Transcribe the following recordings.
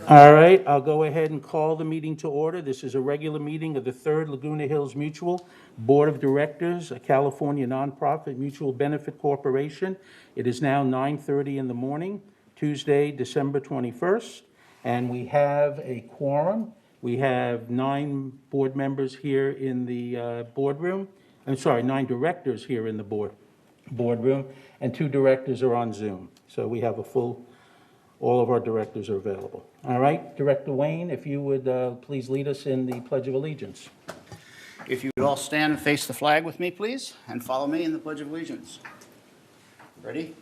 All right, I'll go ahead and call the meeting to order. This is a regular meeting of the Third Laguna Hills Mutual Board of Directors, a California nonprofit mutual benefit corporation. It is now 9:30 in the morning, Tuesday, December 21st, and we have a quorum. We have 9 board members here in the boardroom. I'm sorry, 9 directors here in the boardroom, and 2 directors are on Zoom. So we have all of our directors are available. All right, Director Wayne, if you would please lead us in the Pledge of Allegiance. If you would all stand and face the flag with me, please, and follow me in the Pledge of Allegiance. Ready?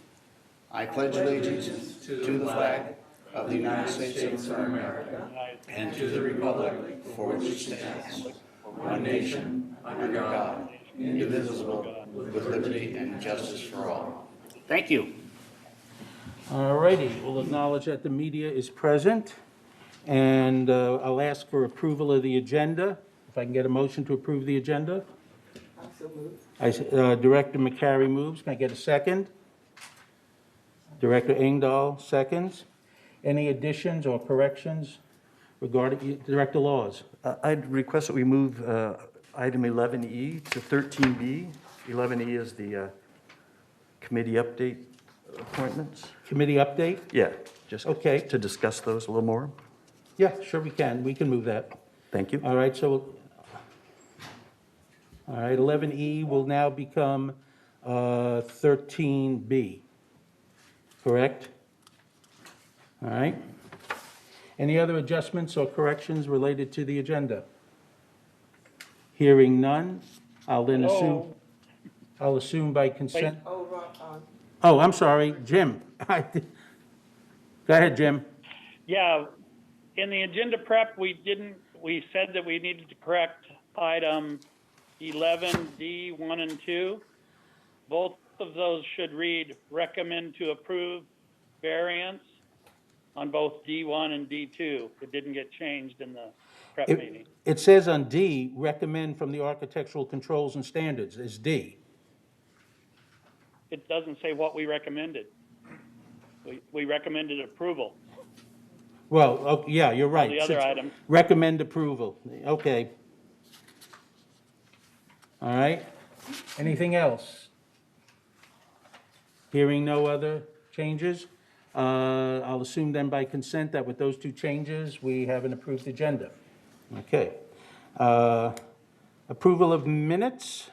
I pledge allegiance to the flag of the United States of America and to the republic for which it stands, one nation, under God, indivisible, with liberty and justice for all. Thank you. All righty, we'll acknowledge that the media is present, and I'll ask for approval of the agenda. If I can get a motion to approve the agenda? So moved. Director Mccary moves. Can I get a second? Director Engdahl seconds. Any additions or corrections regarding, Director Laws? I'd request that we move item 11E to 13B. 11E is the committee update appointments. Committee update? Yeah, just Okay. to discuss those a little more. Yeah, sure we can. We can move that. Thank you. All right, so, 11E will now become 13B, correct? All right. Any other adjustments or corrections related to the agenda? Hearing none, I'll then assume by consent. Oh, I'm sorry, Jim. Go ahead, Jim. Yeah, in the agenda prep, we said that we needed to correct item 11D, 1 and 2. Both of those should read, recommend to approve variance on both D1 and D2. It didn't get changed in the prep meeting. It says on D, recommend from the architectural controls and standards is D. It doesn't say what we recommended. We recommended approval. Well, yeah, you're right. The other items. Recommend approval, okay. All right, anything else? Hearing no other changes, I'll assume then by consent that with those 2 changes, we have an approved agenda. Okay. Approval of minutes.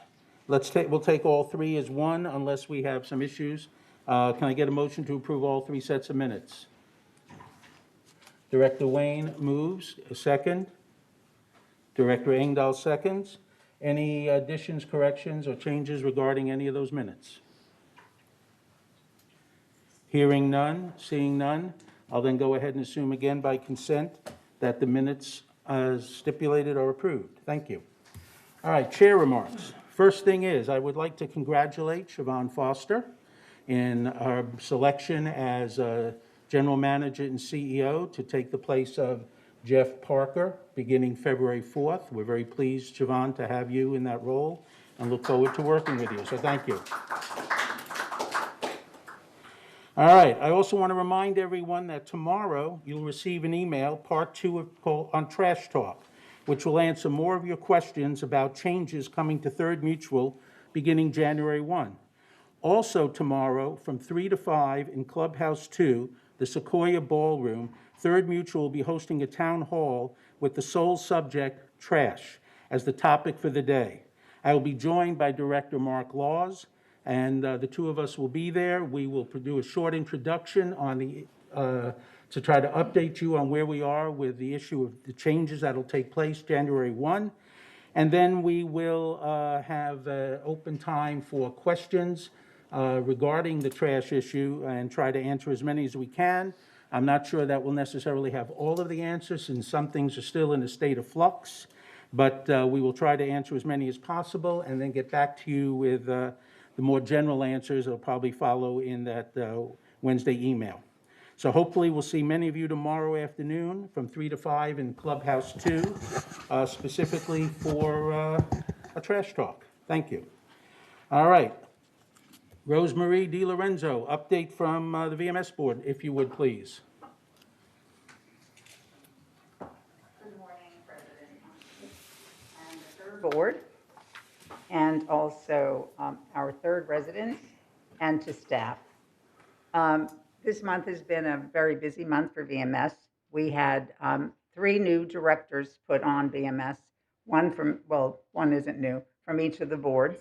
We'll take all 3 as one unless we have some issues. Can I get a motion to approve all 3 sets of minutes? Director Wayne moves, a second. Director Engdahl seconds. Any additions, corrections, or changes regarding any of those minutes? Hearing none, seeing none, I'll then go ahead and assume again by consent that the minutes as stipulated are approved. Thank you. All right, chair remarks. First thing is, I would like to congratulate Siobhan Foster in her selection as General Manager and CEO to take the place of Jeff Parker beginning February 4th. We're very pleased, Siobhan, to have you in that role and look forward to working with you, so thank you. All right, I also want to remind everyone that tomorrow you'll receive an email, part 2 on Trash Talk, which will answer more of your questions about changes coming to Third Mutual beginning January 1. Also tomorrow, from 3 to 5 in Clubhouse 2, the Sequoia Ballroom, Third Mutual will be hosting a town hall with the sole subject, trash, as the topic for the day. I will be joined by Director Mark Laws, and the 2 of us will be there. We will do a short introduction on to try to update you on where we are with the issue of the changes that will take place January 1. And then we will have open time for questions regarding the trash issue and try to answer as many as we can. I'm not sure that we'll necessarily have all of the answers, and some things are still in a state of flux, but we will try to answer as many as possible and then get back to you with the more general answers that will probably follow in that Wednesday email. So hopefully we'll see many of you tomorrow afternoon from 3 to 5 in Clubhouse 2, specifically for a trash talk. Thank you. All right. Rosemarie Di Lorenzo, update from the VMS Board, if you would, please. board and also our third residents and to staff. This month has been a very busy month for VMS. We had 3 new directors put on VMS, one isn't new, from each of the boards.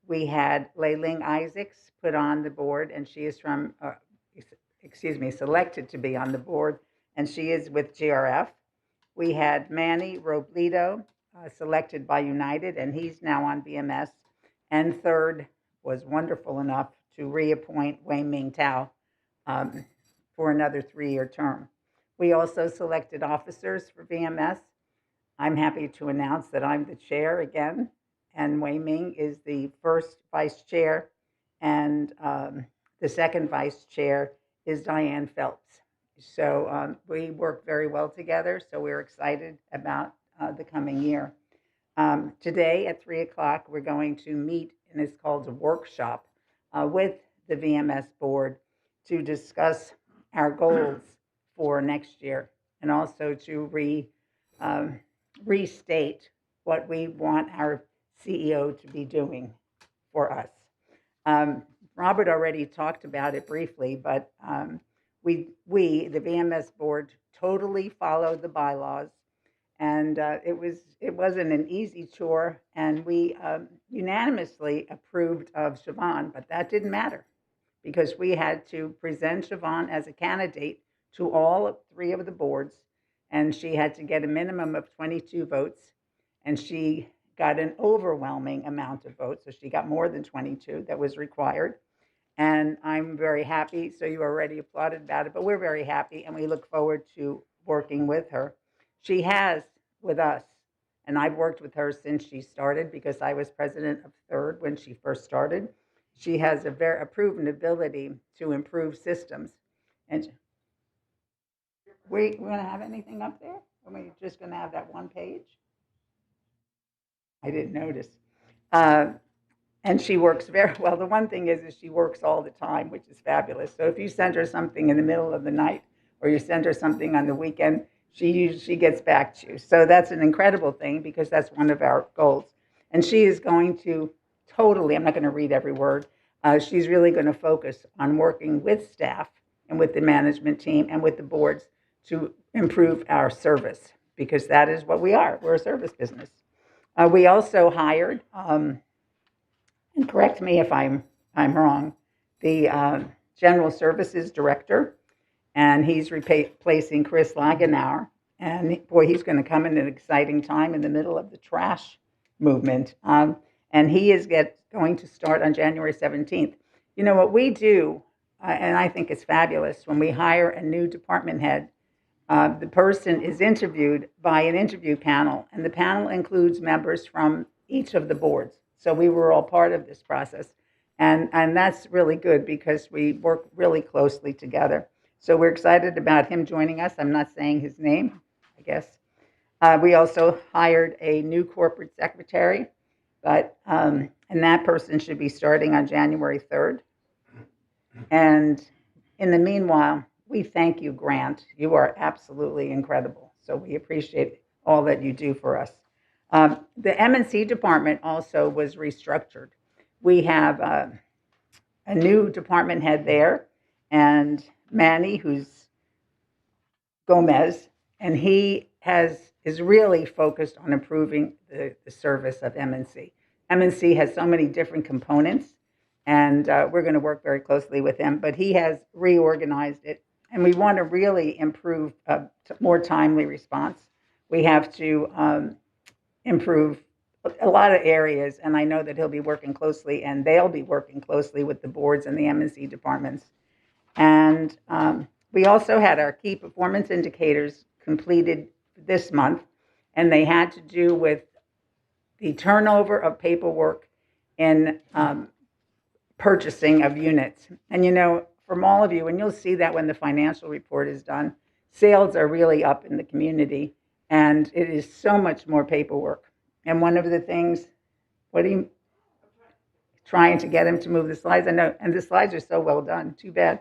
We had Leiling Isaacs put on the board, and she is selected to be on the board, and she is with GRF. We had Manny Robledo, selected by United, and he's now on VMS. And third was wonderful enough to reappoint Wei Ming Tao for another 3-year term. We also selected officers for VMS. I'm happy to announce that I'm the chair again, and Wei Ming is the first vice chair, and the second vice chair is Diane Phelps. So we work very well together, so we're excited about the coming year. Today at 3 o'clock, we're going to meet, and it's called a workshop, with the VMS board to discuss our goals for next year, and also to restate what we want our CEO to be doing for us. Robert already talked about it briefly, but we, the VMS board, totally followed the bylaws, and it wasn't an easy chore, and we unanimously approved of Siobhan, but that didn't matter because we had to present Siobhan as a candidate to all 3 of the boards, and she had to get a minimum of 22 votes, and she got an overwhelming amount of votes, so she got more than 22 that was required. And I'm very happy, so you already applauded about it, but we're very happy, and we look forward to working with her. She has with us, and I've worked with her since she started because I was president of Third when she first started. She has a proven ability to improve systems. And we're going to have anything up there? Or are we just going to have that one page? I didn't notice. And she works very well. The one thing is she works all the time, which is fabulous. So if you send her something in the middle of the night or you send her something on the weekend, she gets back to you. So that's an incredible thing because that's one of our goals. And she is going to totally, I'm not going to read every word, she's really going to focus on working with staff and with the management team and with the boards to improve our service because that is what we are. We're a service business. We also hired, and correct me if I'm wrong, the General Services Director, and he's replacing Chris Lagenauer. And boy, he's going to come in an exciting time in the middle of the trash movement. And he is going to start on January 17th. You know what we do, and I think it's fabulous, when we hire a new department head, the person is interviewed by an interview panel, and the panel includes members from each of the boards. So we were all part of this process. And that's really good because we work really closely together. So we're excited about him joining us. I'm not saying his name, I guess. We also hired a new corporate secretary, and that person should be starting on January 3rd. And in the meanwhile, we thank you, Grant. You are absolutely incredible. So we appreciate all that you do for us. The M&C department also was restructured. We have a new department head there, and Manny, who's Gomez, and he is really focused on improving the service of M&C. M&C has so many different components, and we're going to work very closely with him, but he has reorganized it, and we want to really improve more timely response. We have to improve a lot of areas, and I know that he'll be working closely, and they'll be working closely with the boards and the M&C departments. And we also had our key performance indicators completed this month, and they had to do with the turnover of paperwork in purchasing of units. And you know, from all of you, and you'll see that when the financial report is done, sales are really up in the community, and it is so much more paperwork. And one of the things, what are you trying to get him to move the slides? I know, and the slides are so well done, too bad.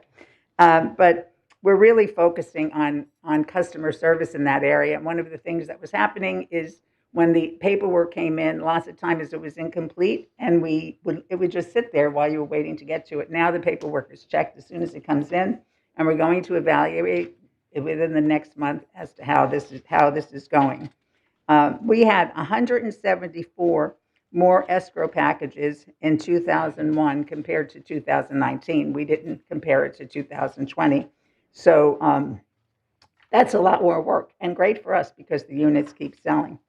But we're really focusing on customer service in that area. And one of the things that was happening is when the paperwork came in, lots of times it was incomplete, and it would just sit there while you were waiting to get to it. Now the paperwork is checked as soon as it comes in, and we're going to evaluate it within the next month as to how this is going. We had 174 more escrow packages in 2001 compared to 2019. We didn't compare it to 2020. So that's a lot more work, and great for us because the units keep selling.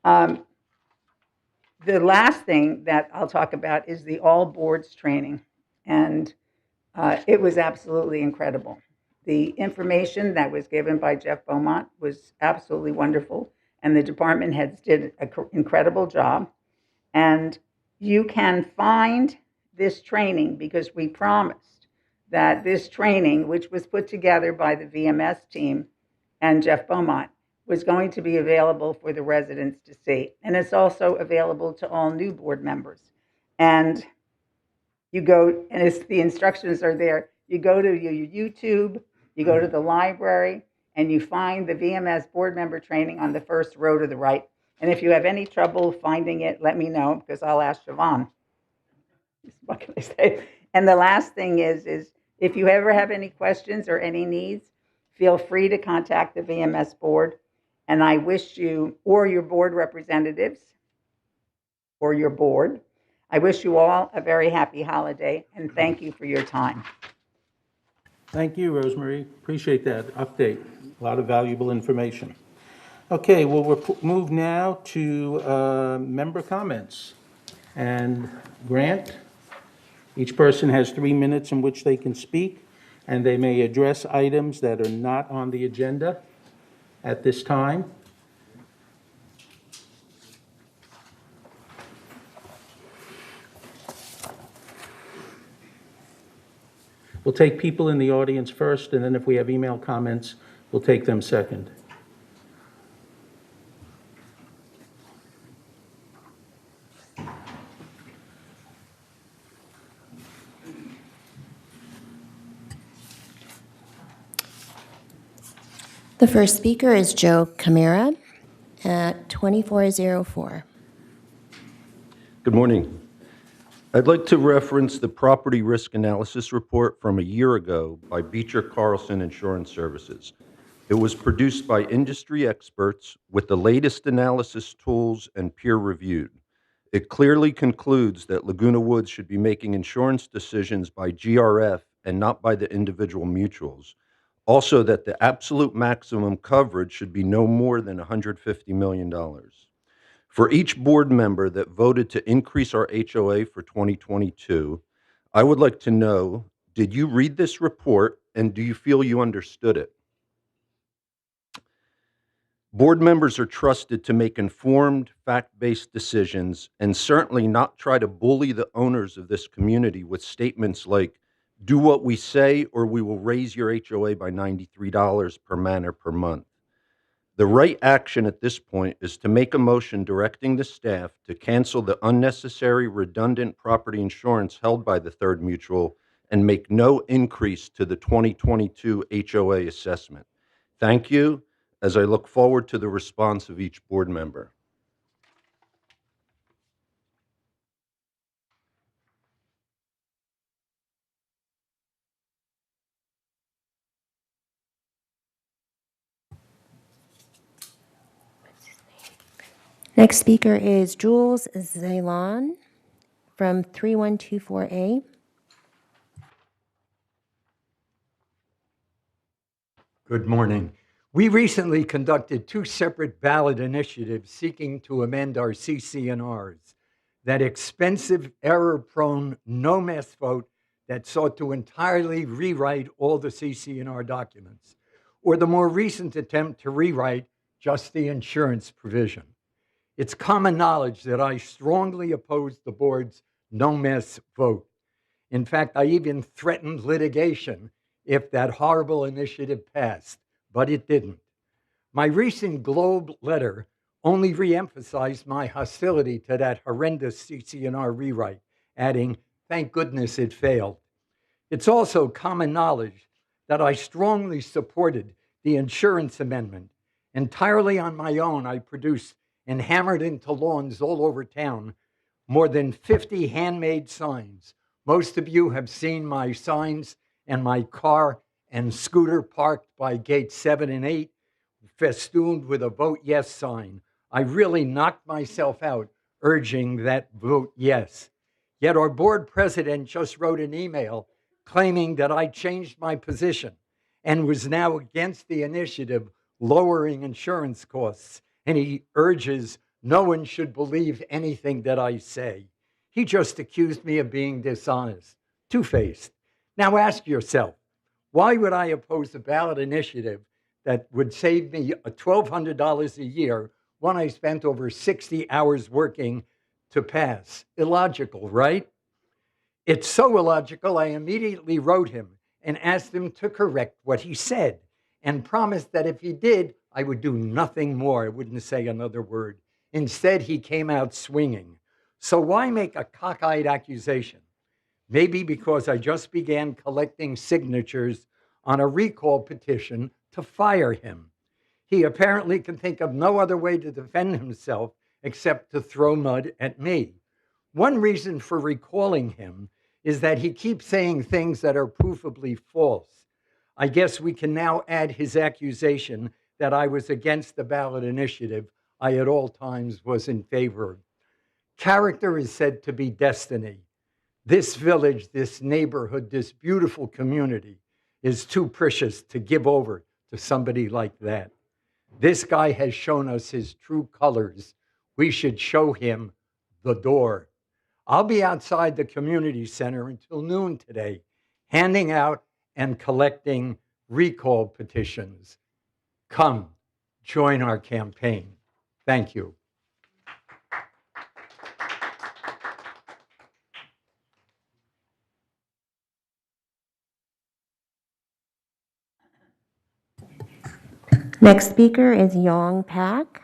The last thing that I'll talk about is the all boards training, and it was absolutely incredible. The information that was given by Jeff Beaumont was absolutely wonderful, and the department heads did an incredible job. And you can find this training because we promised that this training, which was put together by the VMS team and Jeff Beaumont, was going to be available for the residents to see. And it's also available to all new board members. And you go, and the instructions are there. You go to your YouTube, you go to the library, and you find the VMS board member training on the first row to the right. And if you have any trouble finding it, let me know, because I'll ask Siobhan. What can I say? And the last thing is if you ever have any questions or any needs, feel free to contact the VMS board. And I wish you, or your board representatives, or your board, I wish you all a very happy holiday, and thank you for your time. Thank you, Rosemary. Appreciate that update. A lot of valuable information. Okay, well, we'll move now to member comments. And Grant, each person has 3 minutes in which they can speak, and they may address items that are not on the agenda at this time. We'll take people in the audience first, and then if we have email comments, we'll take them second. The first speaker is Joe Camara at 2404. Good morning. I'd like to reference the property risk analysis report from a year ago by Beecher Carlson Insurance Services. It was produced by industry experts with the latest analysis tools and peer-reviewed. It clearly concludes that Laguna Woods should be making insurance decisions by GRF and not by the individual mutuals. Also, that the absolute maximum coverage should be no more than $150 million. For each board member that voted to increase our HOA for 2022, I would like to know, did you read this report and do you feel you understood it? Board members are trusted to make informed, fact-based decisions and certainly not try to bully the owners of this community with statements like, do what we say or we will raise your HOA by $93 per man or per month. The right action at this point is to make a motion directing the staff to cancel the unnecessary redundant property insurance held by the Third Mutual and make no increase to the 2022 HOA assessment. Thank you, as I look forward to the response of each board member. Next speaker is Jules Zaylon from 3124A. Good morning. We recently conducted 2 separate ballot initiatives seeking to amend our CC&Rs. That expensive, error-prone, no-mess vote that sought to entirely rewrite all the CC&R documents, or the more recent attempt to rewrite just the insurance provision. It's common knowledge that I strongly oppose the board's no-mess vote. In fact, I even threatened litigation if that horrible initiative passed, but it didn't. My recent Globe letter only reemphasized my hostility to that horrendous CC&R rewrite, adding, thank goodness it failed. It's also common knowledge that I strongly supported the insurance amendment. Entirely on my own, I produced and hammered into lawns all over town more than 50 handmade signs. Most of you have seen my signs and my car and scooter parked by gate 7 and 8, festooned with a vote yes sign. I really knocked myself out urging that vote yes. Yet our board president just wrote an email claiming that I changed my position and was now against the initiative lowering insurance costs. And he urges no one should believe anything that I say. He just accused me of being dishonest, two-faced. Now ask yourself, why would I oppose a ballot initiative that would save me $1,200 a year when I spent over 60 hours working to pass? Illogical, right? It's so illogical, I immediately wrote him and asked him to correct what he said and promised that if he did, I would do nothing more. I wouldn't say another word. Instead, he came out swinging. So why make a cockeyed accusation? Maybe because I just began collecting signatures on a recall petition to fire him. He apparently can think of no other way to defend himself except to throw mud at me. One reason for recalling him is that he keeps saying things that are provably false. I guess we can now add his accusation that I was against the ballot initiative I at all times was in favor of. Character is said to be destiny. This village, this neighborhood, this beautiful community is too precious to give over to somebody like that. This guy has shown us his true colors. We should show him the door. I'll be outside the community center until noon today, handing out and collecting recall petitions. Come, join our campaign. Thank you. Next speaker is Yong Pak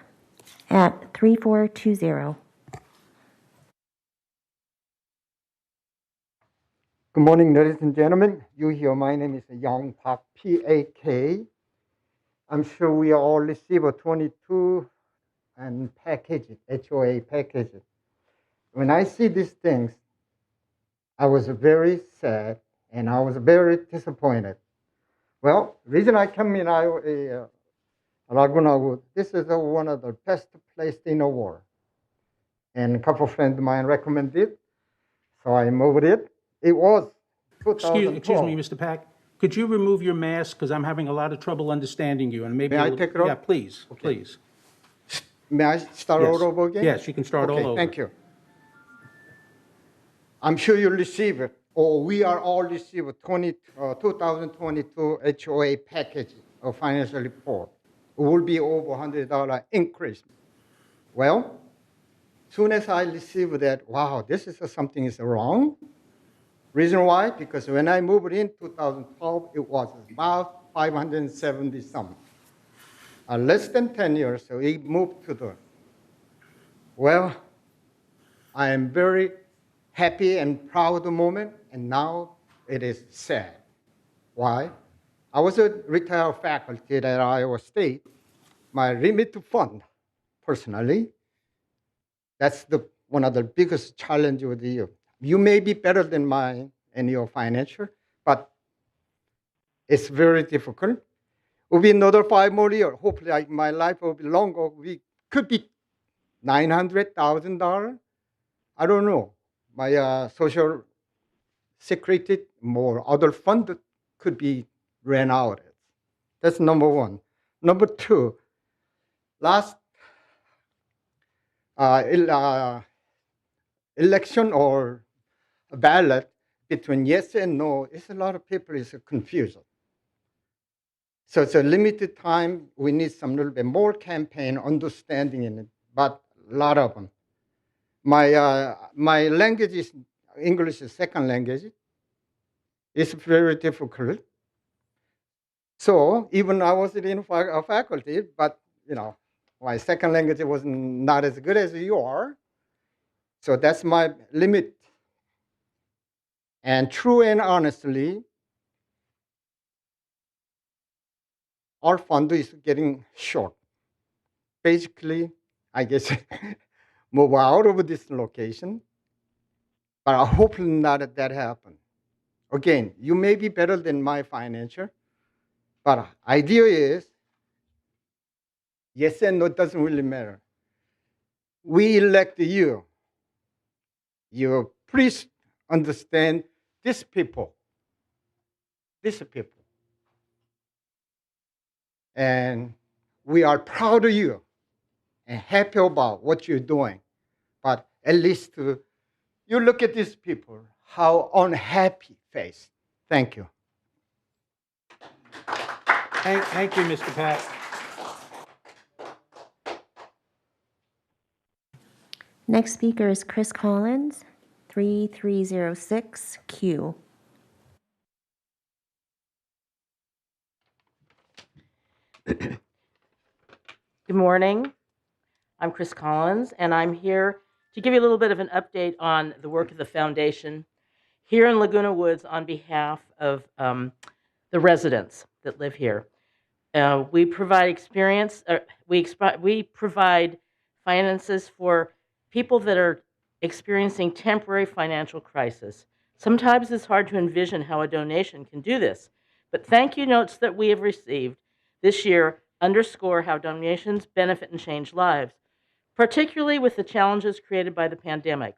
at 3420. Good morning, ladies and gentlemen. You hear my name is Yang Park, P-A-K. I'm sure we all receive a 22 and package, HOA package. When I see these things, I was very sad and I was very disappointed. Well, reason I come in Laguna Wood, this is one of the best places in the world. And a couple of friends of mine recommended, so I moved it. It was 2012. Excuse me, Mr. Pack. Could you remove your mask, because I'm having a lot of trouble understanding you, and maybe... May I take it off? Yeah, please, please. May I start Yes. all over again? Yes, you can start all over. Thank you. I'm sure you receive it, or we are all receive a 2022 HOA package of financial report. It will be over $100 increase. Well, soon as I received that, wow, this is something is wrong. Reason why? Because when I moved in 2012, it was about 570 something. Less than 10 years, so we moved to the, well, I am very happy and proud moment, and now it is sad. Why? I was a retired faculty at Iowa State. My limit to fund, personally, that's one of the biggest challenges with you. You may be better than mine in your financial, but it's very difficult. It will be another 5 more years. Hopefully, my life will be longer. We could be $900,000. I don't know. My social security, more other fund could be ran out. That's number one. Number two, last election or ballot between yes and no, it's a lot of people is confused. So it's a limited time. We need some little bit more campaign understanding in it, but a lot of them. My language is English is second language. It's very difficult. So even I was in a faculty, but my second language was not as good as yours. So that's my limit. And true and honestly, our fund is getting short. Basically, I guess, move out of this location. But I hope not that happen. Again, you may be better than my financial, but idea is yes and no doesn't really matter. We elect you. You please understand these people. These people. And we are proud of you and happy about what you're doing. But at least you look at these people, how unhappy face. Thank you. Thank you, Mr. Pat. Next speaker is Chris Collins, 3306Q. Good morning. I'm Chris Collins, and I'm here to give you a little bit of an update on the work of the foundation here in Laguna Woods on behalf of the residents that live here. We provide we provide finances for people that are experiencing temporary financial crisis. Sometimes it's hard to envision how a donation can do this, but thank you notes that we have received this year underscore how donations benefit and change lives, particularly with the challenges created by the pandemic.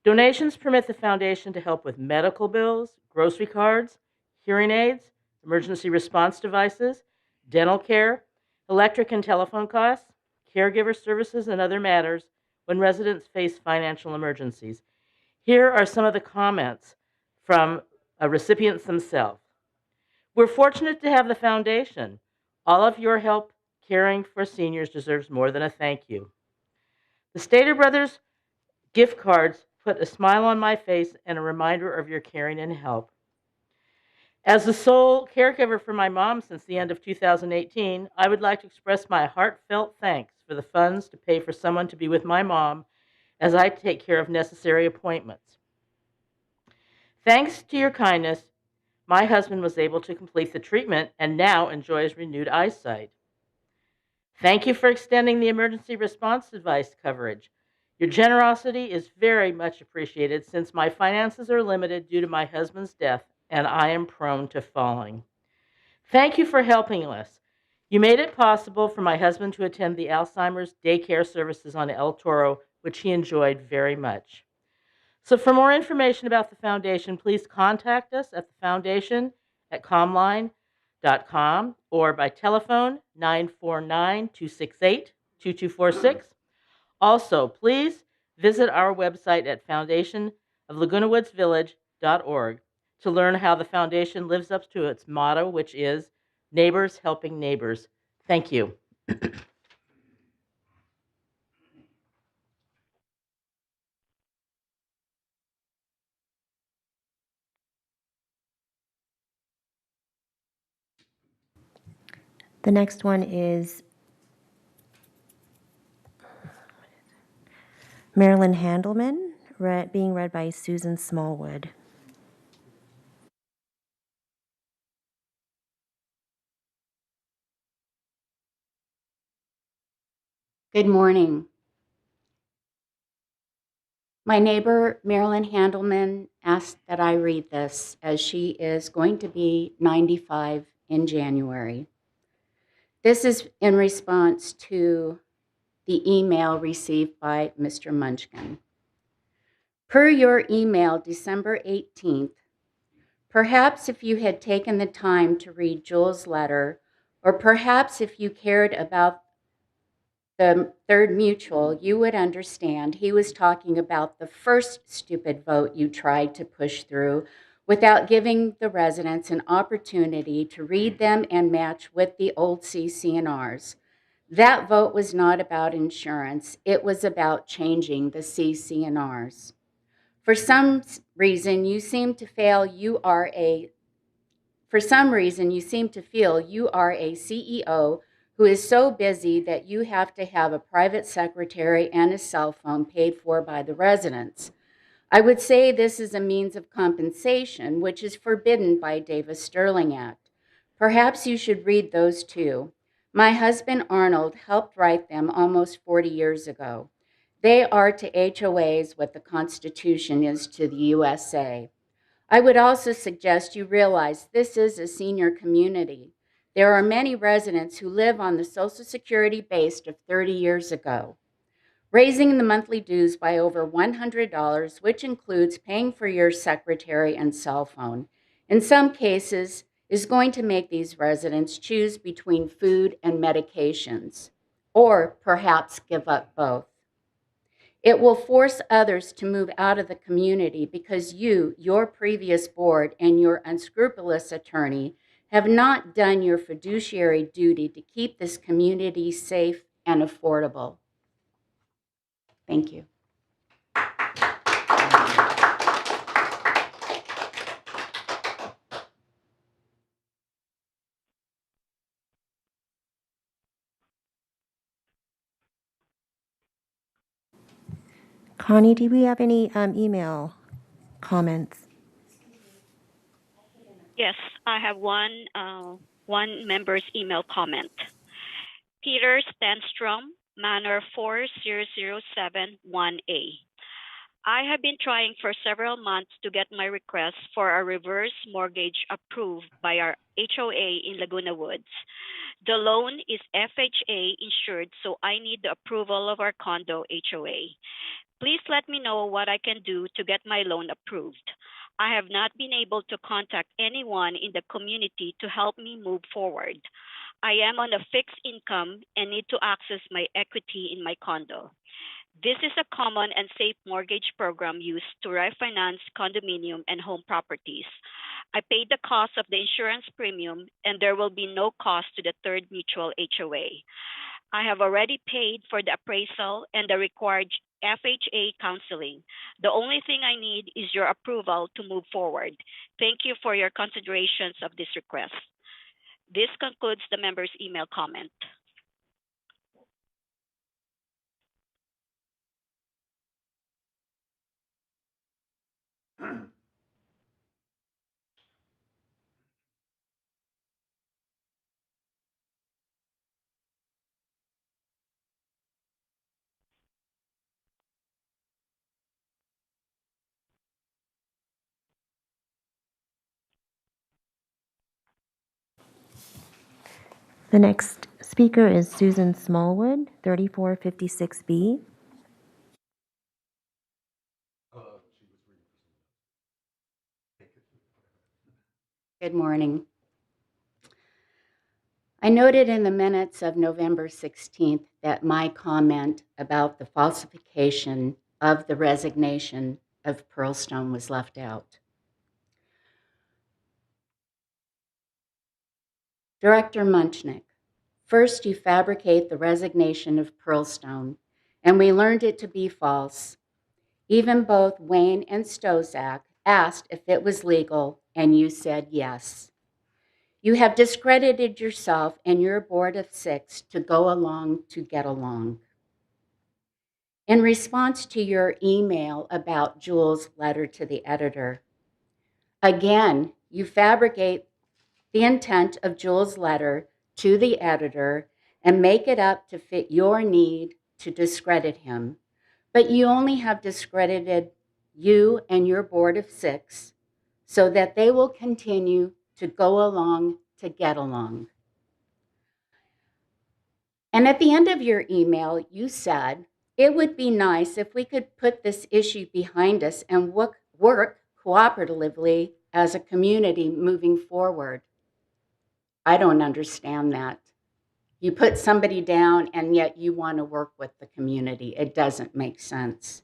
Donations permit the foundation to help with medical bills, grocery cards, hearing aids, emergency response devices, dental care, electric and telephone costs, caregiver services, and other matters when residents face financial emergencies. Here are some of the comments from recipients themselves. We're fortunate to have the foundation. All of your help caring for seniors deserves more than a thank you. The Stater Brothers gift cards put a smile on my face and a reminder of your caring and help. As the sole caregiver for my mom since the end of 2018, I would like to express my heartfelt thanks for the funds to pay for someone to be with my mom as I take care of necessary appointments. Thanks to your kindness, my husband was able to complete the treatment and now enjoys renewed eyesight. Thank you for extending the emergency response device coverage. Your generosity is very much appreciated since my finances are limited due to my husband's death and I am prone to falling. Thank you for helping us. You made it possible for my husband to attend the Alzheimer's daycare services on El Toro, which he enjoyed very much. So for more information about the foundation, please contact us at the foundation at comline.com or by telephone 949-268-2246. Also, please visit our website at foundationoflagunawoodsvillage.org to learn how the foundation lives up to its motto, which is neighbors helping neighbors. Thank you. The next one is Marilyn Handelman, being read by Susan Smallwood. Good morning. My neighbor, Marilyn Handelman, asked that I read this as she is going to be 95 in January. This is in response to the email received by Mr. Munchkin. Per your email, December 18th, perhaps if you had taken the time to read Joel's letter, or perhaps if you cared about the Third Mutual, you would understand he was talking about the first stupid vote you tried to push through without giving the residents an opportunity to read them and match with the old CC&Rs. That vote was not about insurance. It was about changing the CC&Rs. For some reason, you seem to feel you are a CEO who is so busy that you have to have a private secretary and a cell phone paid for by the residents. I would say this is a means of compensation, which is forbidden by Davis-Sterling Act. Perhaps you should read those too. My husband Arnold helped write them almost 40 years ago. They are to HOAs what the Constitution is to the USA. I would also suggest you realize this is a senior community. There are many residents who live on the Social Security base of 30 years ago. Raising the monthly dues by over $100, which includes paying for your secretary and cell phone, in some cases is going to make these residents choose between food and medications, or perhaps give up both. It will force others to move out of the community because you, your previous board, and your unscrupulous attorney have not done your fiduciary duty to keep this community safe and affordable. Thank you. Connie, do we have any email comments? Yes, I have one member's email comment. Peter Stenstrom, Manor 40071A. I have been trying for several months to get my request for a reverse mortgage approved by our HOA in Laguna Woods. The loan is FHA insured, so I need the approval of our condo HOA. Please let me know what I can do to get my loan approved. I have not been able to contact anyone in the community to help me move forward. I am on a fixed income and need to access my equity in my condo. This is a common and safe mortgage program used to refinance condominium and home properties. I paid the cost of the insurance premium, and there will be no cost to the third mutual HOA. I have already paid for the appraisal and the required FHA counseling. The only thing I need is your approval to move forward. Thank you for your considerations of this request. This concludes the member's email comment. The next speaker is Susan Smallwood, 3456B. Good morning. I noted in the minutes of November 16th that my comment about the falsification of the resignation of Pearlstone was left out. Director Munchnick, first you fabricate the resignation of Pearlstone, and we learned it to be false. Even both Wayne and Stozak asked if it was legal, and you said yes. You have discredited yourself and your board of 6 to go along to get along. In response to your email about Jules' letter to the editor, again, you fabricate the intent of Jules' letter to the editor and make it up to fit your need to discredit him. But you only have discredited you and your board of 6 so that they will continue to go along to get along. And at the end of your email, you said, it would be nice if we could put this issue behind us and work cooperatively as a community moving forward. I don't understand that. You put somebody down and yet you want to work with the community. It doesn't make sense.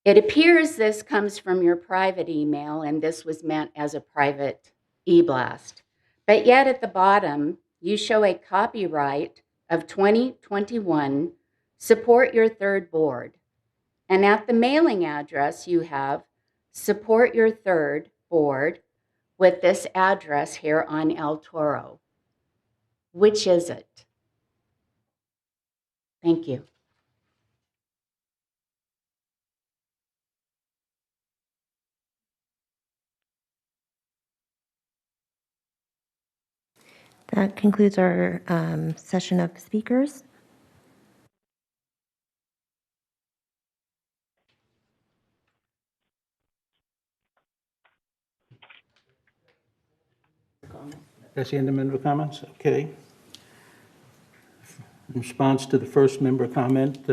It appears this comes from your private email, and this was meant as a private e-blast. But yet at the bottom, you show a copyright of 2021, support your third board. And at the mailing address, you have support your third board with this address here on El Toro. Which is it? Thank you. That concludes our session of speakers. That's the end of member comments? Okay. In response to the first member comment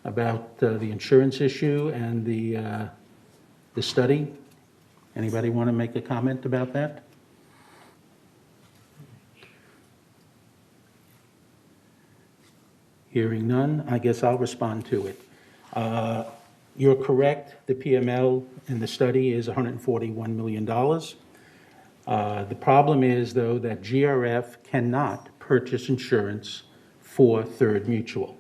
about the insurance issue and the study, anybody want to make a comment about that? Hearing none, I guess I'll respond to it. You're correct, the PML in the study is $141 million. The problem is, though, that GRF cannot purchase insurance for Third Mutual.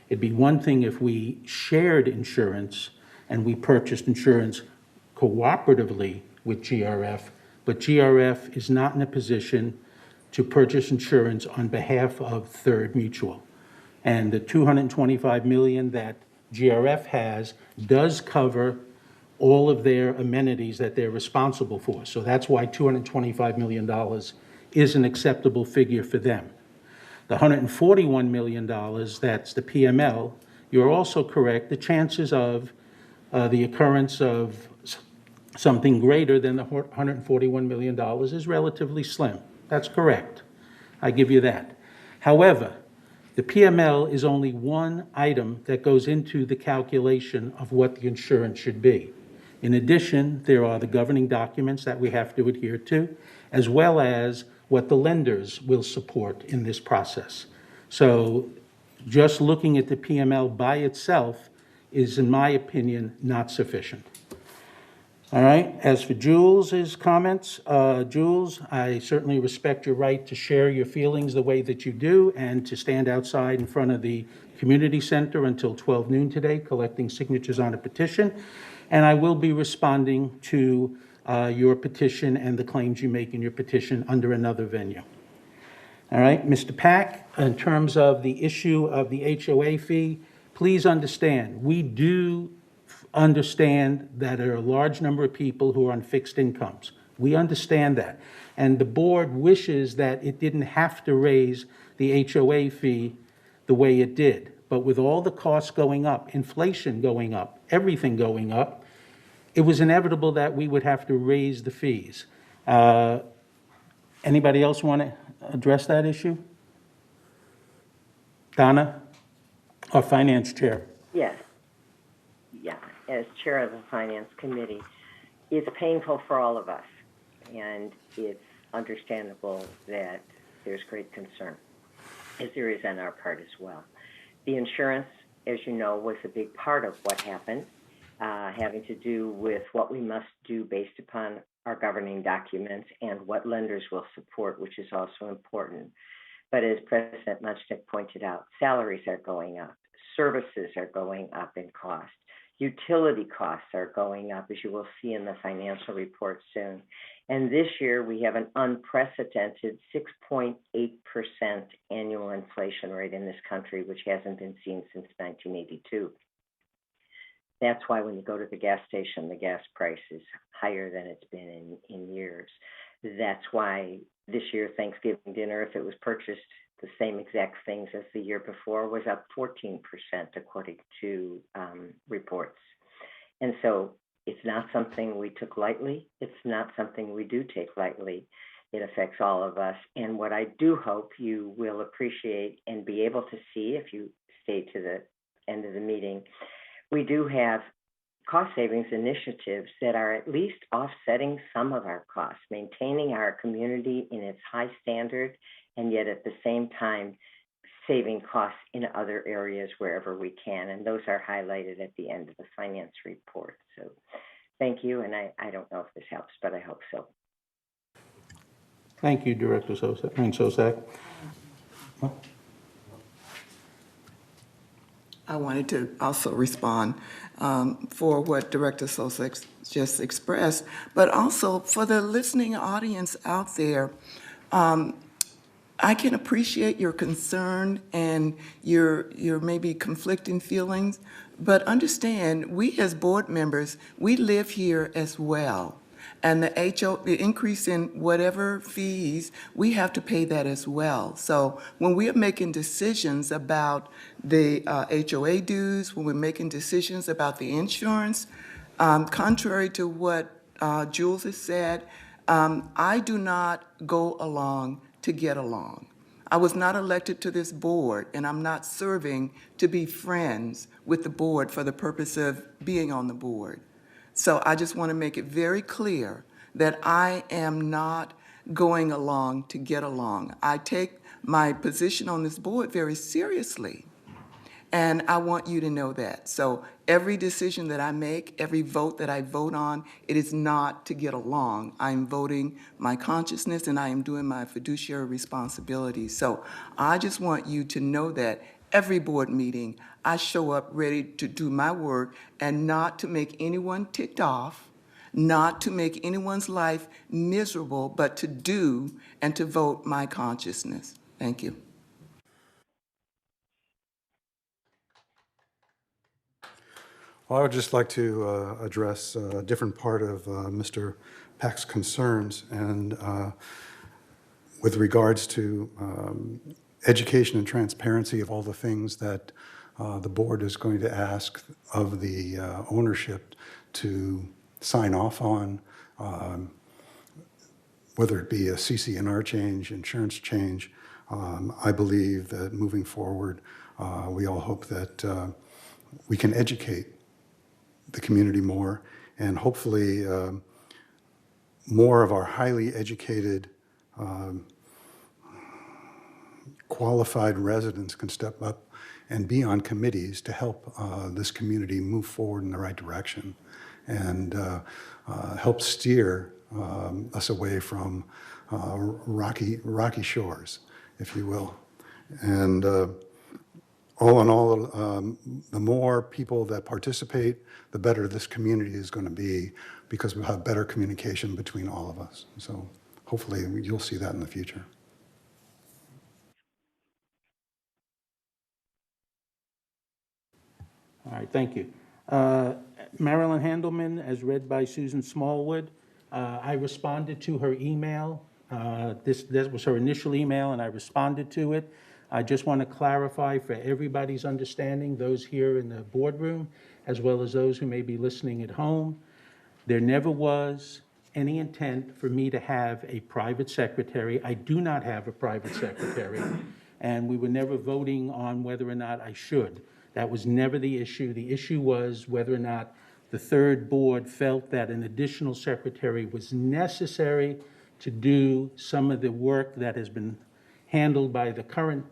It'd be one thing if we shared insurance and we purchased insurance cooperatively with GRF, but GRF is not in a position to purchase insurance on behalf of Third Mutual. And the $225 million that GRF has does cover all of their amenities that they're responsible for. So that's why $225 million is an acceptable figure for them. The $141 million, that's the PML, you're also correct. The chances of the occurrence of something greater than the $141 million is relatively slim. That's correct. I give you that. However, the PML is only one item that goes into the calculation of what the insurance should be. In addition, there are the governing documents that we have to adhere to, as well as what the lenders will support in this process. So just looking at the PML by itself is, in my opinion, not sufficient. All right, as for Jules's comments, Jules, I certainly respect your right to share your feelings the way that you do and to stand outside in front of the community center until 12 noon today, collecting signatures on a petition. And I will be responding to your petition and the claims you make in your petition under another venue. All right, Mr. Pack, in terms of the issue of the HOA fee, please understand, we do understand that there are a large number of people who are on fixed incomes. We understand that. And the board wishes that it didn't have to raise the HOA fee the way it did. But with all the costs going up, inflation going up, everything going up, it was inevitable that we would have to raise the fees. Anybody else want to address that issue? Donna, our finance chair. Yes. Yeah, as chair of the Finance Committee, it's painful for all of us, and it's understandable that there's great concern, as there is on our part as well. The insurance, as you know, was a big part of what happened, having to do with what we must do based upon our governing documents and what lenders will support, which is also important. But as President Muchnick pointed out, salaries are going up, services are going up in cost. Utility costs are going up, as you will see in the financial report soon. And this year, we have an unprecedented 6.8% annual inflation rate in this country, which hasn't been seen since 1982. That's why when you go to the gas station, the gas price is higher than it's been in years. That's why this year, Thanksgiving dinner, if it was purchased the same exact things as the year before, was up 14%, according to reports. And so it's not something we took lightly. It's not something we do take lightly. It affects all of us. And what I do hope you will appreciate and be able to see if you stay to the end of the meeting, we do have cost savings initiatives that are at least offsetting some of our costs, maintaining our community in its high standard, and yet at the same time, saving costs in other areas wherever we can. And those are highlighted at the end of the finance report. So thank you. And I don't know if this helps, but I hope so. Thank you, Director Sosak. I wanted to also respond for what Director Sosak just expressed, but also for the listening audience out there. I can appreciate your concern and your maybe conflicting feelings, but understand we as board members, we live here as well. And the increase in whatever fees, we have to pay that as well. So when we are making decisions about the HOA dues, when we're making decisions about the insurance, contrary to what Jules has said, I do not go along to get along. I was not elected to this board, and I'm not serving to be friends with the board for the purpose of being on the board. So I just want to make it very clear that I am not going along to get along. I take my position on this board very seriously, and I want you to know that. So every decision that I make, every vote that I vote on, it is not to get along. I'm voting my consciousness, and I am doing my fiduciary responsibility. So I just want you to know that every board meeting, I show up ready to do my work and not to make anyone ticked off, not to make anyone's life miserable, but to do and to vote my consciousness. Thank you. Well, I would just like to address a different part of Mr. Pack's concerns, and with regards to education and transparency of all the things that the board is going to ask of the ownership to sign off on, whether it be a CC&R change, insurance change. I believe that moving forward, we all hope that we can educate the community more, and hopefully more of our highly educated, qualified residents can step up and be on committees to help this community move forward in the right direction and help steer us away from rocky shores, if you will. And all in all, the more people that participate, the better this community is going to be, because we'll have better communication between all of us. So hopefully you'll see that in the future. All right, thank you. Marilyn Handelman, as read by Susan Smallwood. I responded to her email. This was her initial email, and I responded to it. I just want to clarify for everybody's understanding, those here in the boardroom, as well as those who may be listening at home, there never was any intent for me to have a private secretary. I do not have a private secretary, and we were never voting on whether or not I should. That was never the issue. The issue was whether or not the third board felt that an additional secretary was necessary to do some of the work that has been handled by the current,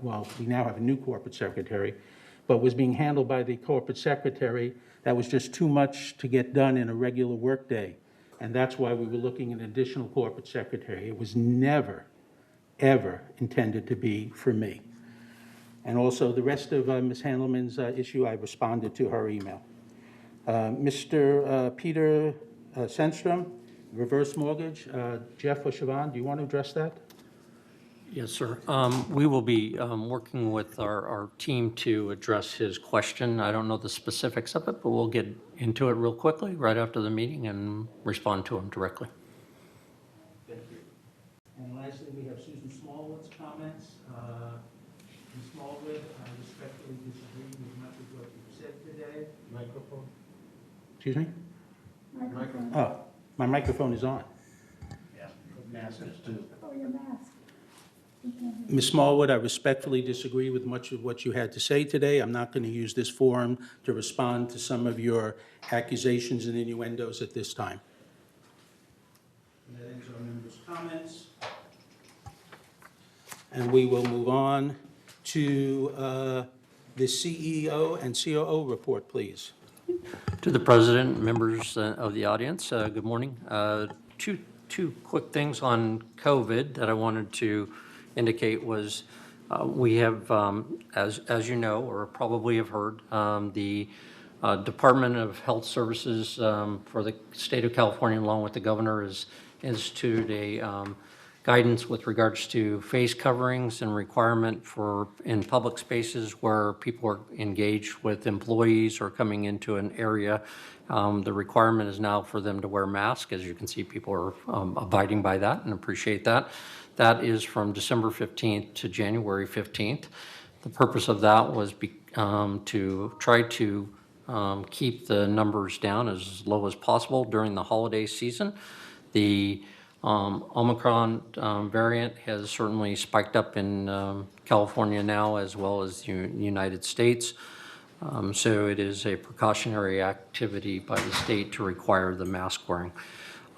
well, we now have a new corporate secretary, but was being handled by the corporate secretary that was just too much to get done in a regular workday. And that's why we were looking at an additional corporate secretary. It was never, ever intended to be for me. And also the rest of Ms. Handelman's issue, I responded to her email. Mr. Peter Sandstrom, reverse mortgage. Jeff or Siobhan, do you want to address that? Yes, sir. We will be working with our team to address his question. I don't know the specifics of it, but we'll get into it real quickly right after the meeting and respond to him directly. Thank you. And lastly, we have Susan Smallwood's comments. Ms. Smallwood, I respectfully disagree with much of what you said today. Microphone. Excuse me? Microphone. Oh, my microphone is on. Yeah, mask is too. Oh, your mask. Ms. Smallwood, I respectfully disagree with much of what you had to say today. I'm not going to use this forum to respond to some of your accusations and innuendos at this time. And that ends our members' comments. And we will move on to the CEO and COO report, please. To the President, members of the audience, good morning. Two quick things on COVID that I wanted to indicate was we have, as you know, or probably have heard, the Department of Health Services for the state of California, along with the governor, has instituted a guidance with regards to face coverings and requirement for in public spaces where people are engaged with employees or coming into an area. The requirement is now for them to wear masks. As you can see, people are abiding by that and appreciate that. That is from December 15th to January 15th. The purpose of that was to try to keep the numbers down as low as possible during the holiday season. The Omicron variant has certainly spiked up in California now, as well as the United States. So it is a precautionary activity by the state to require the mask wearing.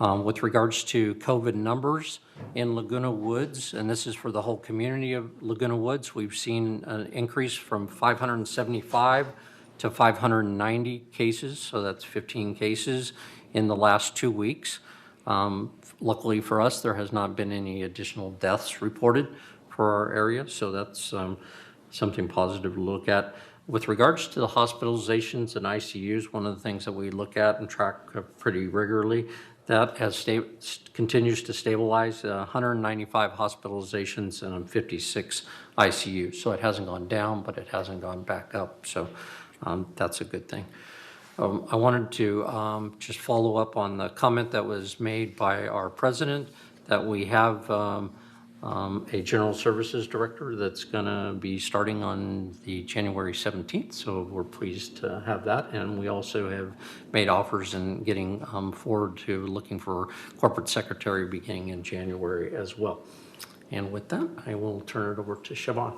With regards to COVID numbers in Laguna Woods, and this is for the whole community of Laguna Woods, we've seen an increase from 575 to 590 cases, so that's 15 cases in the last 2 weeks. Luckily for us, there has not been any additional deaths reported for our area, so that's something positive to look at. With regards to the hospitalizations and ICUs, one of the things that we look at and track pretty regularly, that continues to stabilize, 195 hospitalizations and 56 ICUs. So it hasn't gone down, but it hasn't gone back up. So that's a good thing. I wanted to just follow up on the comment that was made by our president that we have a general services director that's going to be starting on the January 17th. So we're pleased to have that. And we also have made offers and getting forward to looking for corporate secretary beginning in January as well. And with that, I will turn it over to Siobhan.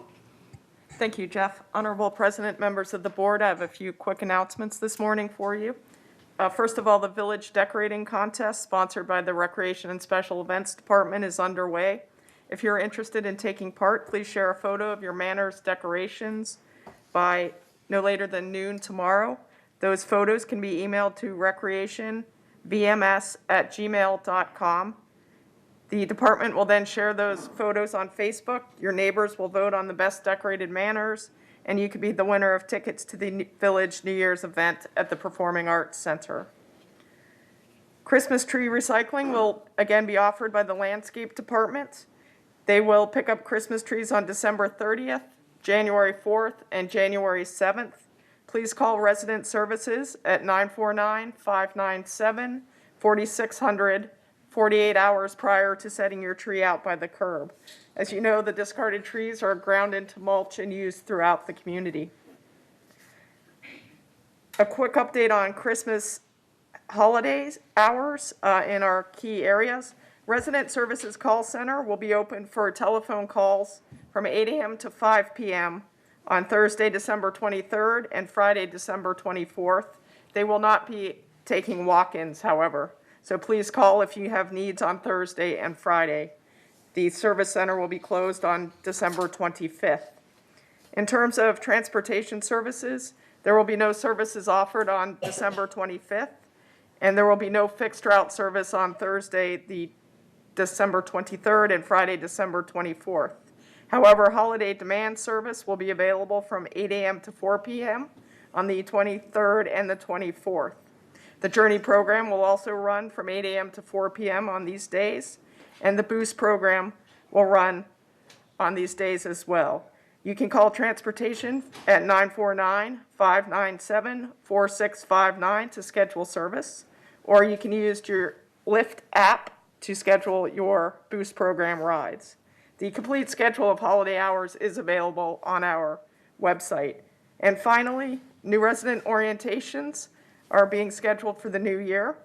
Thank you, Jeff. Honorable President, members of the board, I have a few quick announcements this morning for you. First of all, the Village Decorating Contest sponsored by the Recreation and Special Events Department is underway. If you're interested in taking part, please share a photo of your manor's decorations by no later than noon tomorrow. Those photos can be emailed to recreationvms@gmail.com. The department will then share those photos on Facebook. Your neighbors will vote on the best decorated manors, and you could be the winner of tickets to the Village New Year's event at the Performing Arts Center. Christmas tree recycling will again be offered by the Landscape Department. They will pick up Christmas trees on December 30th, January 4th, and January 7th. Please call Resident Services at 949-597-4600, 48 hours prior to setting your tree out by the curb. As you know, the discarded trees are ground into mulch and used throughout the community. A quick update on Christmas holidays hours in our key areas. Resident Services Call Center will be open for telephone calls from 8 a.m. to 5 p.m. on Thursday, December 23rd and Friday, December 24th. They will not be taking walk-ins, however. So please call if you have needs on Thursday and Friday. The service center will be closed on December 25th. In terms of transportation services, there will be no services offered on December 25th, and there will be no fixed route service on Thursday, the December 23rd and Friday, December 24th. However, holiday demand service will be available from 8 a.m. to 4 p.m. on the 23rd and the 24th. The Journey program will also run from 8 a.m. to 4 p.m. on these days, and the Boost program will run on these days as well. You can call transportation at 949-597-4659 to schedule service, or you can use your Lyft app to schedule your Boost program rides. The complete schedule of holiday hours is available on our website. And finally, new resident orientations are being scheduled for the new year.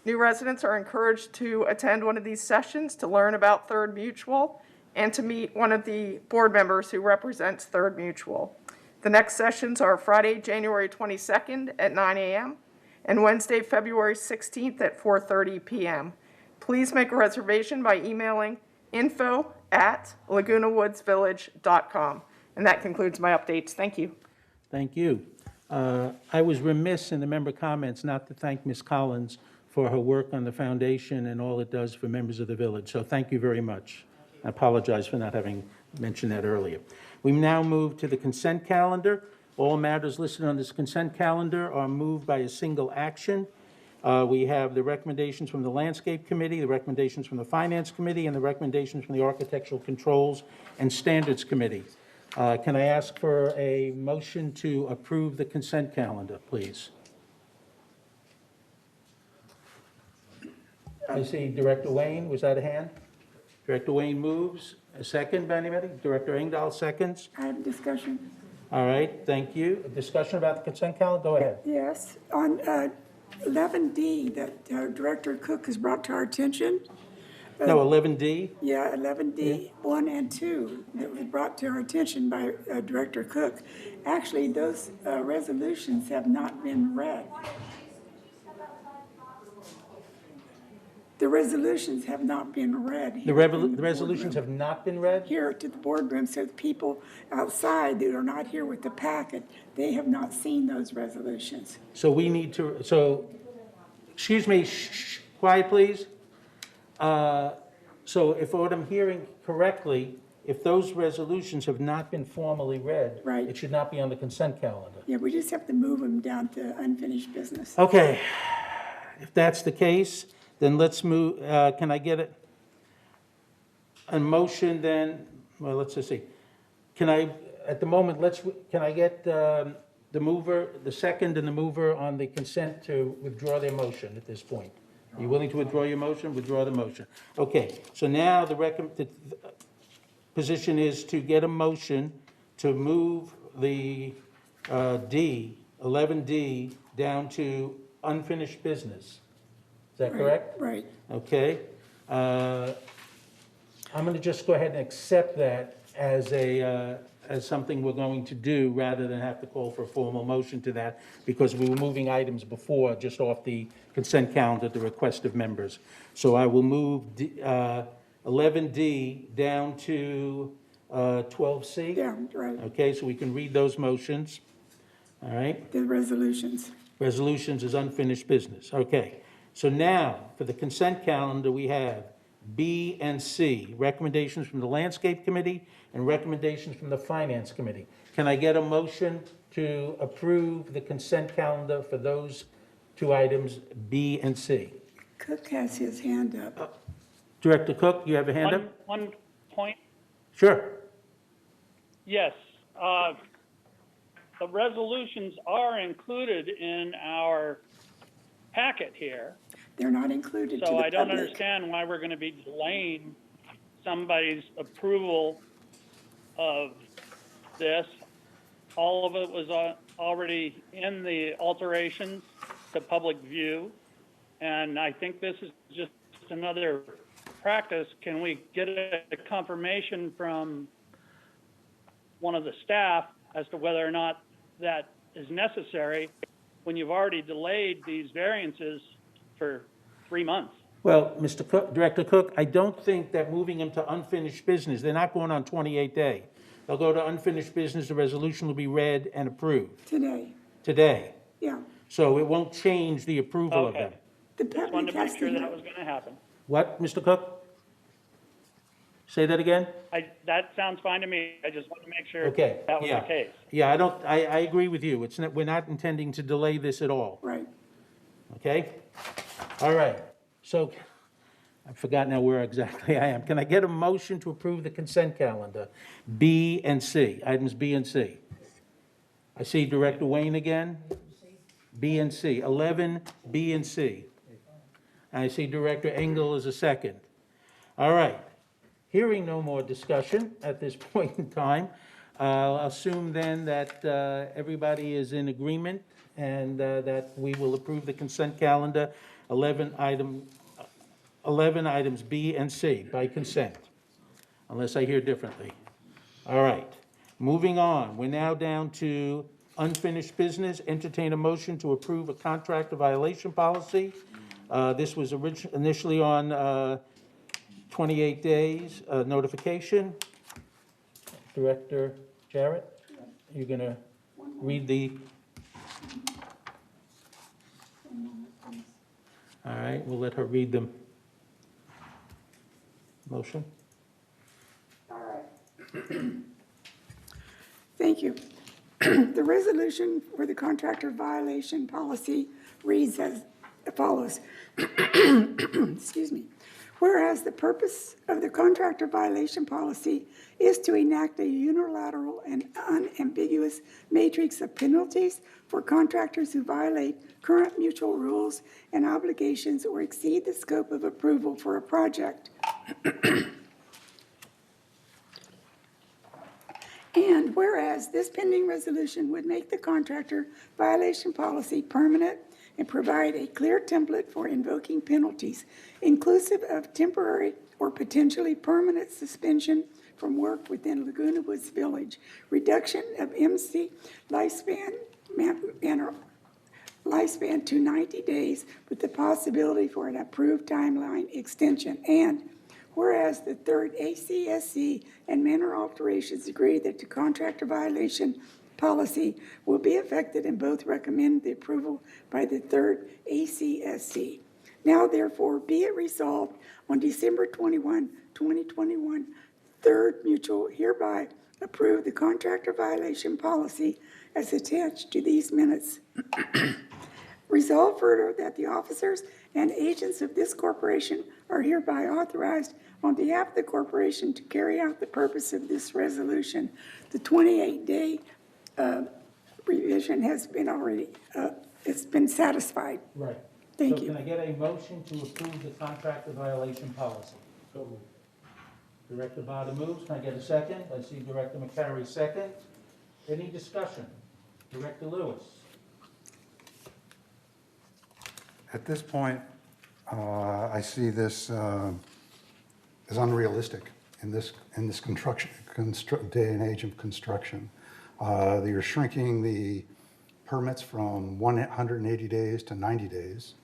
New residents are encouraged to attend one of these sessions to learn about Third Mutual and to meet one of the board members who represents Third Mutual. The next sessions are Friday, January 22nd at 9 a.m. and Wednesday, February 16th at 4:30 p.m. Please make a reservation by emailing info@lagunawoodsvillage.com. And that concludes my updates. Thank you. Thank you. I was remiss in the member comments not to thank Ms. Collins for her work on the foundation and all it does for members of the village. So thank you very much. I apologize for not having mentioned that earlier. We now move to the consent calendar. All matters listed on this consent calendar are moved by a single action. We have the recommendations from the Landscape Committee, the recommendations from the Finance Committee, and the recommendations from the Architectural Controls and Standards Committee. Can I ask for a motion to approve the consent calendar, please? I see Director Wayne, was that a hand? Director Wayne moves. A second, by anybody? Director Engdahl seconds. I have a discussion. All right, thank you. A discussion about the consent calendar? Go ahead. Yes, on 11D that Director Cook has brought to our attention. No, 11D? Yeah, 11D, 1 and 2, that was brought to our attention by Director Cook. Actually, those resolutions have not been read. The resolutions have not been read. The resolutions have not been read? Here to the boardroom, so the people outside that are not here with the packet, they have not seen those resolutions. So we need to, excuse me, quiet, please. So if what I'm hearing correctly, if those resolutions have not been formally read, right, it should not be on the consent calendar. Yeah, we just have to move them down to unfinished business. Okay, if that's the case, then let's move, can I get a motion then, well, let's just see. Can I, at the moment, can I get the mover, the second and the mover on the consent to withdraw their motion at this point? Are you willing to withdraw your motion? Withdraw the motion. Okay, so now the position is to get a motion to move the 11D, down to unfinished business. Is that correct? Right. Okay. I'm going to just go ahead and accept that as something we're going to do rather than have to call for a formal motion to that, because we were moving items before just off the consent calendar at the request of members. So I will move 11D down to 12C. Yeah, right. Okay, so we can read those motions. All right. The resolutions. Resolutions is unfinished business. Okay. So now, for the consent calendar, we have B and C, recommendations from the Landscape Committee and recommendations from the Finance Committee. Can I get a motion to approve the consent calendar for those two items, B and C? Cook has his hand up. Director Cook, you have a hand up? One point. Sure. Yes, the resolutions are included in our packet here. They're not included to the So I don't public. understand why we're going to be delaying somebody's approval of this. All of it was already in the alterations to public view. And I think this is just another practice. Can we get a confirmation from one of the staff as to whether or not that is necessary when you've already delayed these variances for 3 months? Well, Mr. Cook, Director Cook, I don't think that moving them to unfinished business, they're not going on 28-day. They'll go to unfinished business, the resolution will be read and approved. Today. Yeah. So it won't change the approval of them. The Just wanted to make sure that was going to happen. What, Mr. Cook? Say that again? That sounds fine to me. I just wanted to make sure Okay, that was yeah. the case. Yeah, I agree with you. It's not, we're not intending to delay this at all. Right. Okay? All right. So I've forgotten now where exactly I am. Can I get a motion to approve the consent calendar, B and C, items B and C? I see Director Wayne again. B and C, 11, B and C. I see Director Engdahl as a second. All right. Hearing no more discussion at this point in time, I'll assume then that everybody is in agreement and that we will approve the consent calendar, 11 items B and C by consent, unless I hear differently. All right. Moving on, we're now down to unfinished business. Entertain a motion to approve a contractor violation policy. This was initially on 28 days notification. Director Jarrett, you're going to read the... All right, we'll let her read them. Motion? All right. Thank you. The resolution for the contractor violation policy reads as follows. Excuse me. Whereas the purpose of the contractor violation policy is to enact a unilateral and unambiguous matrix of penalties for contractors who violate current mutual rules and obligations or exceed the scope of approval for a project. And whereas this pending resolution would make the contractor violation policy permanent and provide a clear template for invoking penalties, inclusive of temporary or potentially permanent suspension from work within Laguna Woods Village, reduction of MC lifespan to 90 days with the possibility for an approved timeline extension. And whereas the third ACSC and manner alterations agree that the contractor violation policy will be affected and both recommend the approval by the third ACSC. Now therefore be it resolved on December 21, 2021, third mutual hereby approve the contractor violation policy as attached to these minutes. Resolve further that the officers and agents of this corporation are hereby authorized on behalf of the corporation to carry out the purpose of this resolution. The 28-day revision has been already, it's been satisfied. Right. Thank So you. can I get a motion to approve the contractor violation policy? So moved. Director Bada moves. Can I get a second? I see Director Mccary second. Any discussion? Director Lewis? At this point, I see this as unrealistic in this day and age of construction. You're shrinking the permits from 180 days to 90 days.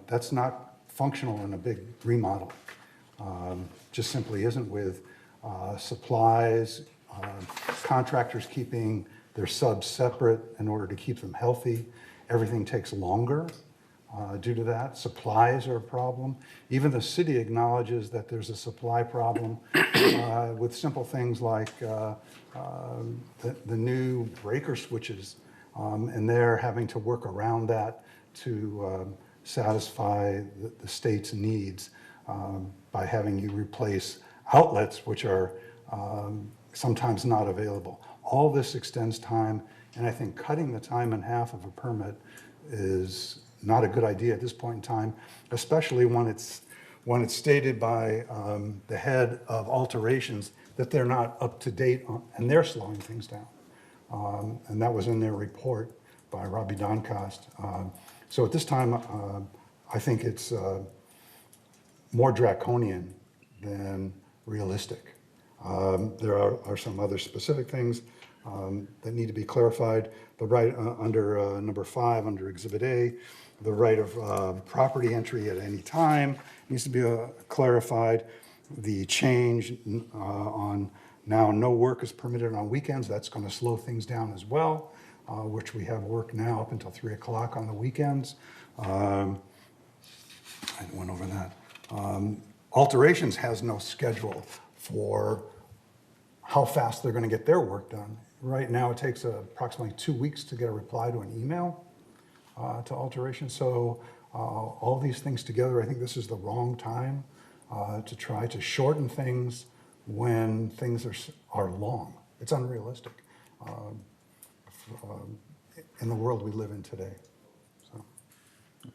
That's not functional in a big remodel. Just simply isn't, with supplies, contractors keeping their subs separate in order to keep them healthy. Everything takes longer due to that. Supplies are a problem. Even the city acknowledges that there's a supply problem with simple things like the new breaker switches, and they're having to work around that to satisfy the state's needs by having you replace outlets which are sometimes not available. All this extends time, and I think cutting the time in half of a permit is not a good idea at this point in time, especially when it's stated by the head of alterations that they're not up to date on, and they're slowing things down. And that was in their report by Robbie Doncost. So at this time, I think it's more draconian than realistic. There are some other specific things that need to be clarified. The right under number 5, under Exhibit A, the right of property entry at any time needs to be clarified. The change on now no work is permitted on weekends, that's going to slow things down as well, which we have work now up until 3 o'clock on the weekends. I went over that. Alterations has no schedule for how fast they're going to get their work done. Right now, it takes approximately 2 weeks to get a reply to an email to alteration. So all these things together, I think this is the wrong time to try to shorten things when things are long. It's unrealistic in the world we live in today. So.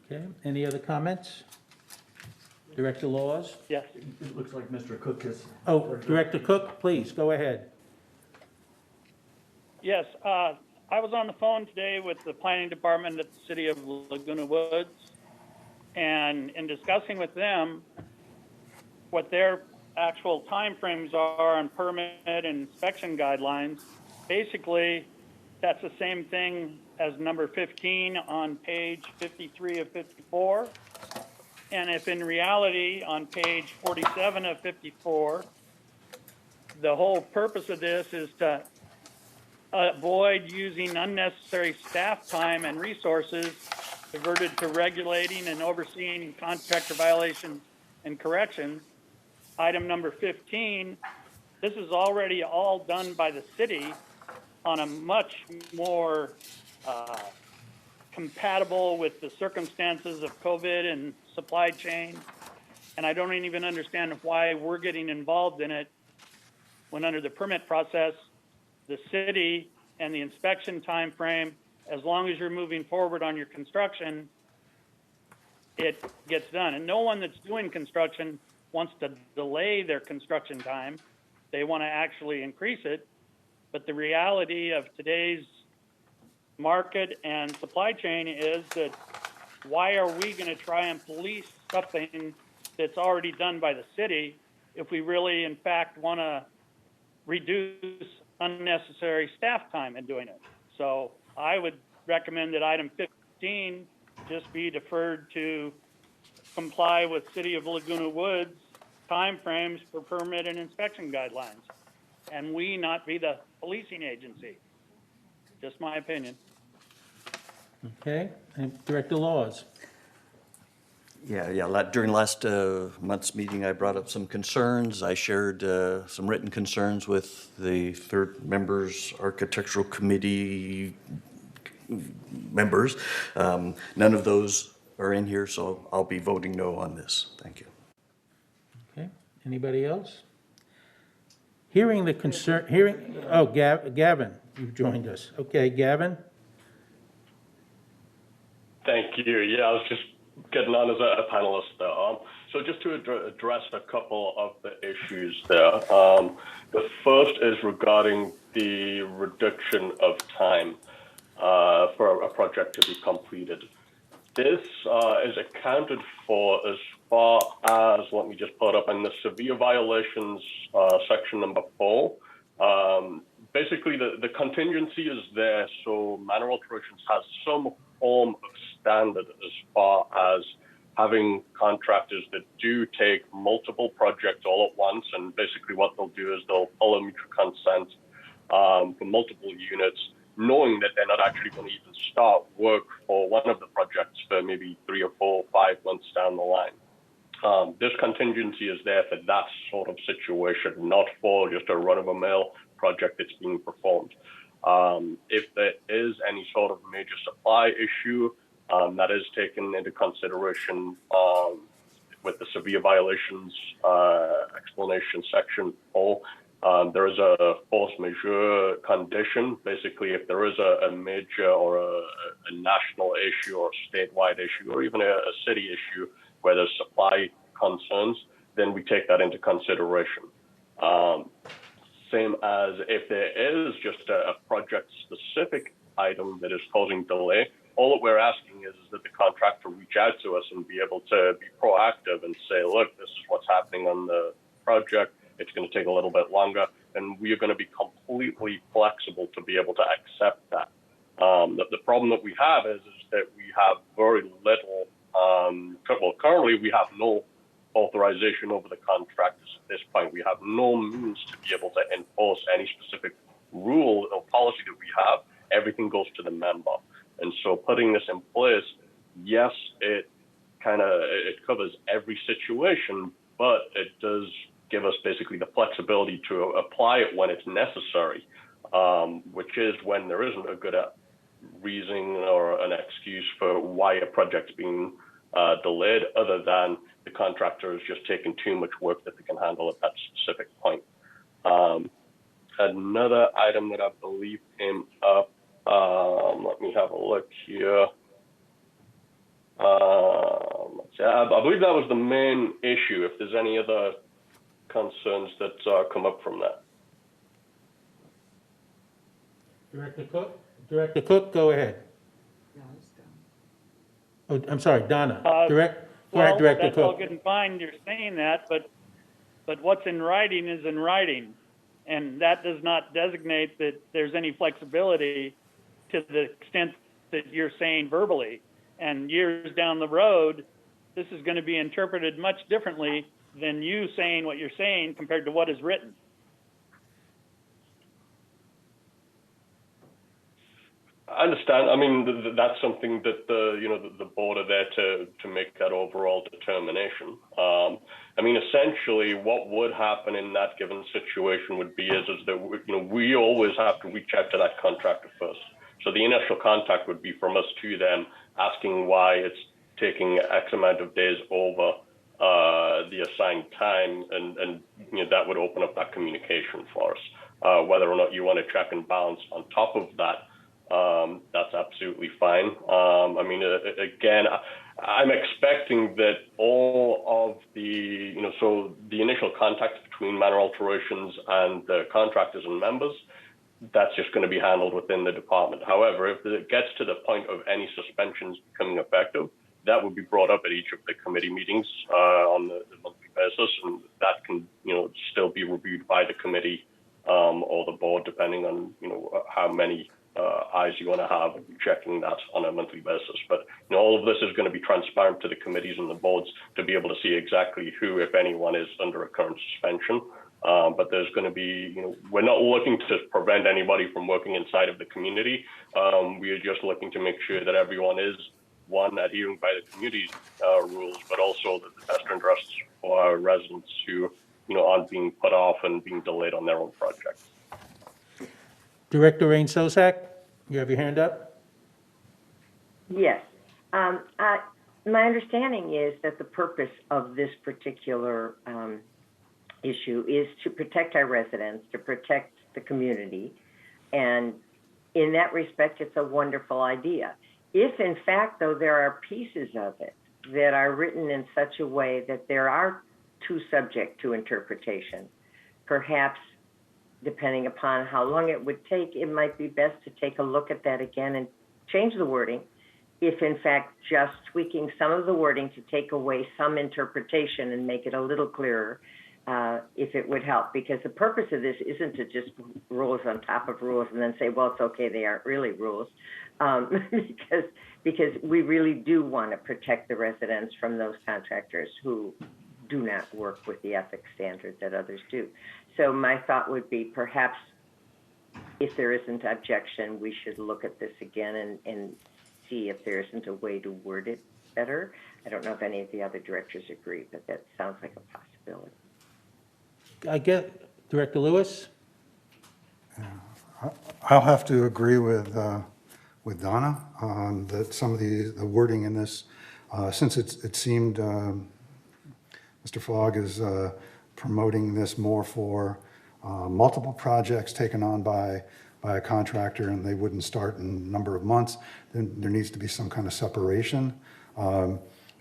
Okay, any other comments? Director Laws? Yes. It looks like Mr. Cook is. Oh, Director Cook, please, go ahead. Yes, I was on the phone today with the planning department at the city of Laguna Woods, and in discussing with them what their actual timeframes are on permit and inspection guidelines, basically that's the same thing as number 15 on page 53 of 54. And if in reality on page 47 of 54, the whole purpose of this is to avoid using unnecessary staff time and resources diverted to regulating and overseeing contractor violations and corrections. Item number 15, this is already all done by the city on a much more compatible with the circumstances of COVID and supply chain. And I don't even understand why we're getting involved in it when under the permit process, the city and the inspection time frame, as long as you're moving forward on your construction, it gets done. And no one that's doing construction wants to delay their construction time. They want to actually increase it. But the reality of today's market and supply chain is that why are we going to try and police something that's already done by the city if we really, in fact, want to reduce unnecessary staff time in doing it? So I would recommend that item 15 just be deferred to comply with City of Laguna Woods timeframes for permit and inspection guidelines, and we not be the policing agency. Just my opinion. Okay, and Director Laws. During last month's meeting, I brought up some concerns. I shared some written concerns with the third members, Architectural Committee members. None of those are in here, so I'll be voting no on this. Thank you. Okay, anybody else? Gavin, you've joined us. Okay, Gavin? Thank you. Yeah, I was just getting on as a panelist there. So just to address a couple of the issues there. The first is regarding the reduction of time for a project to be completed. This is accounted for as far as, let me just pull it up, in the severe violations section number 4. Basically, the contingency is there, so manor alterations has some form of standard as far as having contractors that do take multiple projects all at once, and basically what they'll do is they'll follow mutual consent for multiple units, knowing that they're not actually going to even start work for one of the projects for maybe 3 or 4 or 5 months down the line. This contingency is there for that sort of situation, not for just a run-of-the-mill project that's being performed. If there is any sort of major supply issue, that is taken into consideration with the severe violations explanation section 4. There is a force majeure condition. Basically, if there is a major or a national issue or a statewide issue or even a city issue where there's supply concerns, then we take that into consideration. Same as if there is just a project-specific item that is causing delay, all that we're asking is that the contractor reach out to us and be able to be proactive and say, look, this is what's happening on the project. It's going to take a little bit longer, and we are going to be completely flexible to be able to accept that. The problem that we have is that we have very little, currently we have no authorization over the contractors at this point. We have no means to be able to enforce any specific rule or policy that we have. Everything goes to the member. And so putting this in place, yes, it covers every situation, but it does give us basically the flexibility to apply it when it's necessary, which is when there isn't a good reason or an excuse for why a project's being delayed, other than the contractor is just taking too much work that they can handle at that specific point. Another item that I believe came up, let me have a look here. I believe that was the main issue. If there's any other concerns that come up from that. Director Cook, go ahead. Oh, I'm sorry, Donna. Go ahead, Director That's all Cook. good and fine, you're saying that, but what's in writing is in writing. And that does not designate that there's any flexibility to the extent that you're saying verbally. And years down the road, this is going to be interpreted much differently than you saying what you're saying compared to what is written. I understand. I mean, that's something that the board are there to make that overall determination. I mean, essentially, what would happen in that given situation would be is that we always have to reach out to that contractor first. So the initial contact would be from us to them, asking why it's taking X amount of days over the assigned time, and that would open up that communication for us. Whether or not you want to check and balance on top of that, that's absolutely fine. I mean, again, I'm expecting that all of the, so the initial contact between manor alterations and the contractors and members, that's just going to be handled within the department. However, if it gets to the point of any suspensions becoming effective, that would be brought up at each of the committee meetings on the monthly basis, and that can, still be reviewed by the committee or the board, depending on, how many eyes you want to have checking that on a monthly basis. But all of this is going to be transparent to the committees and the boards to be able to see exactly who, if anyone, is under a current suspension. But there's going to be, we're not looking to prevent anybody from working inside of the community. We are just looking to make sure that everyone is, one, adhering by the community rules, but also that the best interests for our residents who, aren't being put off and being delayed on their own projects. Director Rain-Sosak, you have your hand up? Yes. My understanding is that the purpose of this particular issue is to protect our residents, to protect the community. And in that respect, it's a wonderful idea. If, in fact, though, there are pieces of it that are written in such a way that there are too subject to interpretation, perhaps depending upon how long it would take, it might be best to take a look at that again and change the wording. If, in fact, just tweaking some of the wording to take away some interpretation and make it a little clearer, if it would help. Because the purpose of this isn't to just rules on top of rules and then say, well, it's okay, they aren't really rules. Because we really do want to protect the residents from those contractors who do not work with the ethics standard that others do. So my thought would be, perhaps if there isn't objection, we should look at this again and see if there isn't a way to word it better. I don't know if any of the other directors agree, but that sounds like a possibility. I get Director Lewis. I'll have to agree with Donna that some of the wording in this, since it seemed Mr. Fogg is promoting this more for multiple projects taken on by a contractor, and they wouldn't start in a number of months, then there needs to be some kind of separation,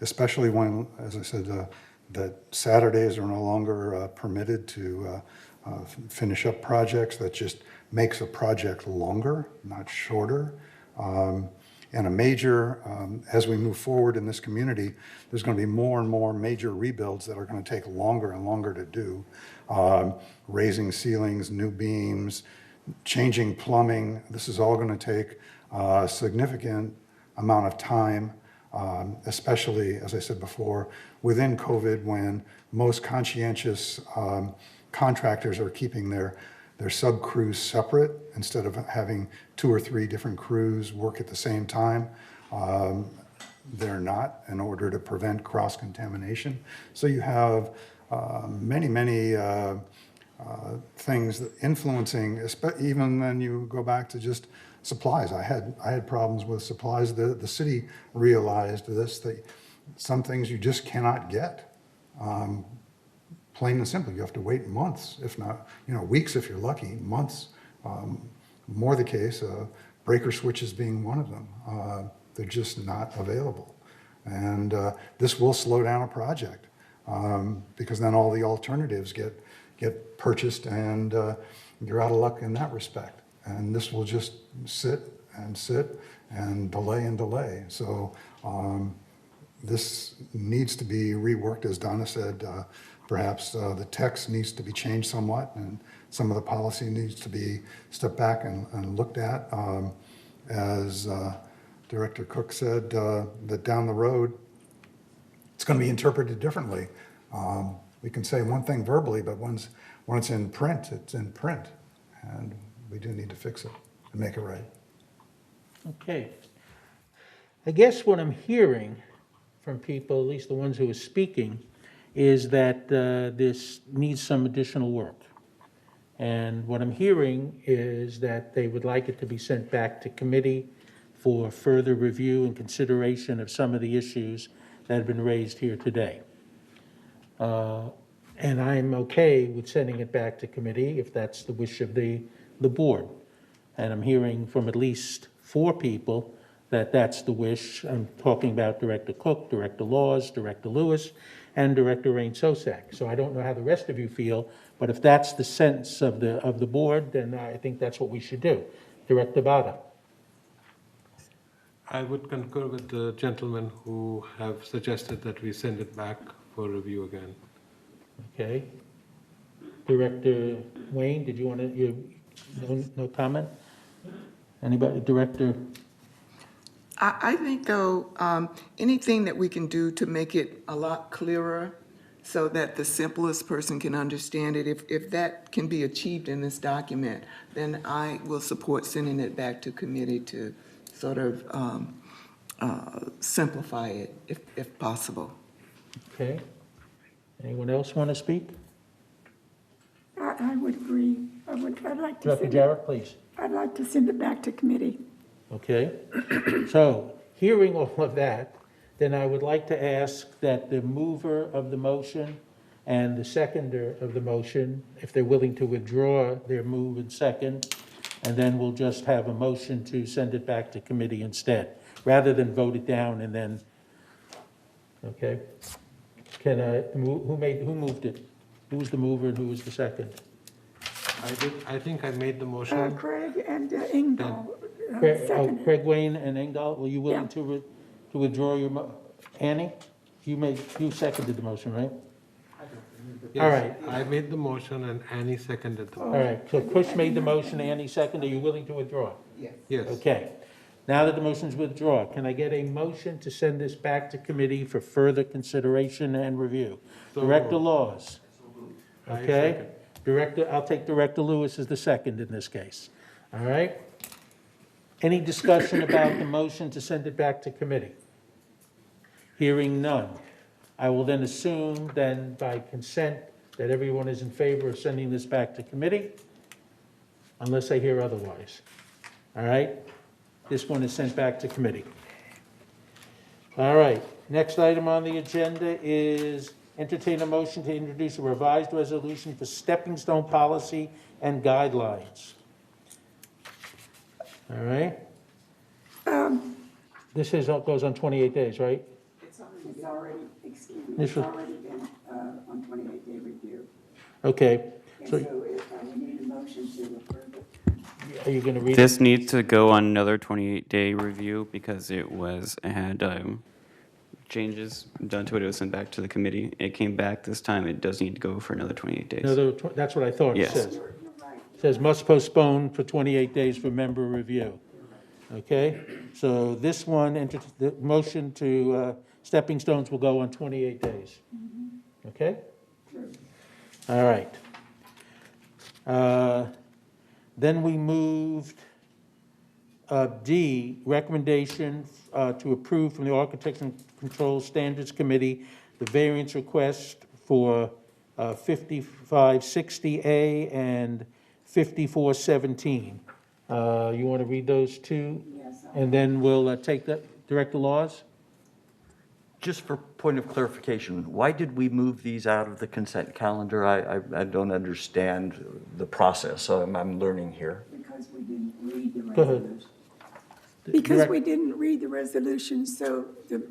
especially when, as I said, that Saturdays are no longer permitted to finish up projects. That just makes a project longer, not shorter. And a major, as we move forward in this community, there's going to be more and more major rebuilds that are going to take longer and longer to do. Raising ceilings, new beams, changing plumbing. This is all going to take a significant amount of time, especially, as I said before, within COVID, when most conscientious contractors are keeping their sub-crews separate instead of having 2 or 3 different crews work at the same time. They're not, in order to prevent cross-contamination. So you have many things that influencing, even when you go back to just supplies. I had problems with supplies. The city realized this, that some things you just cannot get. Plain and simple, you have to wait months, if not, weeks if you're lucky, months. More the case, breaker switches being one of them. They're just not available. And this will slow down a project because then all the alternatives get purchased, and you're out of luck in that respect. And this will just sit and delay. So this needs to be reworked, as Donna said. Perhaps the text needs to be changed somewhat, and some of the policy needs to be stepped back and looked at. As Director Cook said, that down the road, it's going to be interpreted differently. We can say one thing verbally, but when it's in print, it's in print. And we do need to fix it and make it right. Okay. I guess what I'm hearing from people, at least the ones who are speaking, is that this needs some additional work. And what I'm hearing is that they would like it to be sent back to committee for further review and consideration of some of the issues that have been raised here today. And I'm okay with sending it back to committee if that's the wish of the board. And I'm hearing from at least 4 people that that's the wish. I'm talking about Director Cook, Director Laws, Director Lewis, and Director Rain Sosak. So I don't know how the rest of you feel, but if that's the sense of the board, then I think that's what we should do. Director Bada. I would concur with the gentlemen who have suggested that we send it back for review again. Okay. Director Wayne, did you want to, no comment? Anybody, Director? I think, though, anything that we can do to make it a lot clearer so that the simplest person can understand it, if that can be achieved in this document, then I will support sending it back to committee to sort of simplify it, if possible. Okay. Anyone else want to speak? I would agree. I'd like to Director send Jarrett, please. I'd like to send it back to committee. Okay. So, hearing all of that, then I would like to ask that the mover of the motion and the seconder of the motion, if they're willing to withdraw their move and second, and then we'll just have a motion to send it back to committee instead, rather than vote it down and then, okay? Can I, who moved it? Who was the mover and who was the second? I think I made the motion. Craig and Engdahl seconded. Craig Wayne and Engdahl, were you willing to withdraw your, Annie? You seconded the motion, right? Yes, All right. I made the motion and Annie seconded the All motion. right, so Kush made the motion, Annie seconded. Are you willing to withdraw? Yes. Yes. Okay. Now that the motion's withdrawn, can I get a motion to send this back to committee for further consideration and review? So Director moved. Laws? I Okay. I'll take Director Lewis as the second in this case. All right? Any discussion about the motion to send it back to committee? Hearing none. I will then assume then by consent that everyone is in favor of sending this back to committee, unless I hear otherwise. All right? This one is sent back to committee. All right, next item on the agenda is entertain a motion to introduce a revised resolution for stepping stone policy and guidelines. All right? This goes on 28 days, right? It's already, excuse me, This it's was- already been on 28-day review. Okay, And so so we need a motion to approve it. are you going to read it? This needs to go on another 28-day review because it had changes done to it. It was sent back to the committee. It came back this time. It does need to go for another 28 days. That's what I thought it Yes. says. It says must postpone for 28 days for member review. Okay, so this one, the motion to stepping stones will go on 28 days. Okay? All right. Then we moved D, recommendation to approve from the Architecture and Control Standards Committee the variance request for 5560A and 5417. You want to read those two? Yes. And then we'll take that, Director Laws? Just for point of clarification, why did we move these out of the consent calendar? I don't understand the process, so I'm learning here. Because we didn't read the Go ahead. resolution. Because we didn't read the resolution, so the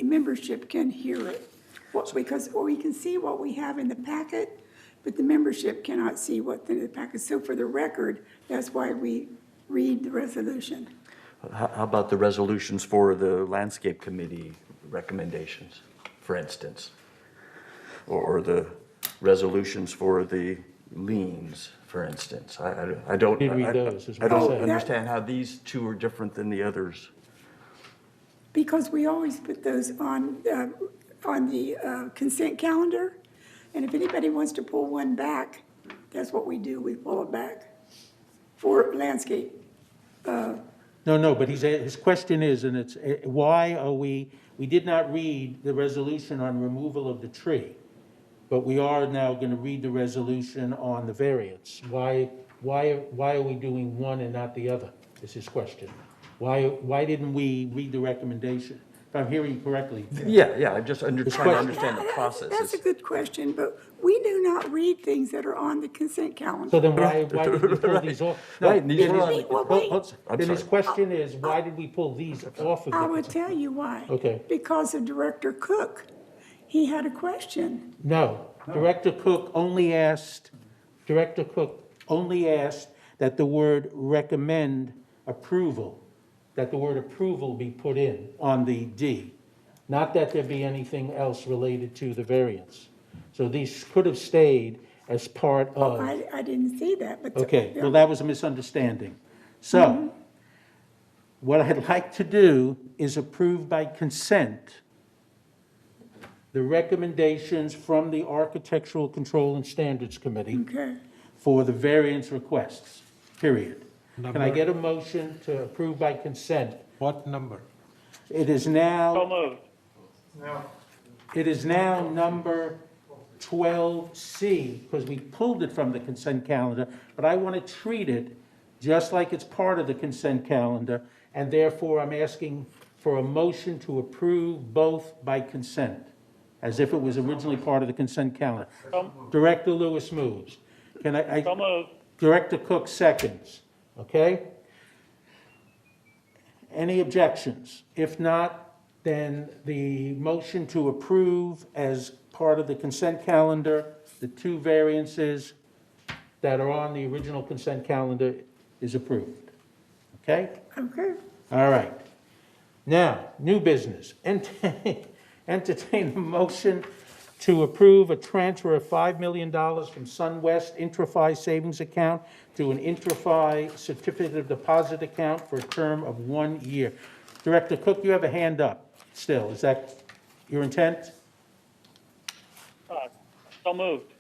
membership can hear it. Because we can see what we have in the packet, but the membership cannot see what's in the packet. So for the record, that's why we read the resolution. How about the resolutions for the Landscape Committee recommendations, for instance? Or the resolutions for the liens, for instance? I don't Did read those, is I what I'm don't saying. understand how these two are different than the others. Because we always put those on the consent calendar, and if anybody wants to pull one back, that's what we do, we pull it back for landscape. No, but his question is, and it's, why are we did not read the resolution on removal of the tree. but we are now going to read the resolution on the variance. Why are we doing one and not the other, is his question. Why didn't we read the recommendation? If I'm hearing you correctly. Yeah, I'm just trying to question- understand the process. That's a good question, but we do not read things that are on the consent calendar. So then why did we pull these off? No, Right, these then were his- on- Well, wait. I'm Then his sorry. question is, why did we pull these off of the? I will tell you why. Okay. Because of Director Cook. He had a question. No, Director Cook only asked that the word recommend approval, that the word approval be put in on the D, not that there be anything else related to the variance. So these could have stayed as part of. I didn't see that, but. Okay, yeah. well, that was a misunderstanding. So, what I'd like to do is approve by consent the recommendations from the Architectural Control and Standards Committee Okay. for the variance requests, period. Can I Number? get a motion to approve by consent? What number? It is So now, moved. number 12C, because we pulled it from the consent calendar, but I want to treat it just like it's part of the consent calendar, and therefore I'm asking for a motion to approve both by consent, as if it was originally part of the consent calendar. Director Lewis moves. Can I? So moved. Director Cook seconds, okay? Any objections? If not, then the motion to approve as part of the consent calendar, the two variances that are on the original consent calendar is approved, okay? Okay. All right. Now, new business. Entertain a motion to approve a transfer of $5 million from SunWest Intrafi Savings Account to an Intrafi Certificate of Deposit Account for a term of 1 year. Director Cook, you have a hand up still. Is that your intent? So moved.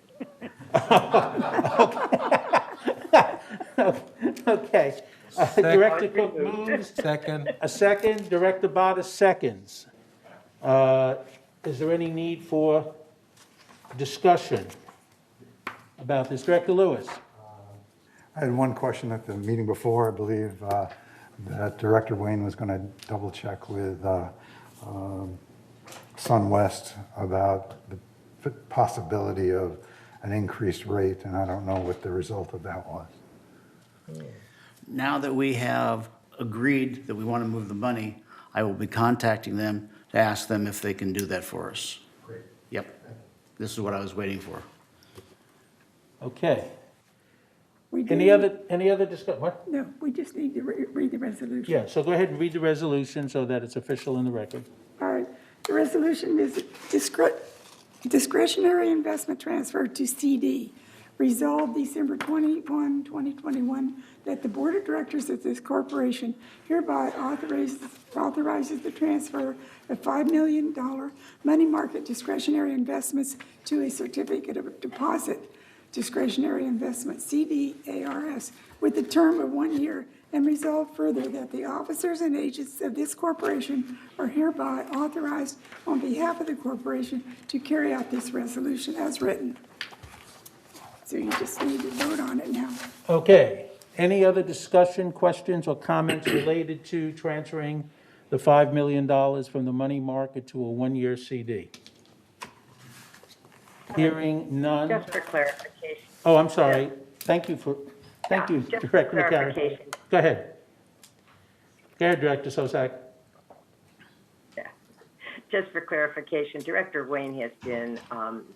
Okay. Director Cook moves. Second. A second. Director Bada seconds. Is there any need for discussion about this? Director Lewis? I had one question at the meeting before. I believe that Director Wayne was going to double check with SunWest about the possibility of an increased rate, and I don't know what the result of that was. Now that we have agreed that we want to move the money, I will be contacting them to ask them if they can do that for us. Great. Yep. This is what I was waiting for. Okay. We do- Any other discussion? What? No, we just need to read the resolution. Yeah, so go ahead and read the resolution so that it's official in the record. All right. The resolution is discretionary investment transfer to CD. Resolved December 21, 2021, that the Board of Directors of this corporation hereby authorizes the transfer of $5 million money market discretionary investments to a certificate of deposit discretionary investment, CDARS, with a term of 1 year, and resolve further that the officers and agents of this corporation are hereby authorized on behalf of the corporation to carry out this resolution as written. So you just need to vote on it now. Okay. Any other discussion, questions, or comments related to transferring the $5 million from the money market to a 1-year CD? Hearing none. Just for clarification. Oh, I'm sorry. Thank you, just for Director Mccary. clarification. Go ahead. Go ahead, Director Sosak. Just for clarification, Director Wayne has been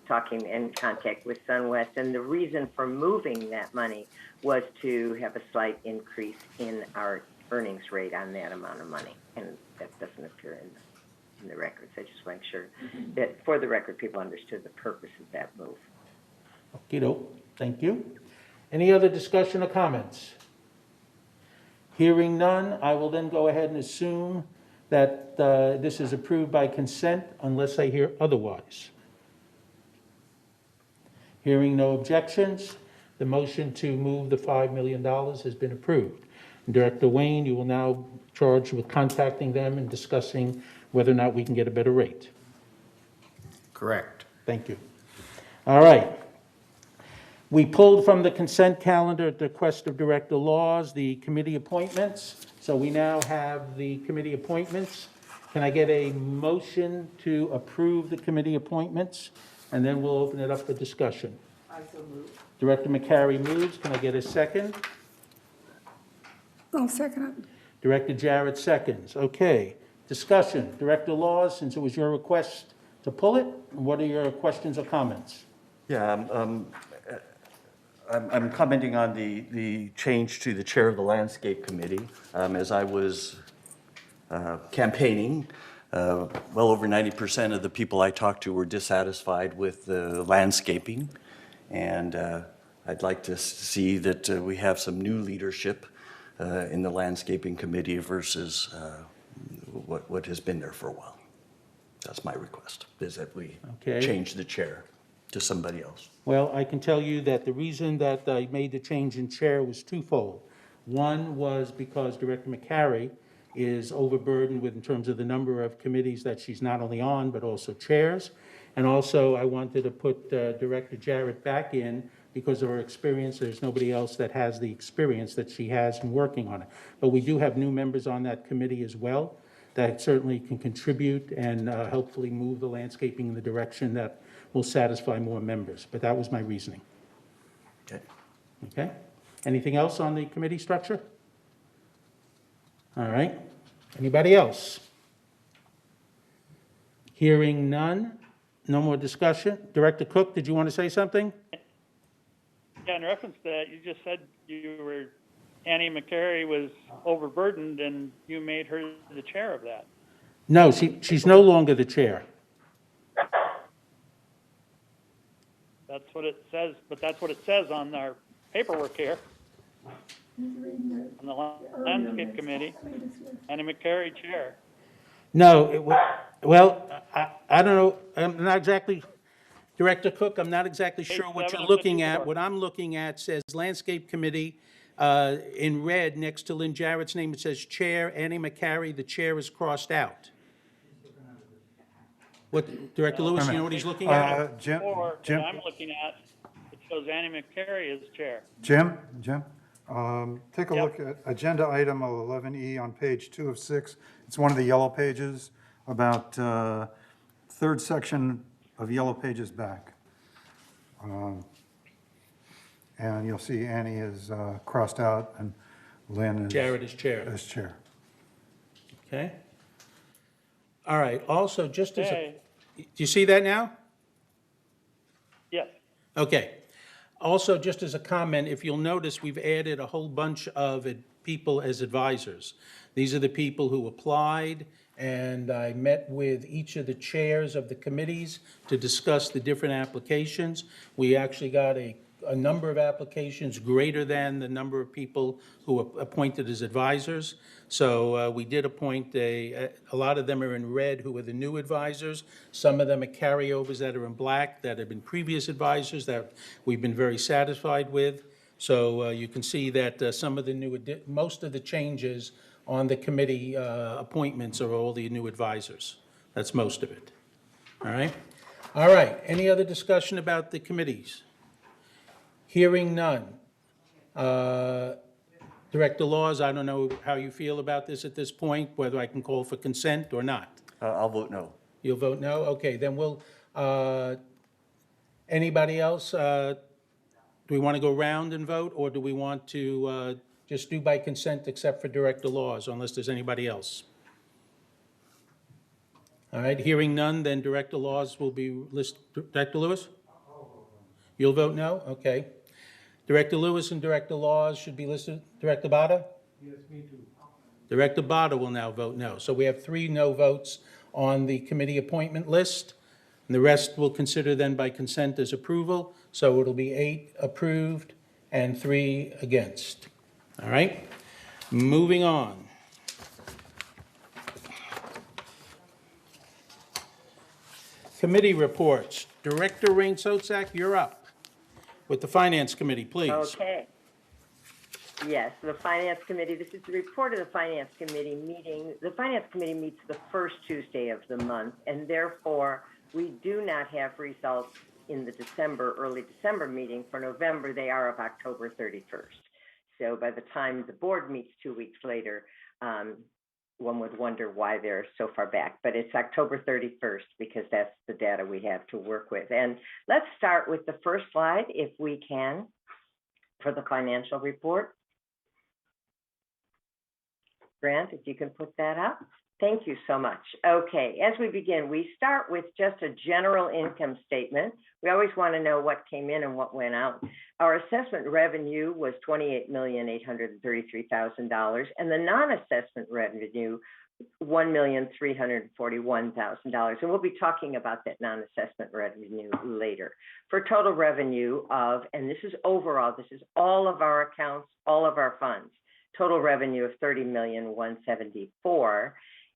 talking in contact with SunWest, and the reason for moving that money was to have a slight increase in our earnings rate on that amount of money, and that doesn't appear in the records. I just want to make sure that, for the record, people understood the purpose of that move. Okey-doke. Thank you. Any other discussion or comments? Hearing none, I will then go ahead and assume that this is approved by consent unless I hear otherwise. Hearing no objections, the motion to move the $5 million has been approved. Director Wayne, you will now charge with contacting them and discussing whether or not we can get a better rate. Correct. Thank you. All right. We pulled from the consent calendar at the request of Director Laws the committee appointments. So we now have the committee appointments. Can I get a motion to approve the committee appointments? And then we'll open it up for discussion. I so move. Director Mccary moves. Can I get a second? I'll second it. Director Jarrett seconds. Okay. Discussion. Director Laws, since it was your request to pull it, what are your questions or comments? Yeah, I'm commenting on the change to the chair of the Landscape Committee. As I was campaigning, well over 90% of the people I talked to were dissatisfied with the landscaping. And I'd like to see that we have some new leadership in the Landscaping Committee versus what has been there for a while. That's my request, is that we change the chair to somebody else. Well, I can tell you that the reason that I made the change in chair was twofold. One was because Director Mccary is overburdened with, in terms of the number of committees that she's not only on, but also chairs. And also, I wanted to put Director Jarrett back in because of her experience. There's nobody else that has the experience that she has in working on it. But we do have new members on that committee as well that certainly can contribute and hopefully move the landscaping in the direction that will satisfy more members. But that was my reasoning. Okay. Okay? Anything else on the committee structure? All right. Anybody else? Hearing none. No more discussion. Director Cook, did you want to say something? Yeah, in reference to that, you just said Annie Mccary was overburdened and you made her the chair of that. No, she's no longer the chair. That's what it says, but that's what it says on our paperwork here. On the Landscape Committee, Annie Mccary chair. No, well, I don't know, I'm not exactly, Director Cook, I'm not exactly sure what you're looking at. What I'm looking at says Landscape Committee, in red, next to Lynn Jarrett's name, it says Chair, Annie Mccary, the chair is crossed out. What, Director Lewis, you know what he's looking at? Jim, Or what I'm looking at, it shows Annie Mccary as chair. Jim, take a look at agenda item 11E on page 2 of 6. It's one of the yellow pages, about third section of yellow pages back. And you'll see Annie is crossed out and Lynn is... Jarrett is chair. As chair. Okay. All right, also, just as a, do you see that now? Yes. Okay. Also, just as a comment, if you'll notice, we've added a whole bunch of people as advisors. These are the people who applied, and I met with each of the chairs of the committees to discuss the different applications. We actually got a number of applications greater than the number of people who were appointed as advisors. So we did appoint a lot of them are in red who are the new advisors. Some of them are carryovers that are in black that have been previous advisors that we've been very satisfied with. So you can see that some of the most of the changes on the committee appointments are all the new advisors. That's most of it. All right? All right. Any other discussion about the committees? Hearing none. Director Laws, I don't know how you feel about this at this point, whether I can call for consent or not. I'll vote no. You'll vote no? Okay, then we'll, anybody else? Do we want to go round and vote, or do we want to just do by consent except for Director Laws, unless there's anybody else? All right, hearing none, then Director Laws will be listed. Director Lewis? You'll vote no? Okay. Director Lewis and Director Laws should be listed. Director Bada? Yes, me too. Director Bada will now vote no. So we have 3 no votes on the committee appointment list, and the rest we'll consider then by consent as approval. So it'll be 8 approved and 3 against. All right? Moving on. Committee reports. Director Rain Sotzak, you're up with the Finance Committee, please. Okay. Yes, the Finance Committee, this is the report of the Finance Committee meeting. The Finance Committee meets the first Tuesday of the month, and therefore we do not have results in the early December meeting. For November, they are of October 31st. So by the time the board meets 2 weeks later, one would wonder why they're so far back, but it's October 31st because that's the data we have to work with. And let's start with the first slide, if we can, for the financial report. Grant, if you can put that up. Thank you so much. Okay, as we begin, we start with just a general income statement. We always want to know what came in and what went out. Our assessment revenue was $28,833,000, and the non-assessment revenue, $1,341,000. And we'll be talking about that non-assessment revenue later. For total revenue of, and this is overall, this is all of our accounts, all of our funds, total revenue of $30,174,000.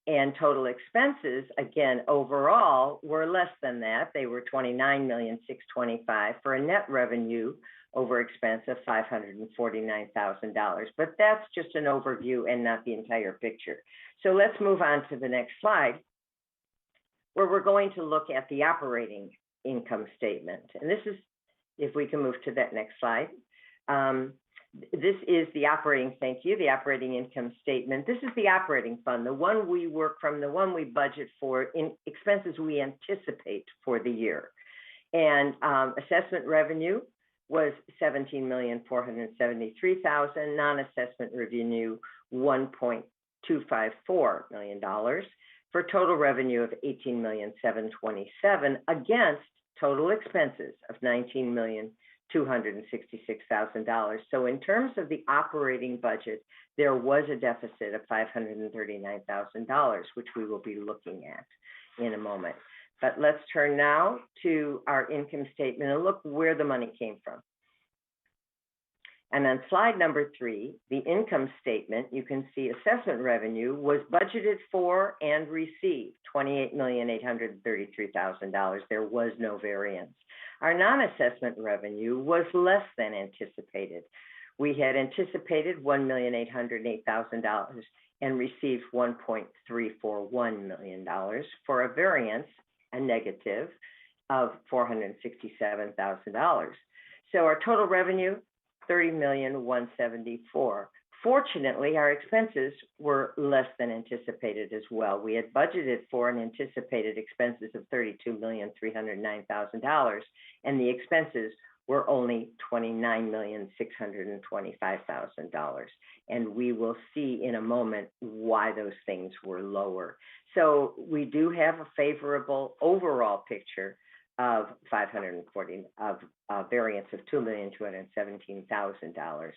And total expenses, again, overall, were less than that. They were $29,625,000 for a net revenue over expense of $549,000. But that's just an overview and not the entire picture. So let's move on to the next slide, where we're going to look at the operating income statement. And this is, if we can move to that next slide. This is the operating, thank you, the operating income statement. This is the operating fund, the one we work from, the one we budget for in expenses we anticipate for the year. And assessment revenue was $17,473,000, non-assessment revenue $1.254 million, for total revenue of $18,727,000 against total expenses of $19,266,000. So in terms of the operating budget, there was a deficit of $539,000, which we will be looking at in a moment. But let's turn now to our income statement and look where the money came from. And on slide number 3, the income statement, you can see assessment revenue was budgeted for and received $28,833,000. There was no variance. Our non-assessment revenue was less than anticipated. We had anticipated $1,808,000 and received $1.341 million for a variance, a negative, of $467,000. So our total revenue, $30,174,000. Fortunately, our expenses were less than anticipated as well. We had budgeted for and anticipated expenses of $32,309,000, and the expenses were only $29,625,000. And we will see in a moment why those things were lower. So we do have a favorable overall picture of $540 of variance of $2,217,000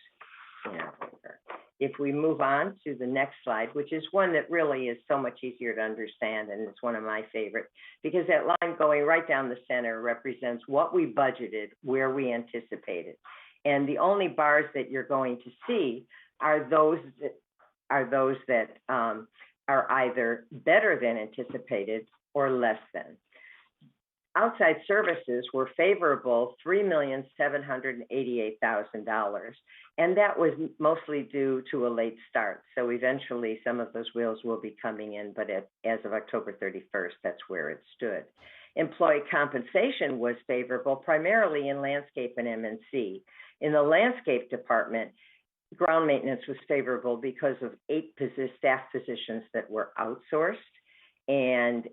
in our favor. If we move on to the next slide, which is one that really is so much easier to understand, and it's one of my favorite, because that line going right down the center represents what we budgeted, where we anticipated. And the only bars that you're going to see are those that are either better than anticipated or less than. Outside services were favorable, $3,788,000, and that was mostly due to a late start. So eventually some of those wheels will be coming in, but as of October 31st, that's where it stood. Employee compensation was favorable, primarily in landscape and M&C. In the landscape department, ground maintenance was favorable because of 8 staff positions that were outsourced. And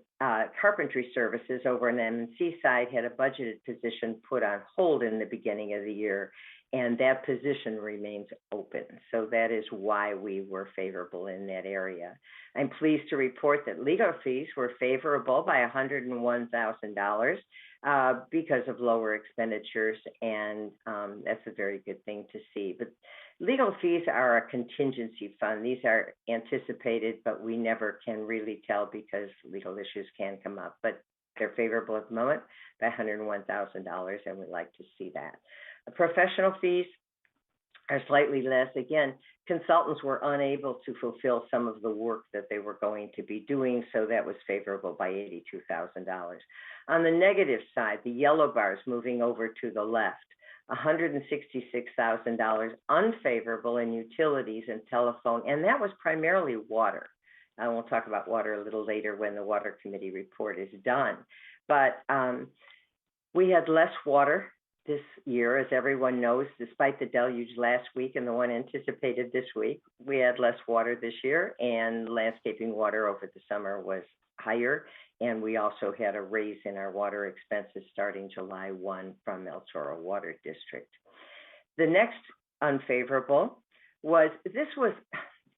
carpentry services over on the M&C side had a budgeted position put on hold in the beginning of the year, and that position remains open. So that is why we were favorable in that area. I'm pleased to report that legal fees were favorable by $101,000 because of lower expenditures, and that's a very good thing to see. But legal fees are a contingency fund. These are anticipated, but we never can really tell because legal issues can come up. But they're favorable at the moment by $101,000, and we'd like to see that. Professional fees are slightly less. Again, consultants were unable to fulfill some of the work that they were going to be doing, so that was favorable by $82,000. On the negative side, the yellow bars moving over to the left, $166,000 unfavorable in utilities and telephone, and that was primarily water. And we'll talk about water a little later when the Water Committee report is done. But We had less water this year, as everyone knows, despite the deluge last week and the one anticipated this week. We had less water this year, and landscaping water over the summer was higher. And we also had a raise in our water expenses starting July 1 from El Toro Water District. The next unfavorable was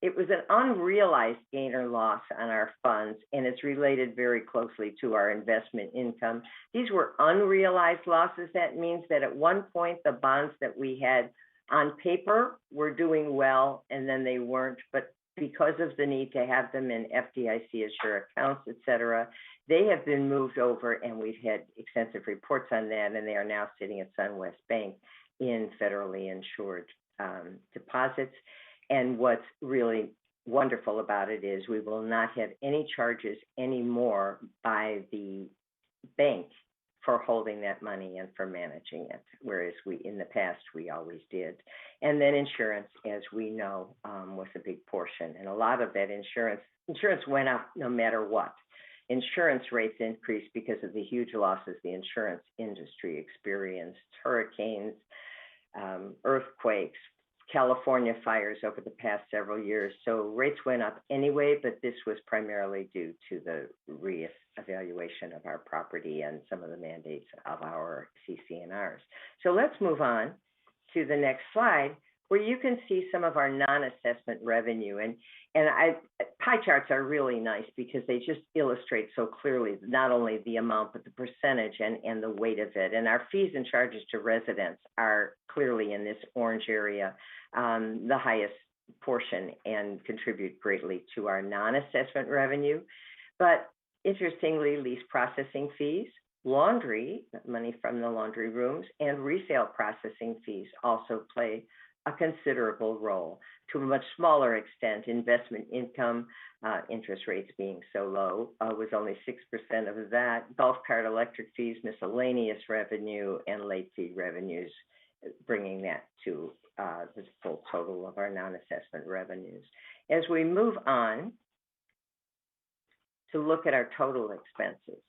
it was an unrealized gain or loss on our funds, and it's related very closely to our investment income. These were unrealized losses. That means that at one point, the bonds that we had on paper were doing well, and then they weren't. But because of the need to have them in FDIC assure accounts, et cetera, they have been moved over, and we've had extensive reports on that, and they are now sitting at SunWest Bank in federally insured deposits. And what's really wonderful about it is we will not have any charges anymore by the bank for holding that money and for managing it, whereas in the past, we always did. And then insurance, as we know, was a big portion. And a lot of that insurance went up no matter what. Insurance rates increased because of the huge losses the insurance industry experienced: hurricanes, earthquakes, California fires over the past several years. So rates went up anyway, but this was primarily due to the reevaluation of our property and some of the mandates of our CC&Rs. So let's move on to the next slide, where you can see some of our non-assessment revenue. And pie charts are really nice because they just illustrate so clearly not only the amount, but the percentage and the weight of it. And our fees and charges to residents are clearly in this orange area, the highest portion, and contribute greatly to our non-assessment revenue. But interestingly, lease processing fees, laundry, money from the laundry rooms, and resale processing fees also play a considerable role. To a much smaller extent, investment income, interest rates being so low, was only 6% of that. Golf cart, electric fees, miscellaneous revenue, and late fee revenues, bringing that to the full total of our non-assessment revenues. As we move on to look at our total expenses,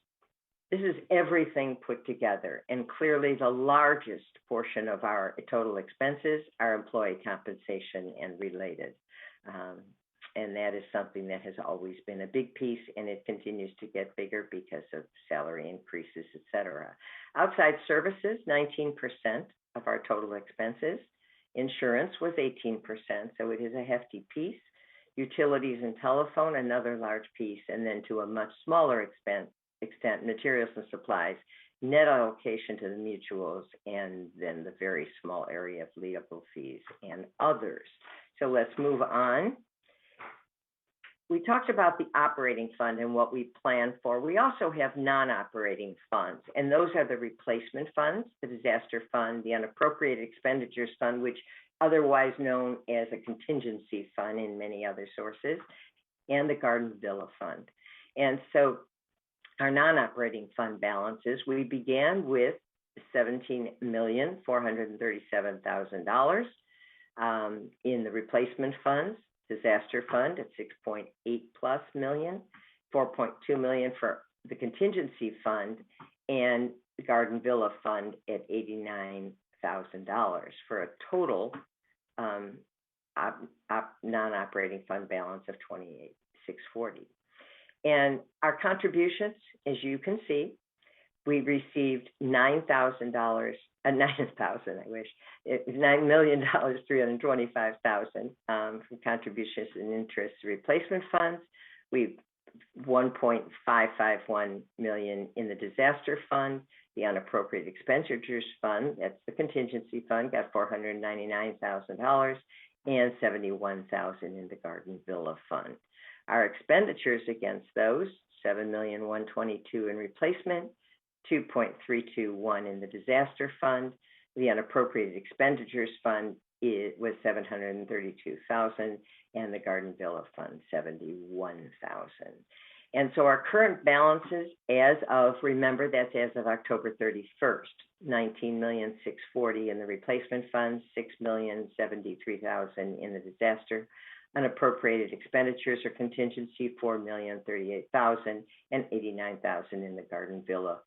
this is everything put together, and clearly the largest portion of our total expenses are employee compensation and related. And that is something that has always been a big piece, and it continues to get bigger because of salary increases, et cetera. Outside services, 19% of our total expenses. Insurance was 18%, so it is a hefty piece. Utilities and telephone, another large piece, and then to a much smaller extent, materials and supplies, net allocation to the mutuals, and then the very small area of legal fees and others. So let's move on. We talked about the operating fund and what we plan for. We also have non-operating funds, and those are the replacement funds, the disaster fund, the unappropriated expenditures fund, which otherwise known as a contingency fund in many other sources, and the Garden Villa Fund. And so our non-operating fund balances, we began with $17,437,000 in the replacement funds, disaster fund at 6.8+ million, 4.2 million for the contingency fund, and the Garden Villa Fund at $89,000 for a total non-operating fund balance of $28,640. And our contributions, as you can see, we received $9,000, $9,325,000 from contributions and interest replacement funds. We $1.551 million in the disaster fund, the unappropriated expenditures fund, that's the contingency fund, got $499,000, and $71,000 in the Garden Villa Fund. Our expenditures against those, $7,122,000 in replacement, $2.321 in the disaster fund. The unappropriated expenditures fund was $732,000, and the Garden Villa Fund, $71,000. And so our current balances as of, remember, that's as of October 31st, $19,640,000 in the replacement fund, $6,073,000 in the disaster. Unappropriated expenditures or contingency, $4,038,000, and $89,000 in the Garden Villa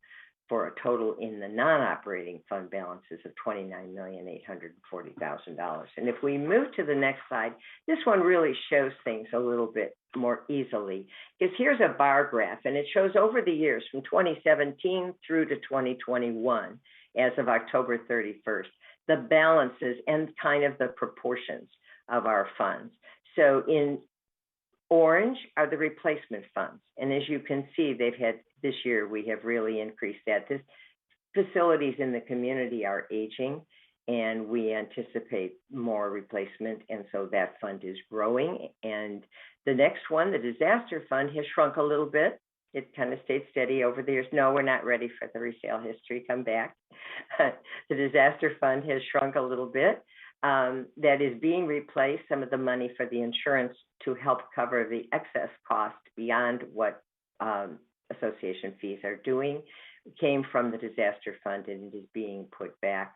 for a total in the non-operating fund balances of $29,840,000. And if we move to the next slide, this one really shows things a little bit more easily, because here's a bar graph, and it shows over the years from 2017 through to 2021, as of October 31st, the balances and kind of the proportions of our funds. So in orange are the replacement funds. And as you can see, they've had, this year, we have really increased that. This facilities in the community are aging, and we anticipate more replacement. And so that fund is growing. And the next one, the disaster fund, has shrunk a little bit. It kind of stayed steady over the years. No, we're not ready for the resale history. Come back. The disaster fund has shrunk a little bit. That is being replaced, some of the money for the insurance to help cover the excess cost beyond what association fees are doing, came from the disaster fund and is being put back.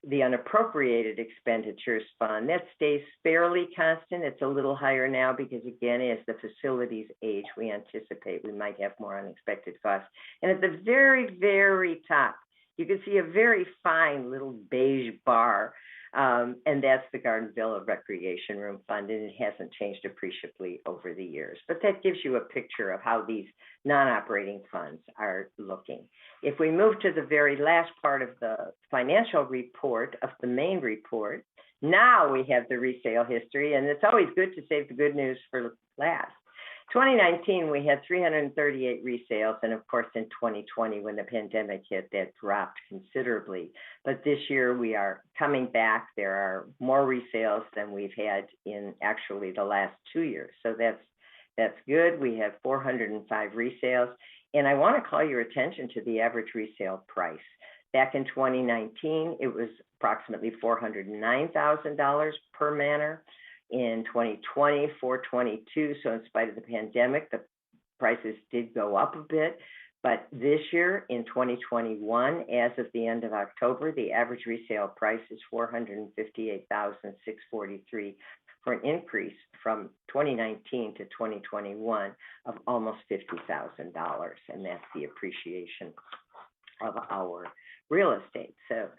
The unappropriated expenditures fund, that stays fairly constant. It's a little higher now because, again, as the facilities age, we anticipate we might have more unexpected costs. And at the very, very top, you can see a very fine little beige bar, and that's the Garden Villa Recreation Room Fund, and it hasn't changed appreciably over the years. But that gives you a picture of how these non-operating funds are looking. If we move to the very last part of the financial report, of the main report, now we have the resale history, and it's always good to save the good news for last. 2019, we had 338 resales, and of course in 2020, when the pandemic hit, that dropped considerably. But this year we are coming back. There are more resales than we've had in actually the last 2 years. So that's good. We have 405 resales, and I want to call your attention to the average resale price. Back in 2019, it was approximately $409,000 per manor. In 2020, $422,000. So in spite of the pandemic, the prices did go up a bit. But this year, in 2021, as of the end of October, the average resale price is $458,643, for an increase from 2019 to 2021 of almost $50,000. And that's the appreciation of our real estate. So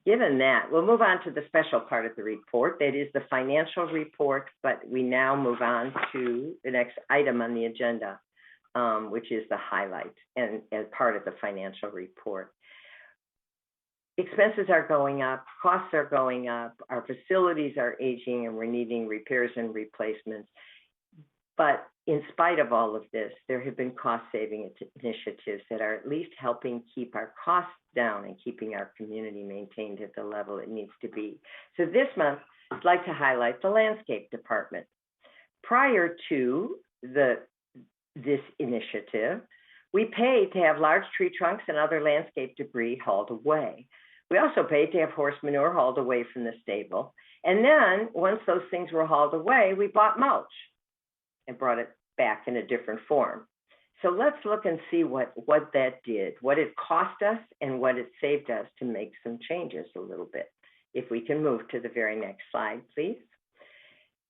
given that, we'll move on to the special part of the report. That is the financial report, but we now move on to the next item on the agenda, which is the highlight and as part of the financial report. Expenses are going up, costs are going up, our facilities are aging, and we're needing repairs and replacements. But in spite of all of this, there have been cost-saving initiatives that are at least helping keep our costs down and keeping our community maintained at the level it needs to be. So this month, I'd like to highlight the landscape department. Prior to this initiative, we paid to have large tree trunks and other landscape debris hauled away. We also paid to have horse manure hauled away from the stable. And then once those things were hauled away, we bought mulch and brought it back in a different form. So let's look and see what that did, what it cost us and what it saved us to make some changes a little bit. If we can move to the very next slide, please.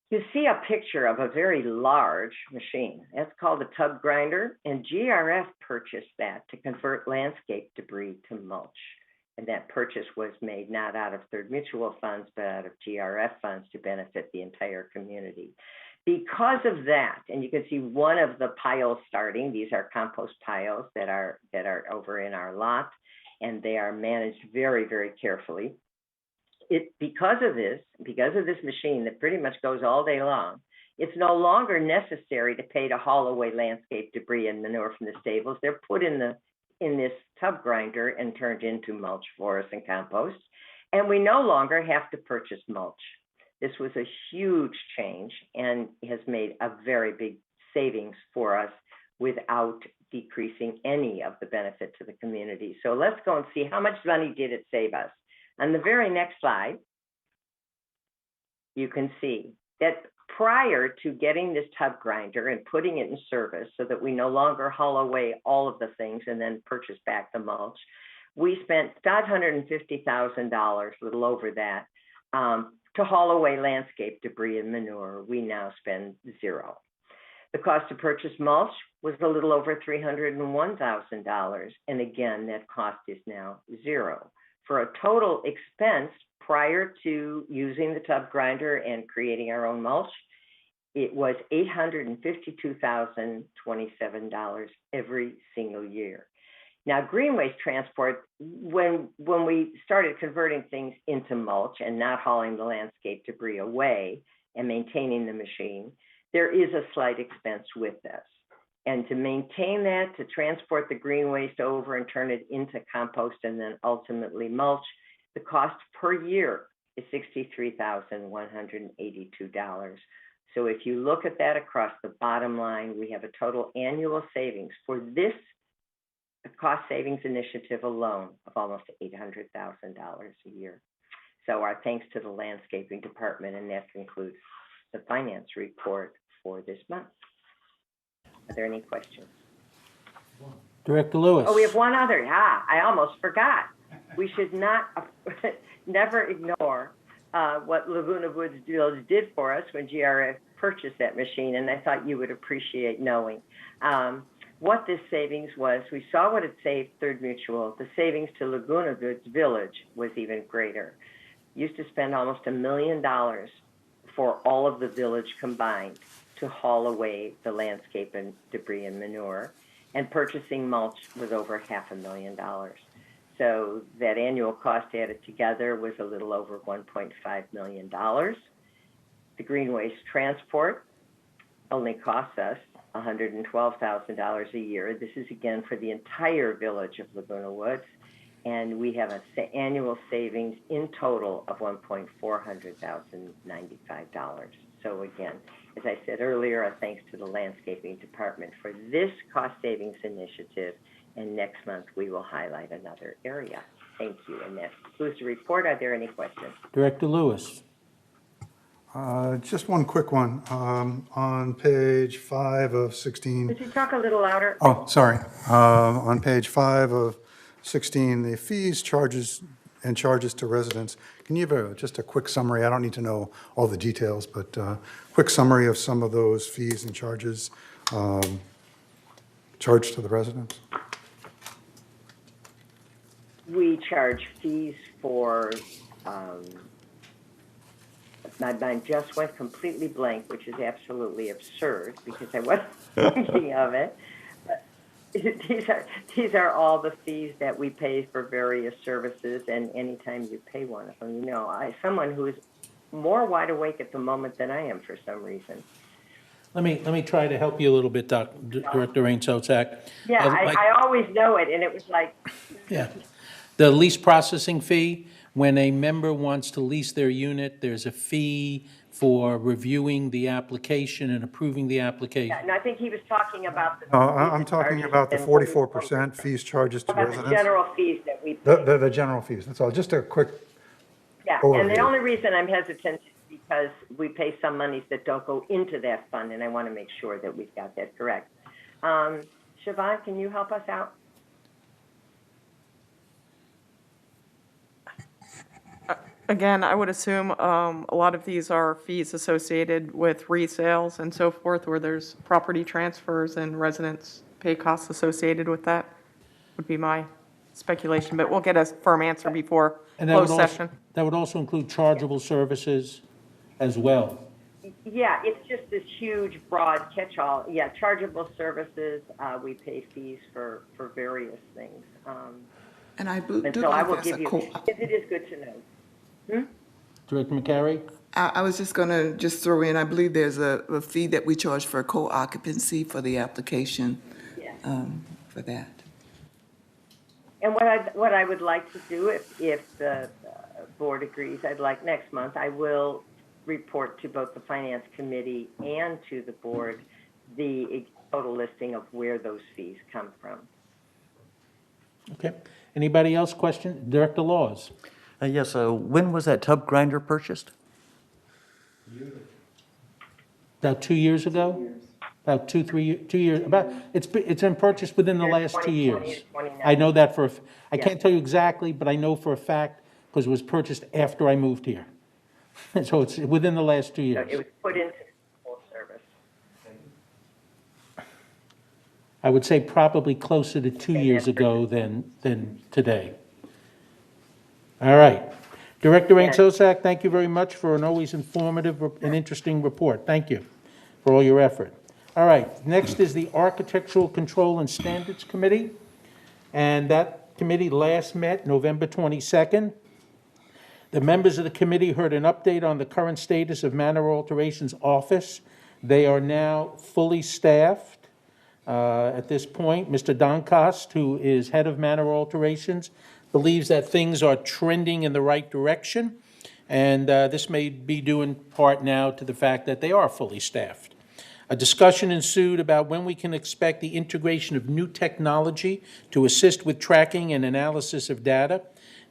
You see a picture of a very large machine. That's called a tub grinder, and GRF purchased that to convert landscape debris to mulch. And that purchase was made not out of Third Mutual funds, but out of GRF funds to benefit the entire community. Because of that, and you can see one of the piles starting, these are compost piles that are over in our lot, and they are managed very, very carefully. Because of this machine that pretty much goes all day long, it's no longer necessary to pay to haul away landscape debris and manure from the stables. They're put in this tub grinder and turned into mulch for us and compost. And we no longer have to purchase mulch. This was a huge change and has made a very big savings for us without decreasing any of the benefit to the community. So let's go and see how much money did it save us. On the very next slide, you can see that prior to getting this tub grinder and putting it in service so that we no longer haul away all of the things and then purchase back the mulch, we spent $550,000, a little over that, to haul away landscape debris and manure. We now spend zero. The cost to purchase mulch was a little over $301,000. And again, that cost is now zero. For a total expense prior to using the tub grinder and creating our own mulch, it was $852,027 every single year. Now, Greenways Transport, when we started converting things into mulch and not hauling the landscape debris away and maintaining the machine, there is a slight expense with this. And to maintain that, to transport the green waste over and turn it into compost and then ultimately mulch, the cost per year is $63,182. So if you look at that across the bottom line, we have a total annual savings for this cost savings initiative alone of almost $800,000 a year. So our thanks to the landscaping department, and that concludes the finance report for this month. Are there any questions? Director Lewis. Oh, we have one other. I almost forgot. We should not, never ignore what Laguna Woods Village did for us when GRF purchased that machine, and I thought you would appreciate knowing. What this savings was, we saw what it saved Third Mutual. The savings to Laguna Woods Village was even greater. Used to spend almost $1 million for all of the village combined to haul away the landscape and debris and manure, and purchasing mulch was over $500,000. So that annual cost added together was a little over $1.5 million. The Greenways Transport only costs us $112,000 a year. This is again for the entire village of Laguna Woods, and we have an annual savings in total of $1,495. So again, as I said earlier, a thanks to the landscaping department for this cost savings initiative, and next month we will highlight another area. Thank you, and that concludes the report. Are there any questions? Director Lewis. Just one quick one. On page 5 of 16. Could you talk a little louder? Oh, sorry. On page 5 of 16, the fees, charges, and charges to residents. Can you have just a quick summary? I don't need to know all the details, but quick summary of some of those fees and charges charged to the residents? We charge fees for, my mind just went completely blank, which is absolutely absurd because I wasn't thinking of it. But these are all the fees that we pay for various services, and anytime you pay one of them, you know, someone who is more wide awake at the moment than I am for some reason. Let me try to help you a little bit, Director Rain-Sozak. Yeah, I always know it, and it was like. Yeah. The lease processing fee, when a member wants to lease their unit, there's a fee for reviewing the application and approving the application. Yeah, and I think he was talking about the. I'm talking about the 44% fees charges to residents. The general fees that we pay. The general fees, that's all. Just a quick Yeah, overview. and the only reason I'm hesitant is because we pay some monies that don't go into that fund, and I want to make sure that we've got that correct. Siobhan, can you help us out? Again, I would assume a lot of these are fees associated with resales and so forth, where there's property transfers and residents pay costs associated with that, would be my speculation, but we'll get a firm answer before And that would closed also- session. That would also include chargeable services as well. Yeah, it's just this huge, broad catch-all. Yeah, chargeable services, we pay fees for various things. And I do And so I will believe give there's you, a because it is good to know. Director Mccary? I was just going to just throw in, I believe there's a fee that we charge for co-occupancy for the application Yeah. for that. And what I would like to do, if the board agrees, I'd like next month, I will report to both the Finance Committee and to the board the total listing of where those fees come from. Okay. Anybody else question? Director Laws? Yes, when was that tub grinder purchased? About 2 years ago? About 2 years, it's been purchased within the last 2 years. I know that I can't tell you exactly, but I know for a fact because it was purchased after I moved here. So it's within the last 2 years. So it was put into full service. I would say probably closer to 2 years ago than today. All right. Director Rain-Sosak, thank you very much for an always informative and interesting report. Thank you for all your effort. All right, next is the Architectural Control and Standards Committee, and that committee last met November 22nd. The members of the committee heard an update on the current status of Manor Alterations Office. They are now fully staffed. At this point, Mr. Doncost, who is head of Manor Alterations, believes that things are trending in the right direction, and this may be due in part now to the fact that they are fully staffed. A discussion ensued about when we can expect the integration of new technology to assist with tracking and analysis of data.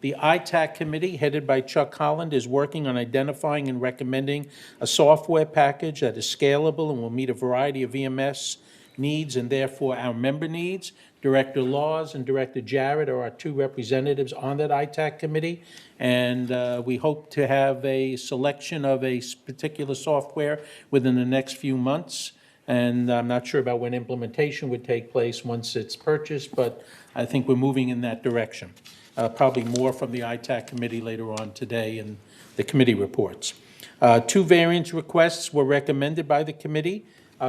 The ITAC committee, headed by Chuck Holland, is working on identifying and recommending a software package that is scalable and will meet a variety of VMS needs and therefore our member needs. Director Laws and Director Jarrett are our two representatives on that ITAC committee, and we hope to have a selection of a particular software within the next few months. And I'm not sure about when implementation would take place once it's purchased, but I think we're moving in that direction. Probably more from the ITAC committee later on today in the committee reports. 2 variance requests were recommended by the committee.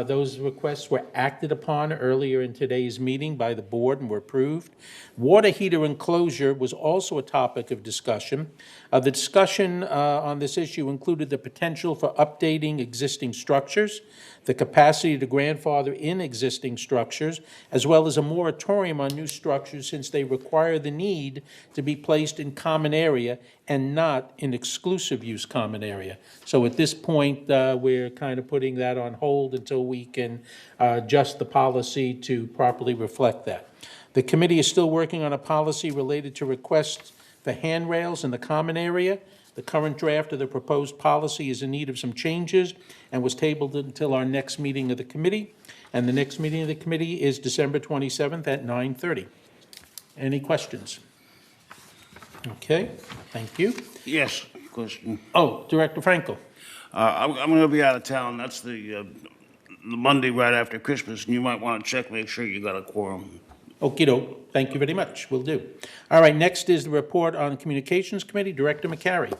Those requests were acted upon earlier in today's meeting by the board and were approved. Water heater enclosure was also a topic of discussion. The discussion on this issue included the potential for updating existing structures, the capacity to grandfather in existing structures, as well as a moratorium on new structures since they require the need to be placed in common area and not in exclusive use common area. So at this point, we're kind of putting that on hold until we can adjust the policy to properly reflect that. The committee is still working on a policy related to requests for handrails in the common area. The current draft of the proposed policy is in need of some changes and was tabled until our next meeting of the committee. And the next meeting of the committee is December 27th at 9:30. Any questions? Okay, thank you. Yes, question. Oh, Director Frankel. I'm going to be out of town. That's the Monday right after Christmas, and you might want to check, make sure you got a quorum. Okey doke. Thank you very much. Will do. All right, next is the report on the Communications Committee. Director Mccary.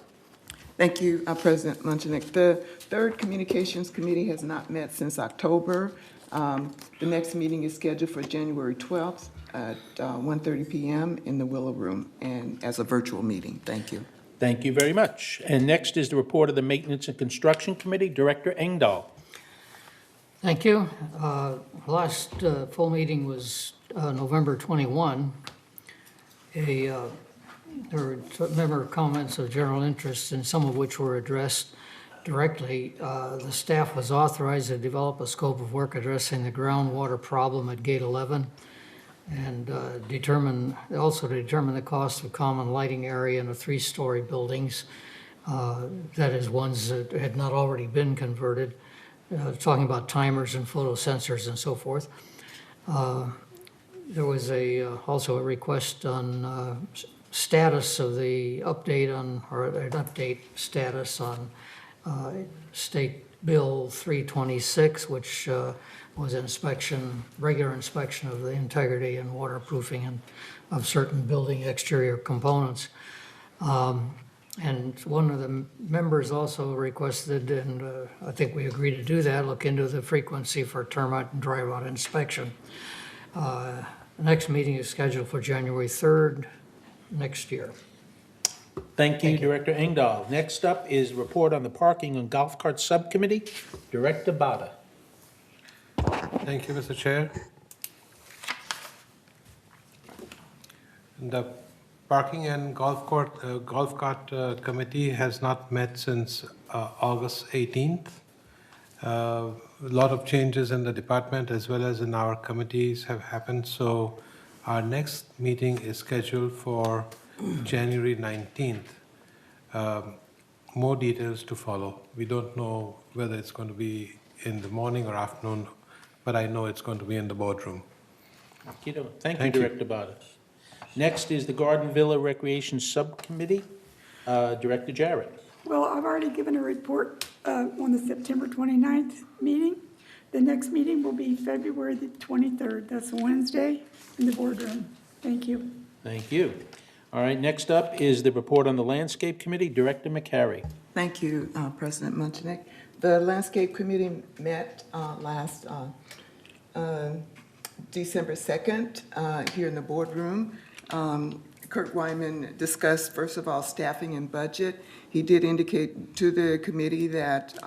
Thank you, President Munchenick. The third Communications Committee has not met since October. The next meeting is scheduled for January 12th at 1:30 p.m. in the Willow Room and as a virtual meeting. Thank you. Thank you very much. And next is the report of the Maintenance and Construction Committee. Director Engdahl. Thank you. Last full meeting was November 21. There were member comments of general interest, and some of which were addressed directly. The staff was authorized to develop a scope of work addressing the groundwater problem at Gate 11 and also to determine the cost of common lighting area in the 3-story buildings, that is ones that had not already been converted, talking about timers and photo sensors and so forth. There was also a request on status of the update on, or an update status on State Bill 326, which was regular inspection of the integrity and waterproofing of certain building exterior components. And one of the members also requested, and I think we agreed to do that, look into the frequency for termite and drive-out inspection. The next meeting is scheduled for January 3rd next year. Thank you, Director Engdahl. Next up is report on the Parking and Golf Cart Subcommittee. Director Bada. Thank you, Mr. Chair. The Parking and Golf Cart Committee has not met since August 18th. A lot of changes in the department as well as in our committees have happened, so our next meeting is scheduled for January 19th. More details to follow. We don't know whether it's going to be in the morning or afternoon, but I know it's going to be in the boardroom. Thank you, Director Bada. Next is the Garden Villa Recreation Subcommittee. Director Jarrett. Well, I've already given a report on the September 29th meeting. The next meeting will be February the 23rd. That's a Wednesday in the boardroom. Thank you. Thank you. All right, next up is the report on the Landscape Committee. Director Mccary. Thank you, President Munchnick. The Landscape Committee met last December 2nd here in the boardroom. Kurt Wyman discussed, first of all, staffing and budget. He did indicate to the committee that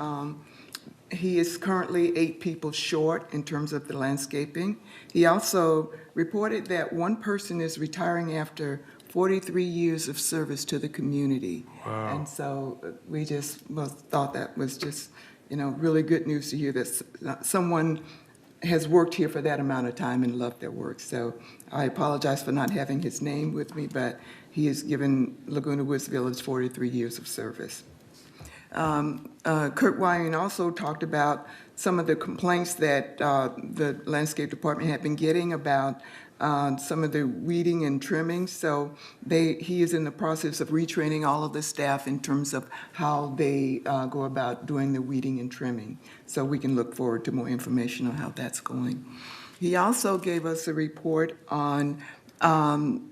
he is currently 8 people short in terms of the landscaping. He also reported that one person is retiring after 43 years of service to the community. Wow. And so we just thought that was just, really good news to hear that someone has worked here for that amount of time and loved their work. So I apologize for not having his name with me, but he has given Laguna Woods Village 43 years of service. Kurt Wyman also talked about some of the complaints that the landscape department had been getting about some of the weeding and trimming. So he is in the process of retraining all of the staff in terms of how they go about doing the weeding and trimming. So we can look forward to more information on how that's going. He also gave us a report on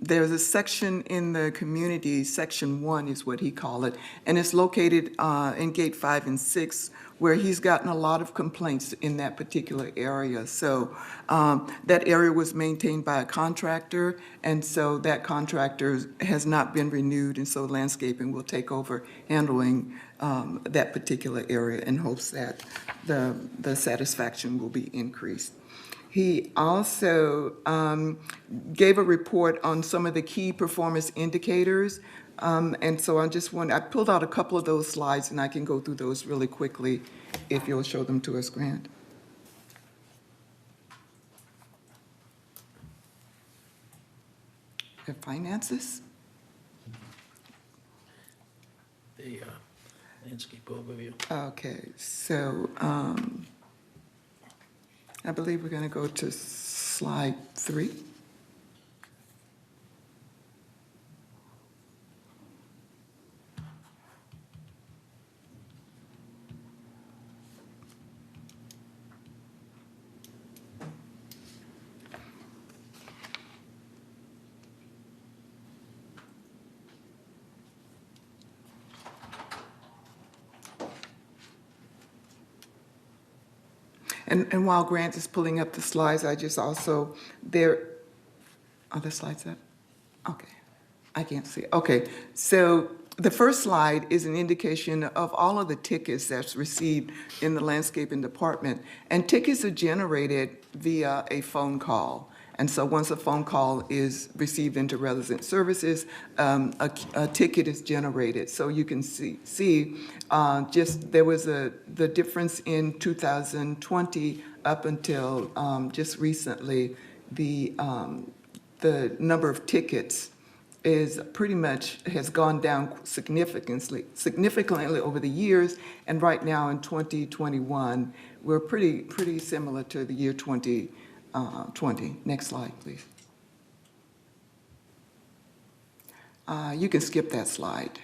there's a section in the community, Section 1 is what he called it, and it's located in Gate 5 and 6, where he's gotten a lot of complaints in that particular area. So that area was maintained by a contractor, and so that contractor has not been renewed, and so landscaping will take over handling that particular area in hopes that the satisfaction will be increased. He also gave a report on some of the key performance indicators. And so I pulled out a couple of those slides, and I can go through those really quickly if you'll show them to us, Grant. The finances? The landscape overview. Okay, so I believe we're going to go to slide 3. And while Grant is pulling up the slides, I just also, are the slides up? Okay, I can't see. Okay, so the first slide is an indication of all of the tickets that's received in the landscaping department. And tickets are generated via a phone call. And so once a phone call is received into resident services, a ticket is generated. So you can see there was the difference in 2020 up until just recently, the number of tickets is pretty much has gone down significantly over the years. And right now in 2021, we're pretty similar to the year 2020. Next slide, please. You can skip that slide.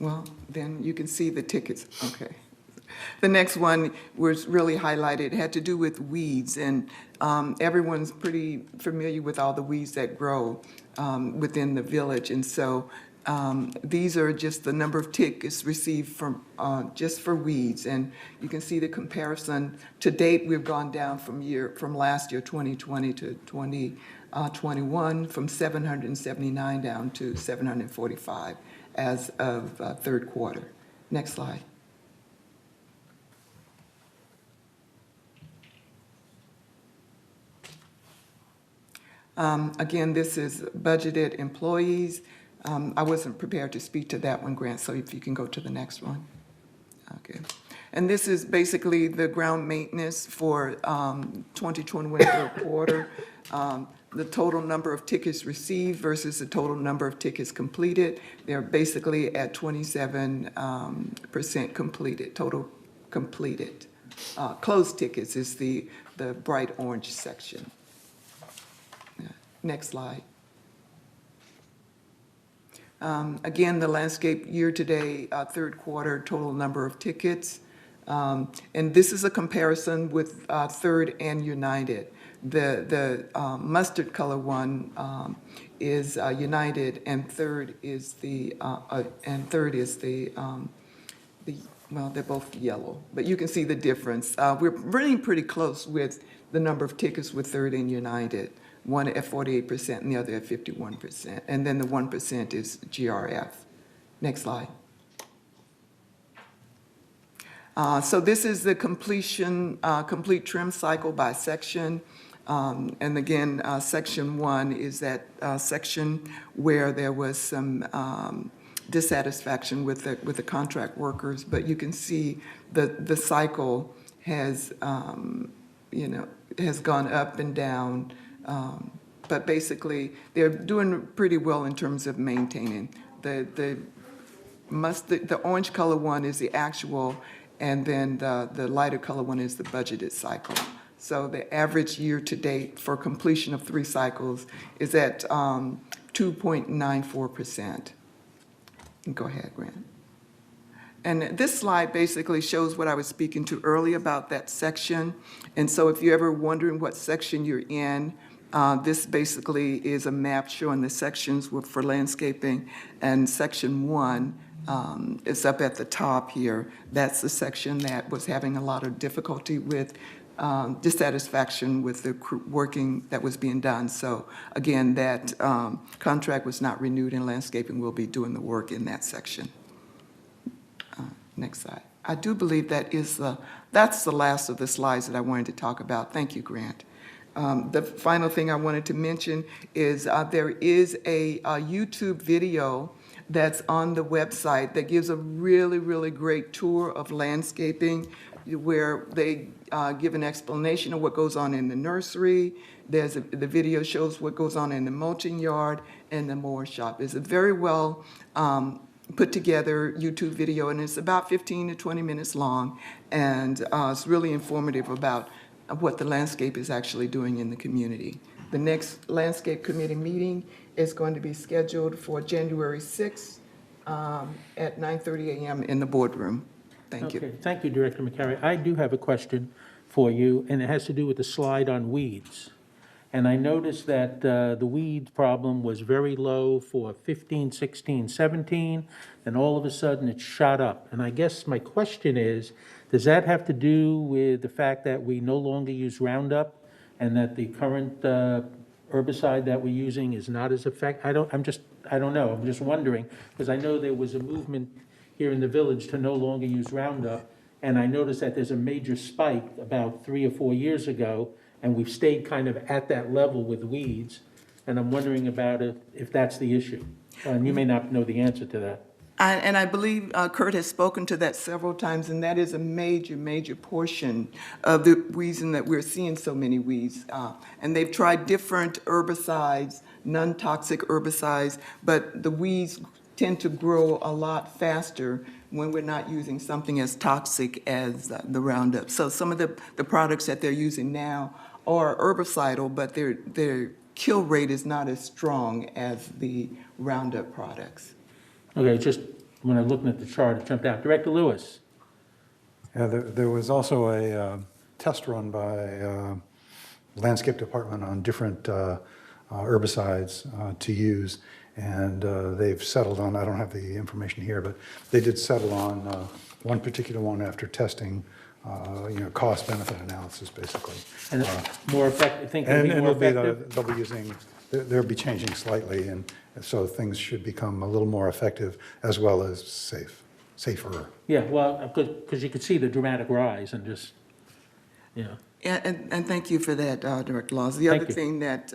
Well, then you can see the tickets. Okay. The next one was really highlighted. It had to do with weeds, and everyone's pretty familiar with all the weeds that grow within the village. And so these are just the number of tickets received from just for weeds. And you can see the comparison. To date, we've gone down from last year, 2020 to 2021, from 779 down to 745 as of third quarter. Next slide. Again, this is budgeted employees. I wasn't prepared to speak to that one, Grant, so if you can go to the next one. Okay. And this is basically the ground maintenance for 2021 third quarter. The total number of tickets received versus the total number of tickets completed. They're basically at 27% completed, total completed. Closed tickets is the bright orange section. Next slide. Again, the landscape year-to-date, third quarter, total number of tickets. And this is a comparison with Third and United. The mustard color one is United, and third is the well, they're both yellow, but you can see the difference. We're running pretty close with the number of tickets with Third and United, one at 48% and the other at 51%. And then the 1% is GRF. Next slide. So this is the complete trim cycle by section. And again, section 1 is that section where there was some dissatisfaction with the contract workers, but you can see the cycle has has gone up and down, but basically they're doing pretty well in terms of maintaining. The orange color one is the actual, and then the lighter color one is the budgeted cycle. So the average year to date for completion of 3 cycles is at 2.94%. Go ahead, Grant. And this slide basically shows what I was speaking to earlier about that section. And so if you're ever wondering what section you're in, this basically is a map showing the sections for landscaping. And section 1 is up at the top here. That's the section that was having a lot of difficulty with dissatisfaction with the working that was being done. So again, that contract was not renewed, and landscaping will be doing the work in that section. Next slide. I do believe that's the last of the slides that I wanted to talk about. Thank you, Grant. The final thing I wanted to mention is there is a YouTube video that's on the website that gives a really, really great tour of landscaping, where they give an explanation of what goes on in the nursery. The video shows what goes on in the mulching yard and the mower shop. It's a very well put together YouTube video, and it's about 15 to 20 minutes long, and it's really informative about what the landscape is actually doing in the community. The next Landscape Committee meeting is going to be scheduled for January 6th at 9:30 a.m. in the boardroom. Thank you. Okay, thank you, Director Mccary. I do have a question for you, and it has to do with the slide on weeds. And I noticed that the weed problem was very low for 15, 16, 17, and all of a sudden it shot up. And I guess my question is, does that have to do with the fact that we no longer use Roundup and that the current herbicide that we're using is not as effective? I don't know. I'm just wondering, because I know there was a movement here in the village to no longer use Roundup, and I noticed that there's a major spike about 3 or 4 years ago, and we've stayed kind of at that level with weeds, and I'm wondering about if that's the issue. And you may not know the answer to that. And I believe Kurt has spoken to that several times, and that is a major, major portion of the reason that we're seeing so many weeds. And they've tried different herbicides, non-toxic herbicides, but the weeds tend to grow a lot faster when we're not using something as toxic as the Roundup. So some of the products that they're using now are herbicidal, but their kill rate is not as strong as the Roundup products. Okay, just when I'm looking at the chart, it jumped out. Director Lewis. Yeah, there was also a test run by Landscape Department on different herbicides to use, and they've settled on, I don't have the information here, but they did settle on one particular one after testing, cost-benefit analysis, basically. And more effective, think it'll be more effective? They'll be using, they'll be changing slightly, and so things should become a little more effective as well as safer. Yeah, well, because you could see the dramatic rise and just, And thank you for that, Director Laws. The other thing that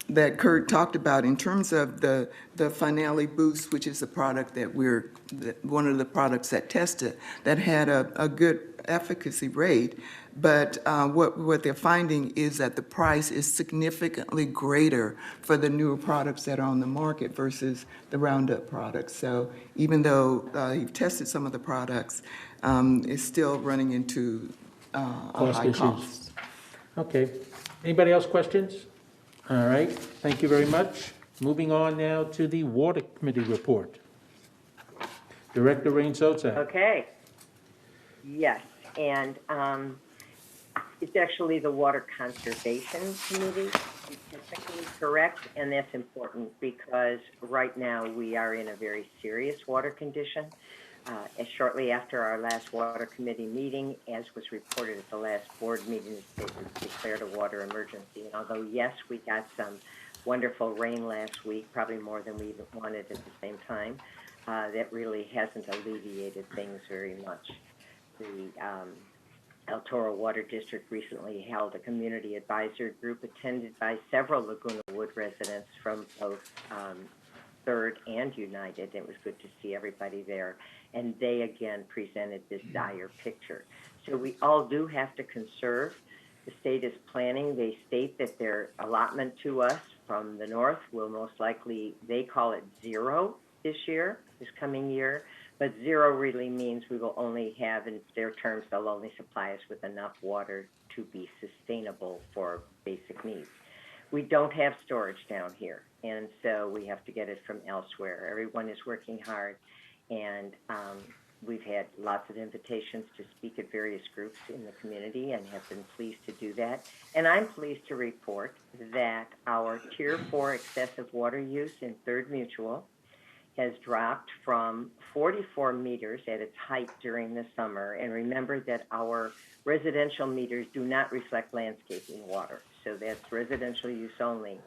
that Kurt talked about in terms of the Finale Boost, which is a product that one of the products that tested that had a good efficacy rate, but what they're finding is that the price is significantly greater for the newer products that are on the market versus the Roundup products. So even though you've tested some of the products, it's still running into a high cost. Okay. Anybody else questions? All right. Thank you very much. Moving on now to the Water Committee report. Director Rain Sotsak. Okay. Yes, and it's actually the Water Conservation Committee. It's technically correct, and that's important because right now we are in a very serious water condition. Shortly after our last Water Committee meeting, as was reported at the last board meeting, the state was declared a water emergency. And although, yes, we got some wonderful rain last week, probably more than we wanted at the same time, that really hasn't alleviated things very much. The El Toro Water District recently held a community advisor group attended by several Laguna Wood residents from both Third and United. It was good to see everybody there. And they again presented this dire picture. So we all do have to conserve. The state is planning. They state that their allotment to us from the north will most likely, they call it zero this coming year. But zero really means we will only have, in their terms, they'll only supply us with enough water to be sustainable for basic needs. We don't have storage down here, and so we have to get it from elsewhere. Everyone is working hard, and we've had lots of invitations to speak at various groups in the community and have been pleased to do that. And I'm pleased to report that our Tier 4 excessive water use in Third Mutual has dropped from 44 meters at its height during the summer. And remember that our residential meters do not reflect landscaping water. So that's residential use only.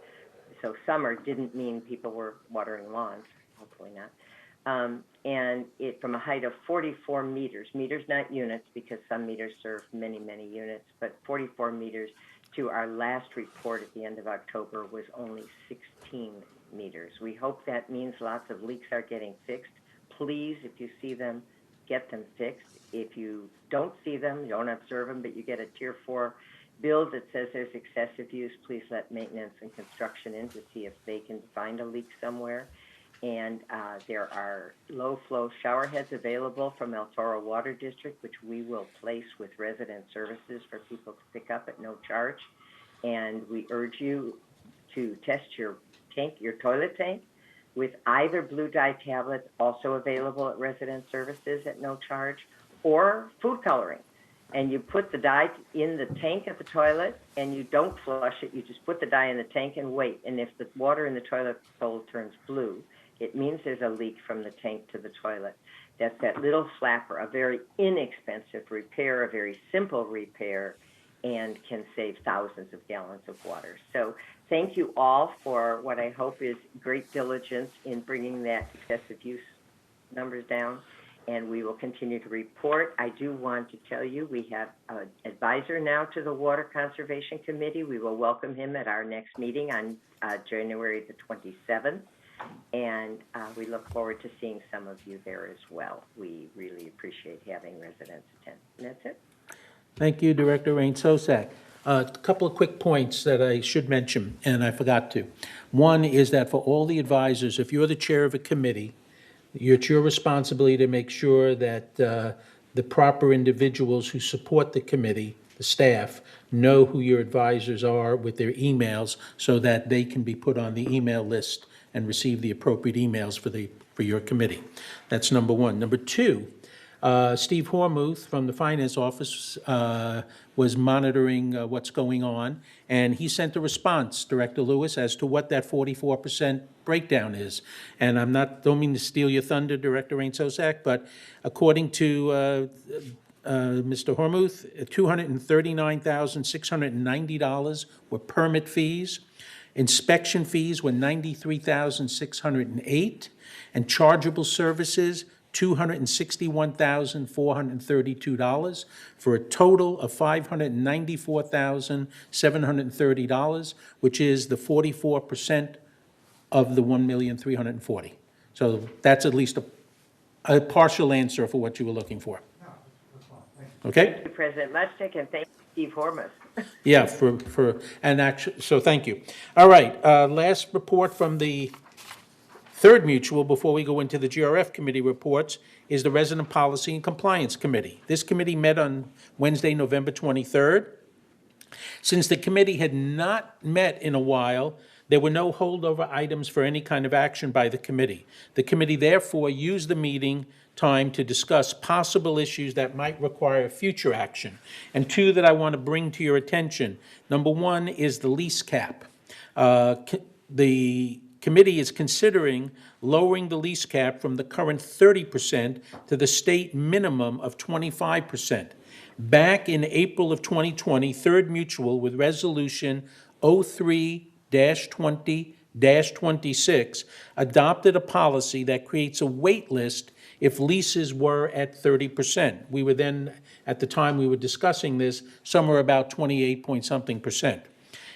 So summer didn't mean people were watering lawns, hopefully not. And it from a height of 44 meters not units because some meters serve many, many units, but 44 meters to our last report at the end of October was only 16 meters. We hope that means lots of leaks are getting fixed. Please, if you see them, get them fixed. If you don't see them, you don't observe them, but you get a Tier 4 bill that says there's excessive use, please let maintenance and construction in to see if they can find a leak somewhere. And there are low-flow shower heads available from El Toro Water District, which we will place with resident services for people to pick up at no charge. And we urge you to test your tank, your toilet tank, with either blue dye tablets, also available at resident services at no charge, or food coloring. And you put the dye in the tank at the toilet, and you don't flush it. You just put the dye in the tank and wait. And if the water in the toilet bowl turns blue, it means there's a leak from the tank to the toilet. That's that little flapper, a very inexpensive repair, a very simple repair, and can save thousands of gallons of water. So thank you all for what I hope is great diligence in bringing that excessive use numbers down, and we will continue to report. I do want to tell you we have an advisor now to the Water Conservation Committee. We will welcome him at our next meeting on January the 27th, and we look forward to seeing some of you there as well. We really appreciate having residents attend. And that's it. Thank you, Director Rain Sotsak. A couple of quick points that I should mention, and I forgot to. One is that for all the advisors, if you're the chair of a committee, it's your responsibility to make sure that the proper individuals who support the committee, the staff, know who your advisors are with their emails so that they can be put on the email list and receive the appropriate emails for your committee. That's number one. Number two, Steve Hormuth from the Finance Office was monitoring what's going on, and he sent a response, Director Lewis, as to what that 44% breakdown is. And don't mean to steal your thunder, Director Rain Sotsak, but according to Mr. Hormuth, $239,690 were permit fees. Inspection fees were $93,608, and chargeable services, $261,432, for a total of $594,730, which is the 44% of the $1,340,000. So that's at least a partial answer for what you were looking for. Okay? Thank you, President Lutchnik, and thank you, Steve Hormuth. Yeah, so thank you. All right, last report from the Third Mutual before we go into the GRF Committee reports is the Resident Policy and Compliance Committee. This committee met on Wednesday, November 23rd. Since the committee had not met in a while, There were no holdover items for any kind of action by the committee. The committee therefore used the meeting time to discuss possible issues that might require future action. And two that I want to bring to your attention. Number one is the lease cap. The committee is considering lowering the lease cap from the current 30% to the state minimum of 25%. Back in April of 2020, Third Mutual, with Resolution 03-20-26, adopted a policy that creates a wait list if leases were at 30%. We were then, at the time we were discussing this, somewhere about 28-point-something%.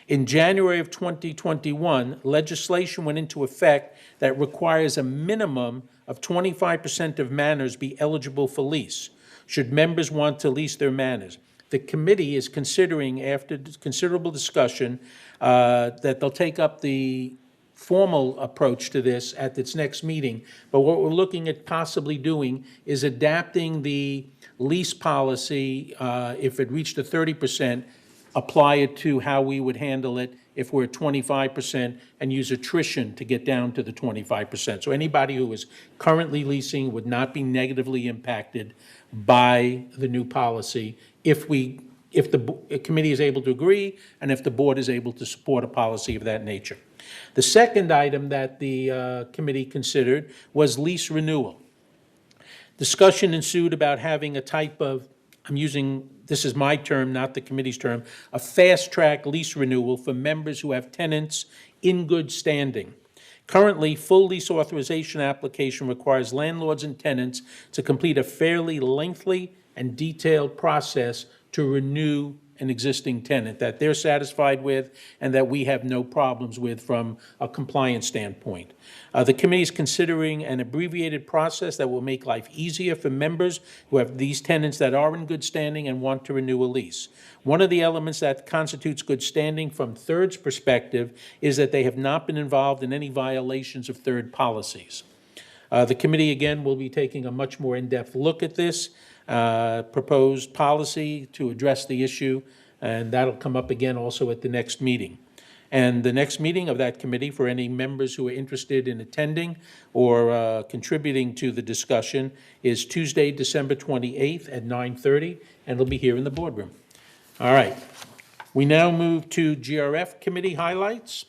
In January of 2021, legislation went into effect that requires a minimum of 25% of manors be eligible for lease, should members want to lease their manors. The committee is considering, after considerable discussion, that they'll take up the formal approach to this at its next meeting. But what we're looking at possibly doing is adapting the lease policy, if it reached a 30%, apply it to how we would handle it if we're at 25%, and use attrition to get down to the 25%. So anybody who is currently leasing would not be negatively impacted by the new policy if the committee is able to agree and if the board is able to support a policy of that nature. The second item that the committee considered was lease renewal. Discussion ensued about having a type of, this is my term, not the committee's term, a fast-track lease renewal for members who have tenants in good standing. Currently, full lease authorization application requires landlords and tenants to complete a fairly lengthy and detailed process to renew an existing tenant that they're satisfied with and that we have no problems with from a compliance standpoint. The committee is considering an abbreviated process that will make life easier for members who have these tenants that are in good standing and want to renew a lease. One of the elements that constitutes good standing from Third's perspective is that they have not been involved in any violations of Third policies. The committee, again, will be taking a much more in-depth look at this proposed policy to address the issue, and that'll come up again also at the next meeting. And the next meeting of that committee, for any members who are interested in attending or contributing to the discussion, is Tuesday, December 28th at 9:30, and it'll be here in the boardroom. All right. We now move to GRF committee highlights,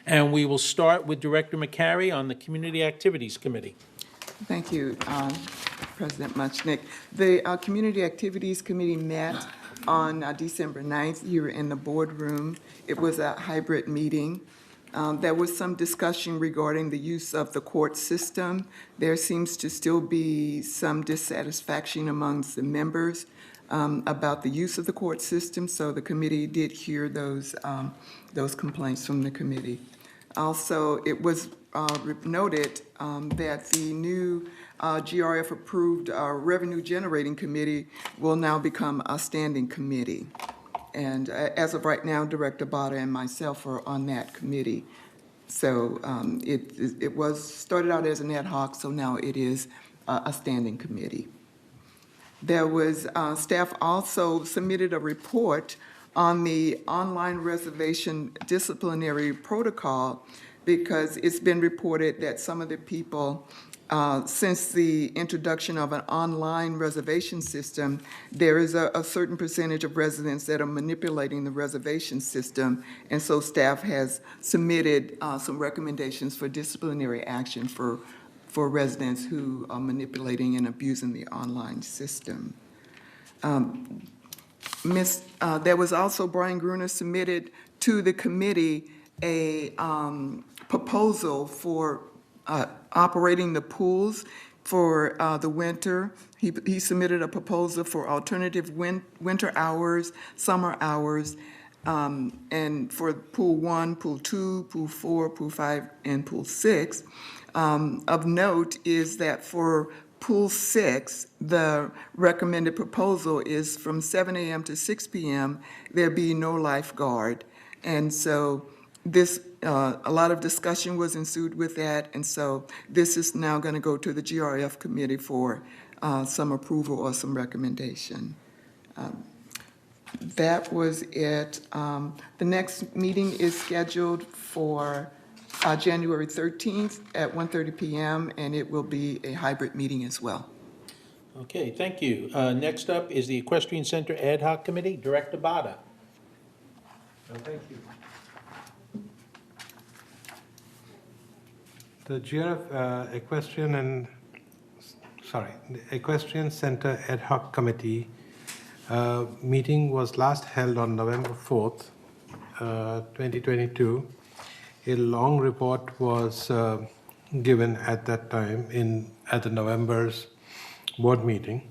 and we will start with Director Mccary on the Community Activities Committee. Thank you, President Muchnick. The Community Activities Committee met on December 9th. You were in the boardroom. It was a hybrid meeting. There was some discussion regarding the use of the court system. There seems to still be some dissatisfaction amongst the members about the use of the court system, so the committee did hear those complaints from the committee. Also, it was noted that the new GRF-approved Revenue Generating Committee will now become a standing committee. And as of right now, Director Bada and myself are on that committee. So it was started out as an ad hoc, so now it is a standing committee. There was, staff also submitted a report on the online reservation disciplinary protocol, because it's been reported that some of the people, since the introduction of an online reservation system, there is a certain percentage of residents that are manipulating the reservation system, and so staff has submitted some recommendations for disciplinary action for residents who are manipulating and abusing the online system. There was also, Brian Gruner submitted to the committee a proposal for operating the pools for the winter. He submitted a proposal for alternative winter hours, summer hours, and for Pool 1, Pool 2, Pool 4, Pool 5, and Pool 6. Of note is that for Pool 6, the recommended proposal is from 7 a.m. to 6 p.m., there be no lifeguard. And so this, a lot of discussion was ensued with that, and so this is now going to go to the GRF committee for some approval or some recommendation. That was it. The next meeting is scheduled for January 13th at 1:30 p.m., and it will be a hybrid meeting as well. Okay, thank you. Next up is the Equestrian Center Ad Hoc Committee, Director Bada. Thank you. The GRF Equestrian Center Ad Hoc Committee meeting was last held on November 4th, 2022. A long report was given at that time at the November's board meeting.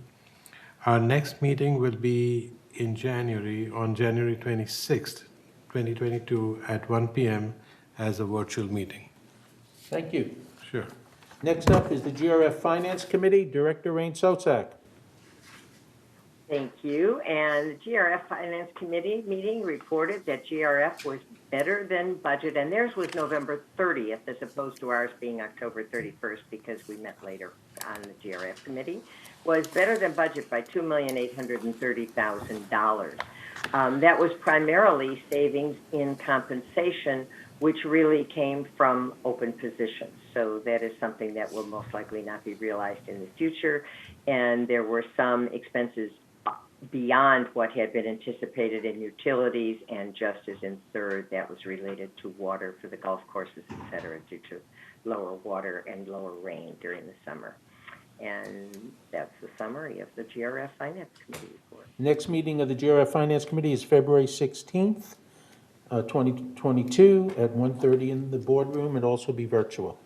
Our next meeting will be in January, on January 26th, 2022 at 1 p.m. as a virtual meeting. Thank you. Sure. Next up is the GRF Finance Committee, Director Rain Sotzak. Thank you. And the GRF Finance Committee meeting reported that GRF was better than budget, and theirs was November 30th as opposed to ours being October 31st because we met later on the GRF committee, was better than budget by $2,830,000. That was primarily savings in compensation, which really came from open positions. So that is something that will most likely not be realized in the future. And there were some expenses beyond what had been anticipated in utilities, and just as in third, that was related to water for the golf courses, et cetera, due to lower water and lower rain during the summer. And that's the summary of the GRF Finance Committee report. Next meeting of the GRF Finance Committee is February 16th, 2022 at 1:30 in the boardroom. It'll also be virtual.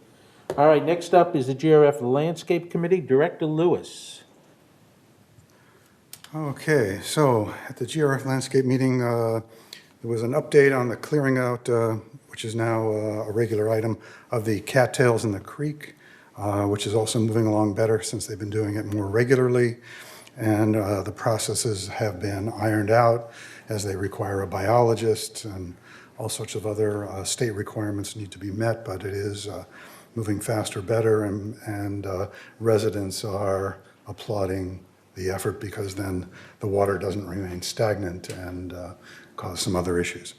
All right, next up is the GRF Landscape Committee, Director Lewis. Okay, so at the GRF Landscape meeting, there was an update on the clearing out, which is now a regular item, of the cattails in the creek, which is also moving along better since they've been doing it more regularly. And the processes have been ironed out as they require a biologist, and all sorts of other state requirements need to be met, but it is moving faster, better, and residents are applauding the effort because then the water doesn't remain stagnant and cause some other issues.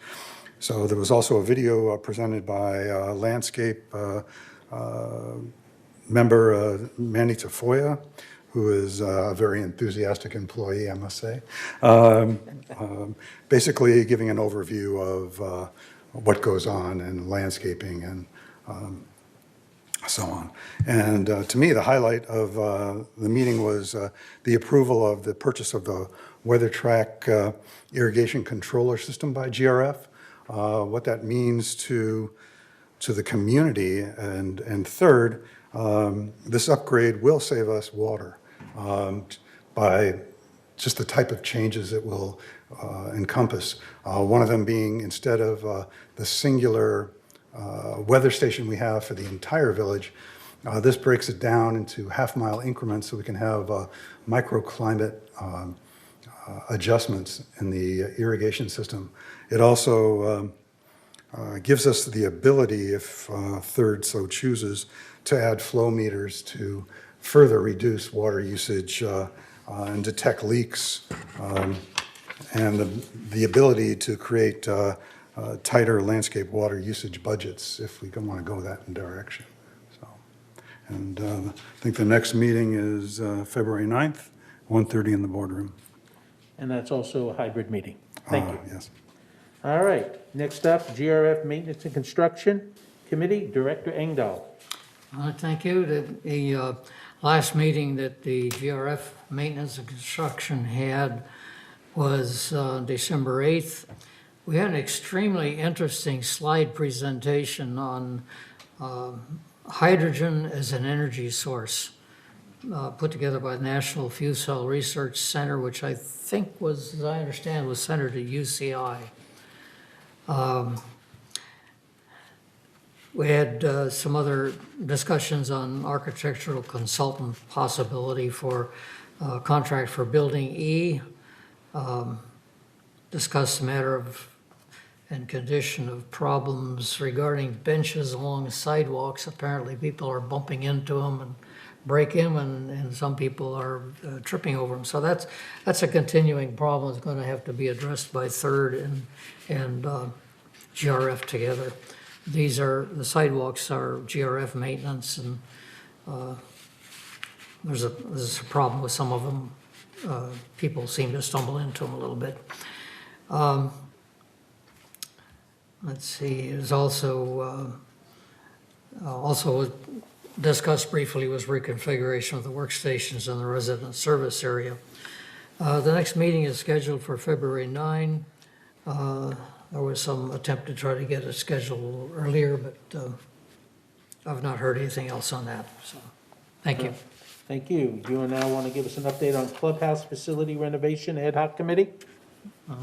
So there was also a video presented by landscape member Manny Tafoya, who is a very enthusiastic employee, I must say, basically giving an overview of what goes on in landscaping and so on. And to me, the highlight of the meeting was the approval of the purchase of the WeatherTrack irrigation controller system by GRF, what that means to the community, and third, this upgrade will save us water by just the type of changes it will encompass. One of them being, instead of the singular weather station we have for the entire village, this breaks it down into half-mile increments so we can have microclimate adjustments in the irrigation system. It also gives us the ability, if third so chooses, to add flow meters to further reduce water usage and detect leaks, and the ability to create tighter landscape water usage budgets if we want to go that direction. So, and I think the next meeting is February 9th, 1:30 in the boardroom. And that's also a hybrid meeting. Thank you. Yes. All right, next up, GRF Maintenance and Construction Committee, Director Engdahl. Thank you. The last meeting that the GRF Maintenance and Construction had was December 8th. We had an extremely interesting slide presentation on hydrogen as an energy source, put together by the National Fuel Cell Research Center, which I think was, as I understand, was centered at UCI. We had some other discussions on architectural consultant possibility for contract for Building E. Discussed the matter of and condition of problems regarding benches along the sidewalks. Apparently people are bumping into them and break in and some people are tripping over them. So that's a continuing problem. It's going to have to be addressed by Third and GRF together. The sidewalks are GRF maintenance, and there's a problem with some of them. People seem to stumble into them a little bit. Let's see, there's also discussed briefly was reconfiguration of the workstations in the resident service area. The next meeting is scheduled for February 9. There was some attempt to try to get it scheduled a little earlier, but I've not heard anything else on that, so, thank you. Thank you. You now want to give us an update on Clubhouse Facility Renovation Ad Hoc Committee?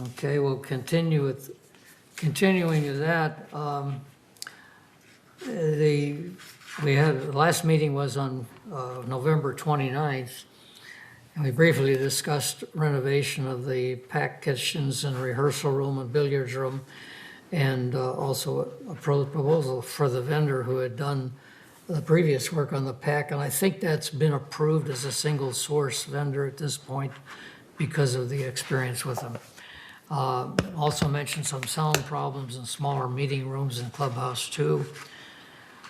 Okay, we'll continuing with that. The last meeting was on November 29th, and we briefly discussed renovation of the pack kitchens and rehearsal room and billiards room, and also a proposal for the vendor who had done the previous work on the pack, and I think that's been approved as a single source vendor at this point because of the experience with them. Also mentioned some sound problems in smaller meeting rooms in Clubhouse 2.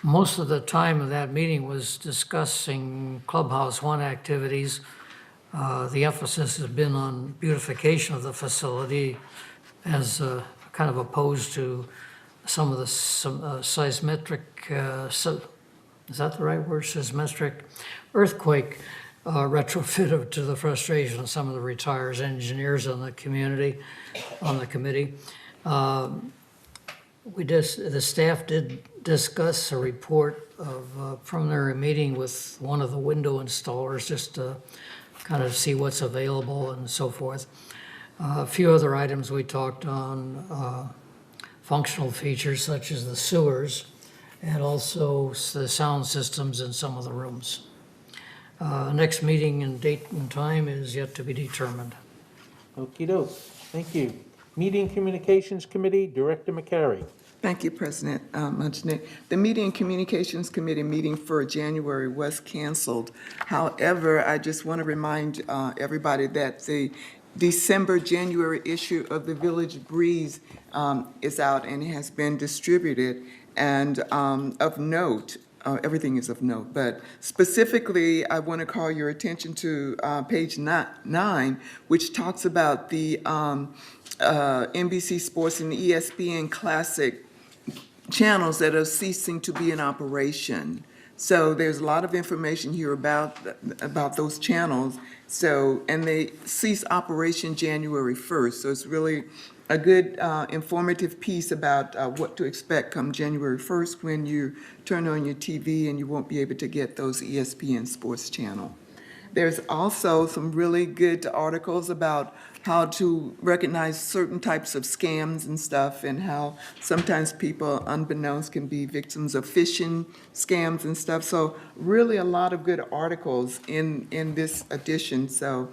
Most of the time of that meeting was discussing Clubhouse 1 activities. The emphasis has been on beautification of the facility as kind of opposed to some of the seismic, is that the right word, seismic earthquake retrofit to the frustration of some of the retired engineers on the committee. The staff did discuss a report of preliminary meeting with one of the window installers just to kind of see what's available and so forth. A few other items we talked on, functional features such as the sewers and also the sound systems in some of the rooms. Next meeting and date and time is yet to be determined. Okey-doke. Thank you. Meeting Communications Committee, Director Mccary. Thank you, President Munchnick. The Media and Communications Committee meeting for January was canceled. However, I just want to remind everybody that the January issue of the Village Breeze is out and has been distributed. And of note, everything is of note, but specifically, I want to call your attention to page 9, which talks about the NBC Sports and ESPN Classic channels that are ceasing to be in operation. So there's a lot of information here about those channels. So, and they cease operation January 1st. So it's really a good informative piece about what to expect come January 1st when you turn on your TV and you won't be able to get those ESPN Sports channel. There's also some really good articles about how to recognize certain types of scams and stuff, and how sometimes people, unbeknownst, can be victims of phishing scams and stuff. So really a lot of good articles in this edition. So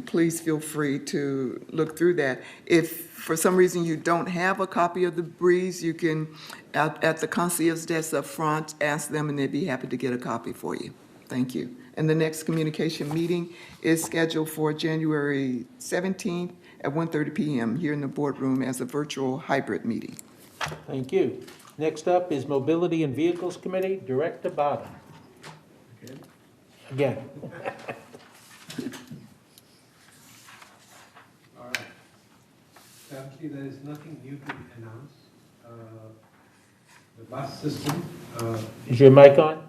please feel free to look through that. If for some reason you don't have a copy of the Breeze, you can, at the concierge desk up front, ask them and they'd be happy to get a copy for you. Thank you. And the next communication meeting is scheduled for January 17th at 1:30 p.m. here in the boardroom as a virtual hybrid meeting. Thank you. Next up is Mobility and Vehicles Committee, Director Bada. Again. All right. Currently, there is nothing new to be announced. The bus system. Is your mic on?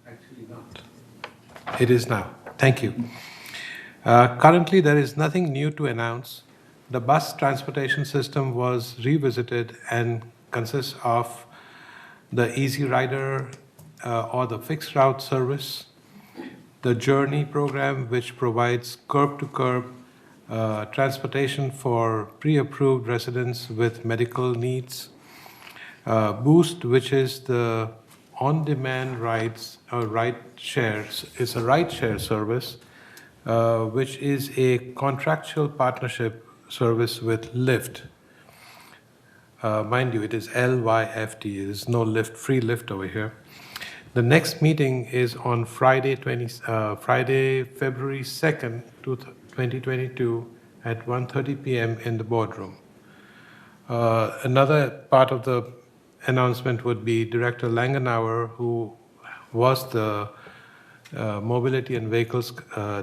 Actually not. It is now. Thank you. Currently, there is nothing new to announce. The bus transportation system was revisited and consists of the Easy Rider or the fixed route service, the Journey program, which provides curb-to-curb transportation for pre-approved residents with medical needs, Boost, which is the on-demand rides or ride shares, is a ride share service, which is a contractual partnership service with Lyft. Mind you, it is LYFT. There is no Lyft, free Lyft over here. The next meeting is on Friday, February 2nd, 2022 at 1:30 p.m. in the boardroom. Another part of the announcement would be Director Langenauer, who was the Mobility and Vehicles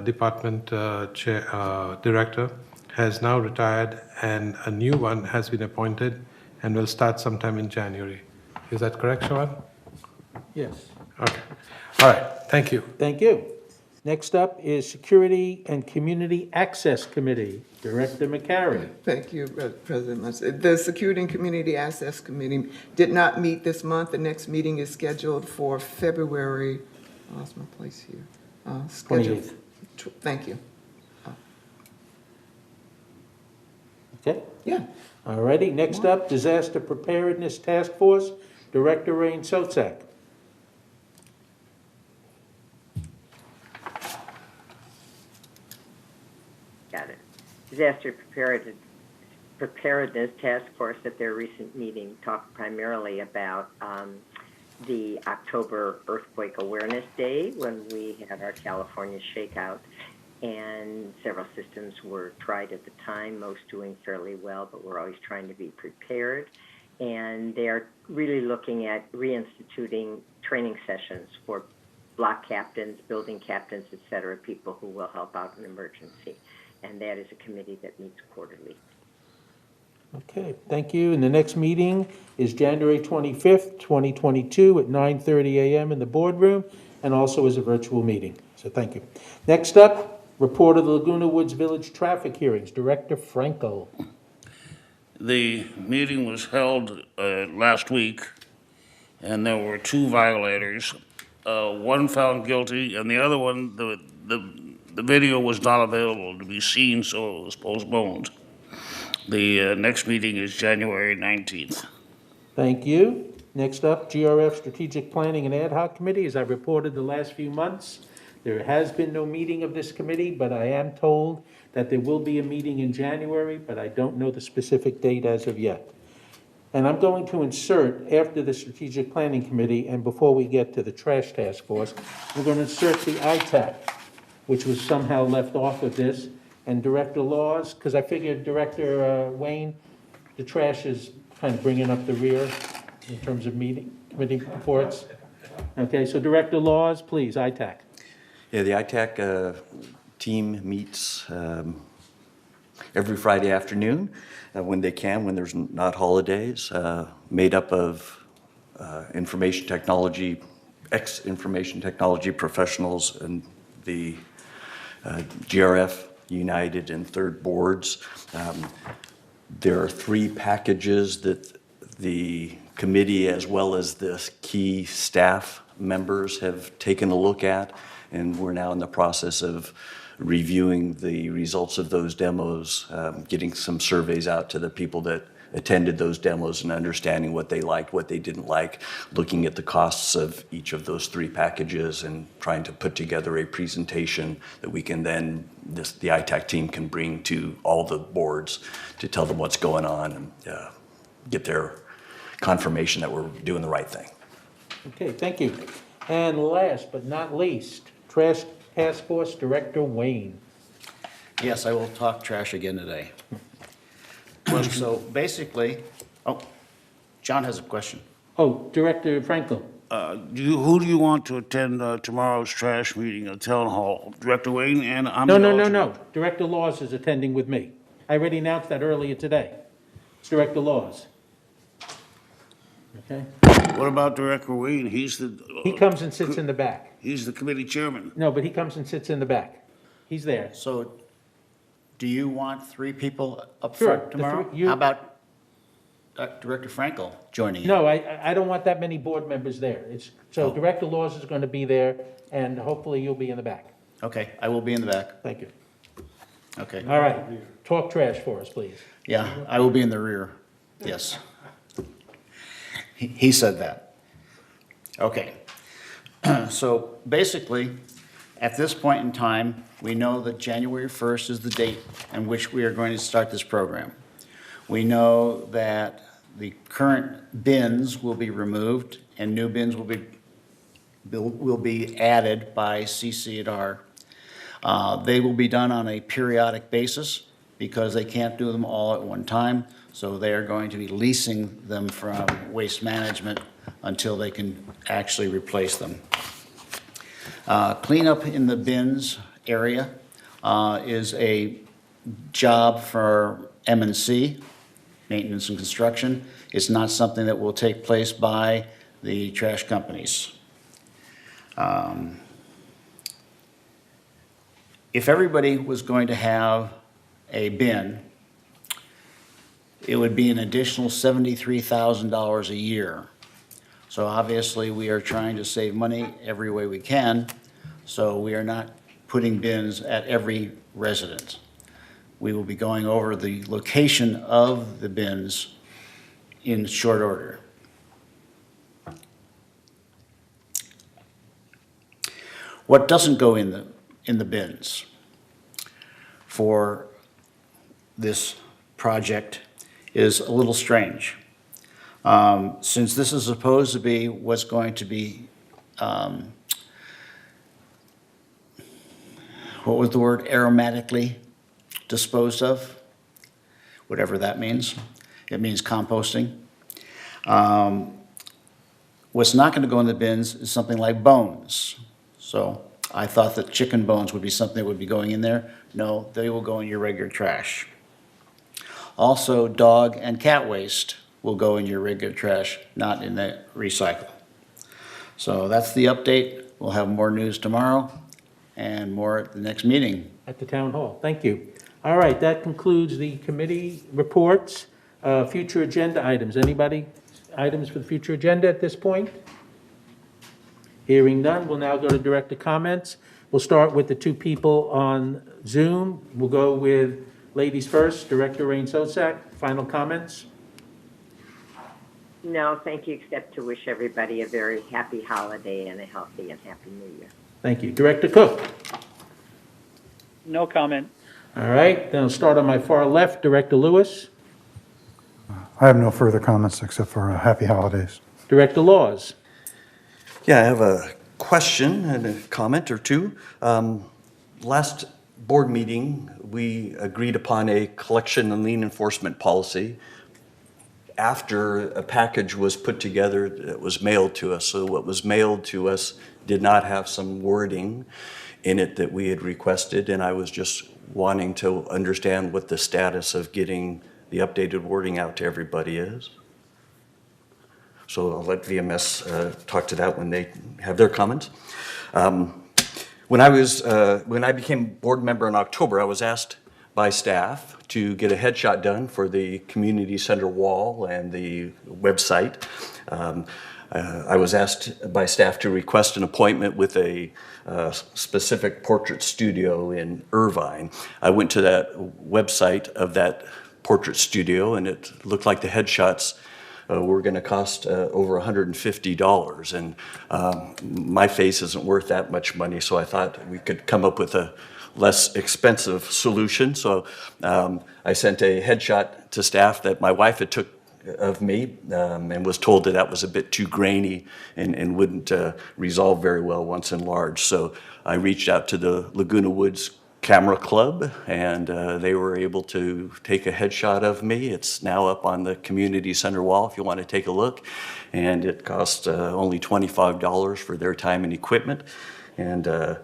Department Director, has now retired, and a new one has been appointed and will start sometime in January. Is that correct, Sean? Yes. Okay. All right. Thank you. Thank you. Next up is Security and Community Access Committee, Director Mccary. Thank you, President Munson. The Security and Community Access Committee did not meet this month. The next meeting is scheduled for February, I lost my place here. 28th. Thank you. Okay? Yeah. All righty. Next up, Disaster Preparedness Task Force, Director Rain Sotzak. Got it. Disaster Preparedness Task Force at their recent meeting talked primarily about the October Earthquake Awareness Day when we had our California shakeout, and several systems were tried at the time, most doing fairly well, but we're always trying to be prepared. And they're really looking at reinstituting training sessions for block captains, building captains, et cetera, people who will help out in emergency. And that is a committee that meets quarterly. Okay, thank you. And the next meeting is January 25th, 2022 at 9:30 a.m. in the boardroom, and also is a virtual meeting. So thank you. Next up, report of the Laguna Woods Village traffic hearings. Director Frankel. The meeting was held last week, and there were two violators. One found guilty, and the other one, the video was not available to be seen, so it was postponed. The next meeting is January 19th. Thank you. Next up, GRF Strategic Planning and Ad Hoc Committee. As I've reported the last few months, there has been no meeting of this committee, but I am told that there will be a meeting in January, but I don't know the specific date as of yet. And I'm going to insert, after the Strategic Planning Committee and before we get to the Trash Task Force, we're going to insert the ITAC, which was somehow left off of this, and Director Laws, because I figured Director Wayne, the trash is kind of bringing up the rear in terms of committee reports. Okay, so Director Laws, please, ITAC. Yeah, the ITAC team meets every Friday afternoon when they can, when there's not holidays, made up of information technology, ex-information technology professionals and the GRF United and Third boards. There are three packages that the committee as well as the key staff members have taken a look at, and we're now in the process of reviewing the results of those demos, getting some surveys out to the people that attended those demos and understanding what they liked, what they didn't like, looking at the costs of each of those three packages and trying to put together a presentation that we can then, the ITAC team can bring to all the boards to tell them what's going on and get their confirmation that we're doing the right thing. Okay, thank you. And last but not least, Trash Task Force Director Wayne. Yes, I will talk trash again today. So basically, John has a question. Oh, Director Frankel. Who do you want to attend tomorrow's trash meeting at Town Hall? Director Wayne and I'm No. Director Laws is attending with me. I already announced that earlier today. It's Director Laws. Okay? What about Director Wayne? He's the... He comes and sits in the back. He's the committee chairman. No, but he comes and sits in the back. He's there. So do you want three people up Sure, front tomorrow? How about Director Frankel joining you? No, I don't want that many board members there. So Director Laws is going to be there, and hopefully you'll be in the back. Okay, I will be in the back. Thank you. Okay. All right. Talk trash for us, please. Yeah, I will be in the rear. Yes. He said that. Okay. So basically, at this point in time, we know that January 1st is the date in which we are going to start this program. We know that the current bins will be removed and new bins will be will be added by CC&R. They will be done on a periodic basis because they can't do them all at one time. So they are going to be leasing them from Waste Management until they can actually replace them. Cleanup in the bins area is a job for M&C, Maintenance and Construction. It's not something that will take place by the trash companies. If everybody was going to have a bin, it would be an additional $73,000 a year. So obviously, we are trying to save money every way we can, so we are not putting bins at every residence. We will be going over the location of the bins in short order. What doesn't go in the bins for this project is a little strange. Since this is supposed to be what's going to be, what was the word, aromatically disposed of, whatever that means. It means composting. What's not going to go in the bins is something like bones. So I thought that chicken bones would be something that would be going in there. No, they will go in your regular trash. Also, dog and cat waste will go in your regular trash, not in the recycle. So that's the update. We'll have more news tomorrow and more at the next meeting. At the town hall. Thank you. All right, that concludes the committee reports. Future agenda items. Anybody? Items for the future agenda at this point? Hearing none, we'll now go to director comments. We'll start with the two people on Zoom. We'll go with ladies first. Director Rain Sosak, final comments? No, thank you, except to wish everybody a very happy holiday and a healthy and happy New Year. Thank you. Director Cook? No comment. All right, then I'll start on my far left. Director Lewis? I have no further comments except for happy holidays. Director Laws? Yeah, I have a question and a comment or two. Last board meeting, we agreed upon a collection and lien enforcement policy after a package was put together that was mailed to us. So what was mailed to us did not have some wording in it that we had requested, and I was just wanting to understand what the status of getting the updated wording out to everybody is. So I'll let VMS talk to that when they have their comments. When I became board member in October, I was asked by staff to get a headshot done for the community center wall and the website. I was asked by staff to request an appointment with a specific portrait studio in Irvine. I went to that website of that portrait studio, and it looked like the headshots were going to cost over $150, and my face isn't worth that much money, so I thought we could come up with a less expensive solution. So I sent a headshot to staff that my wife had took of me and was told that that was a bit too grainy and wouldn't resolve very well once enlarged. So I reached out to the Laguna Woods Camera Club, and they were able to take a headshot of me. It's now up on the community center wall if you want to take a look, and it cost only $25 for their time and equipment. And the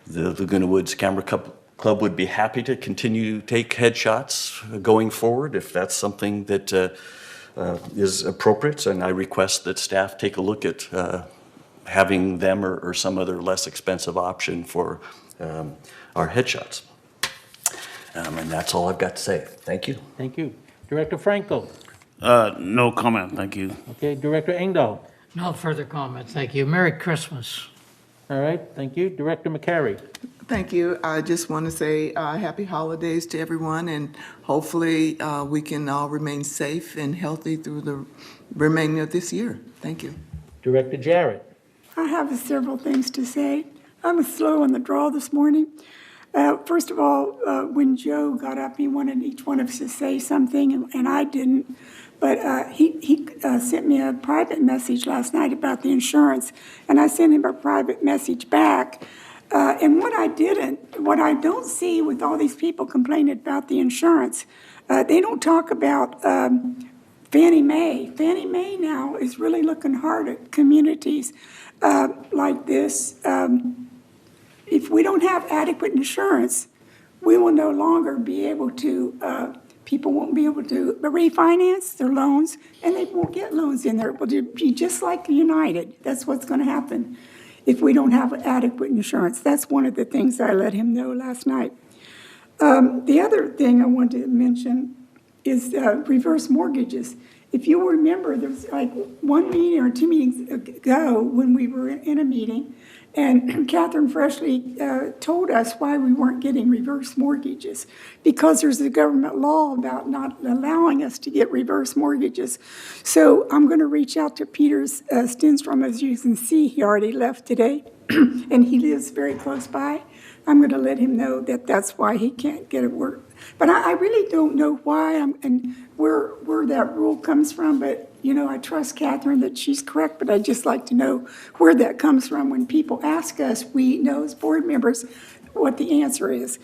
Laguna Woods Camera Club would be happy to continue to take headshots going forward if that's something that is appropriate, and I request that staff take a look at having them or some other less expensive option for our headshots. And that's all I've got to say. Thank you. Thank you. Director Frankel? No comment, thank you. Okay, Director Engdahl? No further comment, thank you. Merry Christmas. All right, thank you. Director Mccary? Thank you. I just want to say happy holidays to everyone, and hopefully we can all remain safe and healthy through the remaining of this year. Thank you. Director Jarrett? I have several things to say. I was slow on the draw this morning. First of all, when Joe got up, he wanted each one of us to say something, and I didn't. But he sent me a private message last night about the insurance, and I sent him a private message back. And what I don't see with all these people complaining about the insurance, they don't talk about Fannie Mae. Fannie Mae now is really looking hard at communities like this. If we don't have adequate insurance, we will no longer be able to, people won't be able to refinance their loans, and they won't get loans in there. It will be just like United. That's what's going to happen if we don't have adequate insurance. That's one of the things I let him know last night. The other thing I wanted to mention is reverse mortgages. If you remember, there was like one meeting or two meetings ago when we were in a meeting, and Catherine Freshly told us why we weren't getting reverse mortgages, because there's a government law about not allowing us to get reverse mortgages. So I'm going to reach out to Peter Stenstrom. As you can see, he already left today, and he lives very close by. I'm going to let him know that that's why he can't get it work. But I really don't know why and where that rule comes from. But, you know, I trust Catherine that she's correct, but I'd just like to know where that comes from. When people ask us, we know as board members what the answer is.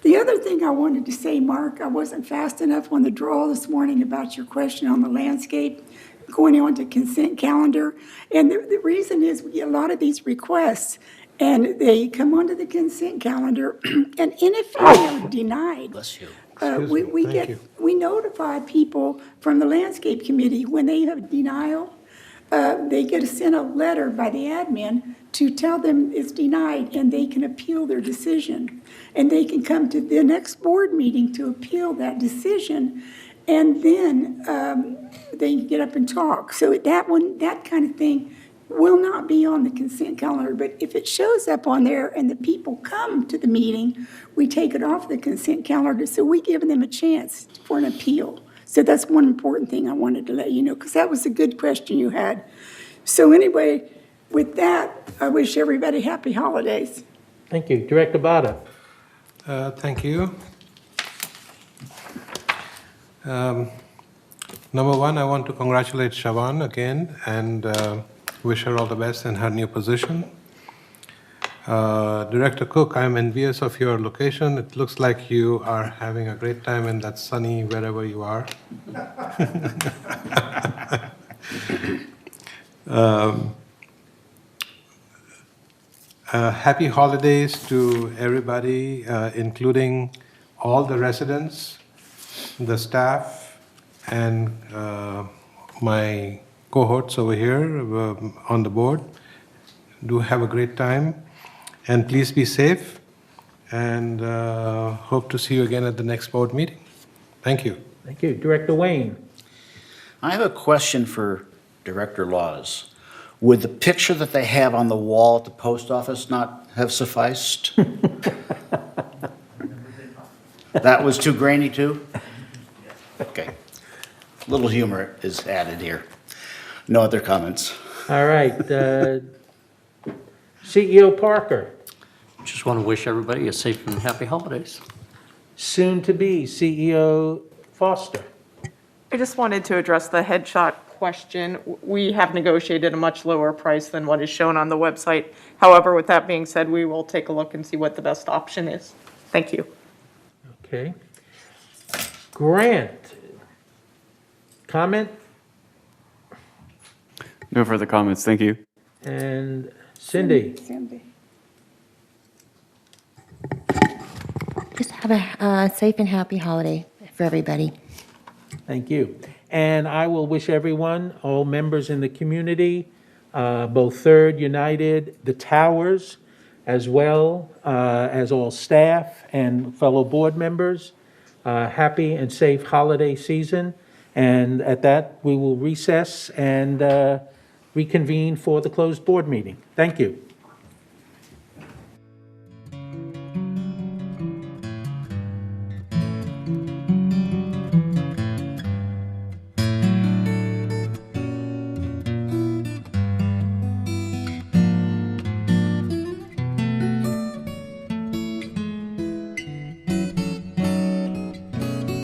The other thing I wanted to say, Mark, I wasn't fast enough on the draw this morning about your question on the landscape going on to consent calendar. And the reason is we get a lot of these requests, and they come onto the consent calendar, and if they're denied, we notify people from the landscape committee when they have denial. They get sent a letter by the admin to tell them it's denied, and they can appeal their decision. And they can come to the next board meeting to appeal that decision, and then they get up and talk. So that kind of thing will not be on the consent calendar, but if it shows up on there and the people come to the meeting, we take it off the consent calendar, so we give them a chance for an appeal. So that's one important thing I wanted to let you know, because that was a good question you had. So anyway, with that, I wish everybody happy holidays. Thank you. Director Bada. Thank you. Number one, I want to congratulate Siobhan again and wish her all the best in her new position. Director Cook, I'm envious of your location. It looks like you are having a great time in that sunny wherever you are. Happy holidays to everybody, including all the residents, the staff, and my cohorts over here on the board. Do have a great time, and please be safe, and hope to see you again at the next board meeting. Thank you. Thank you. Director Wayne. I have a question for Director Laws. Would the picture that they have on the wall at the post office not have sufficed? That was too grainy too? Okay. Little humor is added here. No other comments. All right. CEO Parker. Just want to wish everybody a safe and happy holidays. Soon to be CEO Foster. I just wanted to address the headshot question. We have negotiated a much lower price than what is shown on the website. However, with that being said, we will take a look and see what the best option is. Thank you. Okay. Grant. Comment? No further comments. Thank you. And Cindy. Just have a safe and happy holiday for everybody. Thank you. And I will wish everyone, all members in the community, both Third, United, the Towers, as well as all staff and fellow board members, happy and safe holiday season. And at that, we will recess and reconvene for the closed board meeting. Thank you.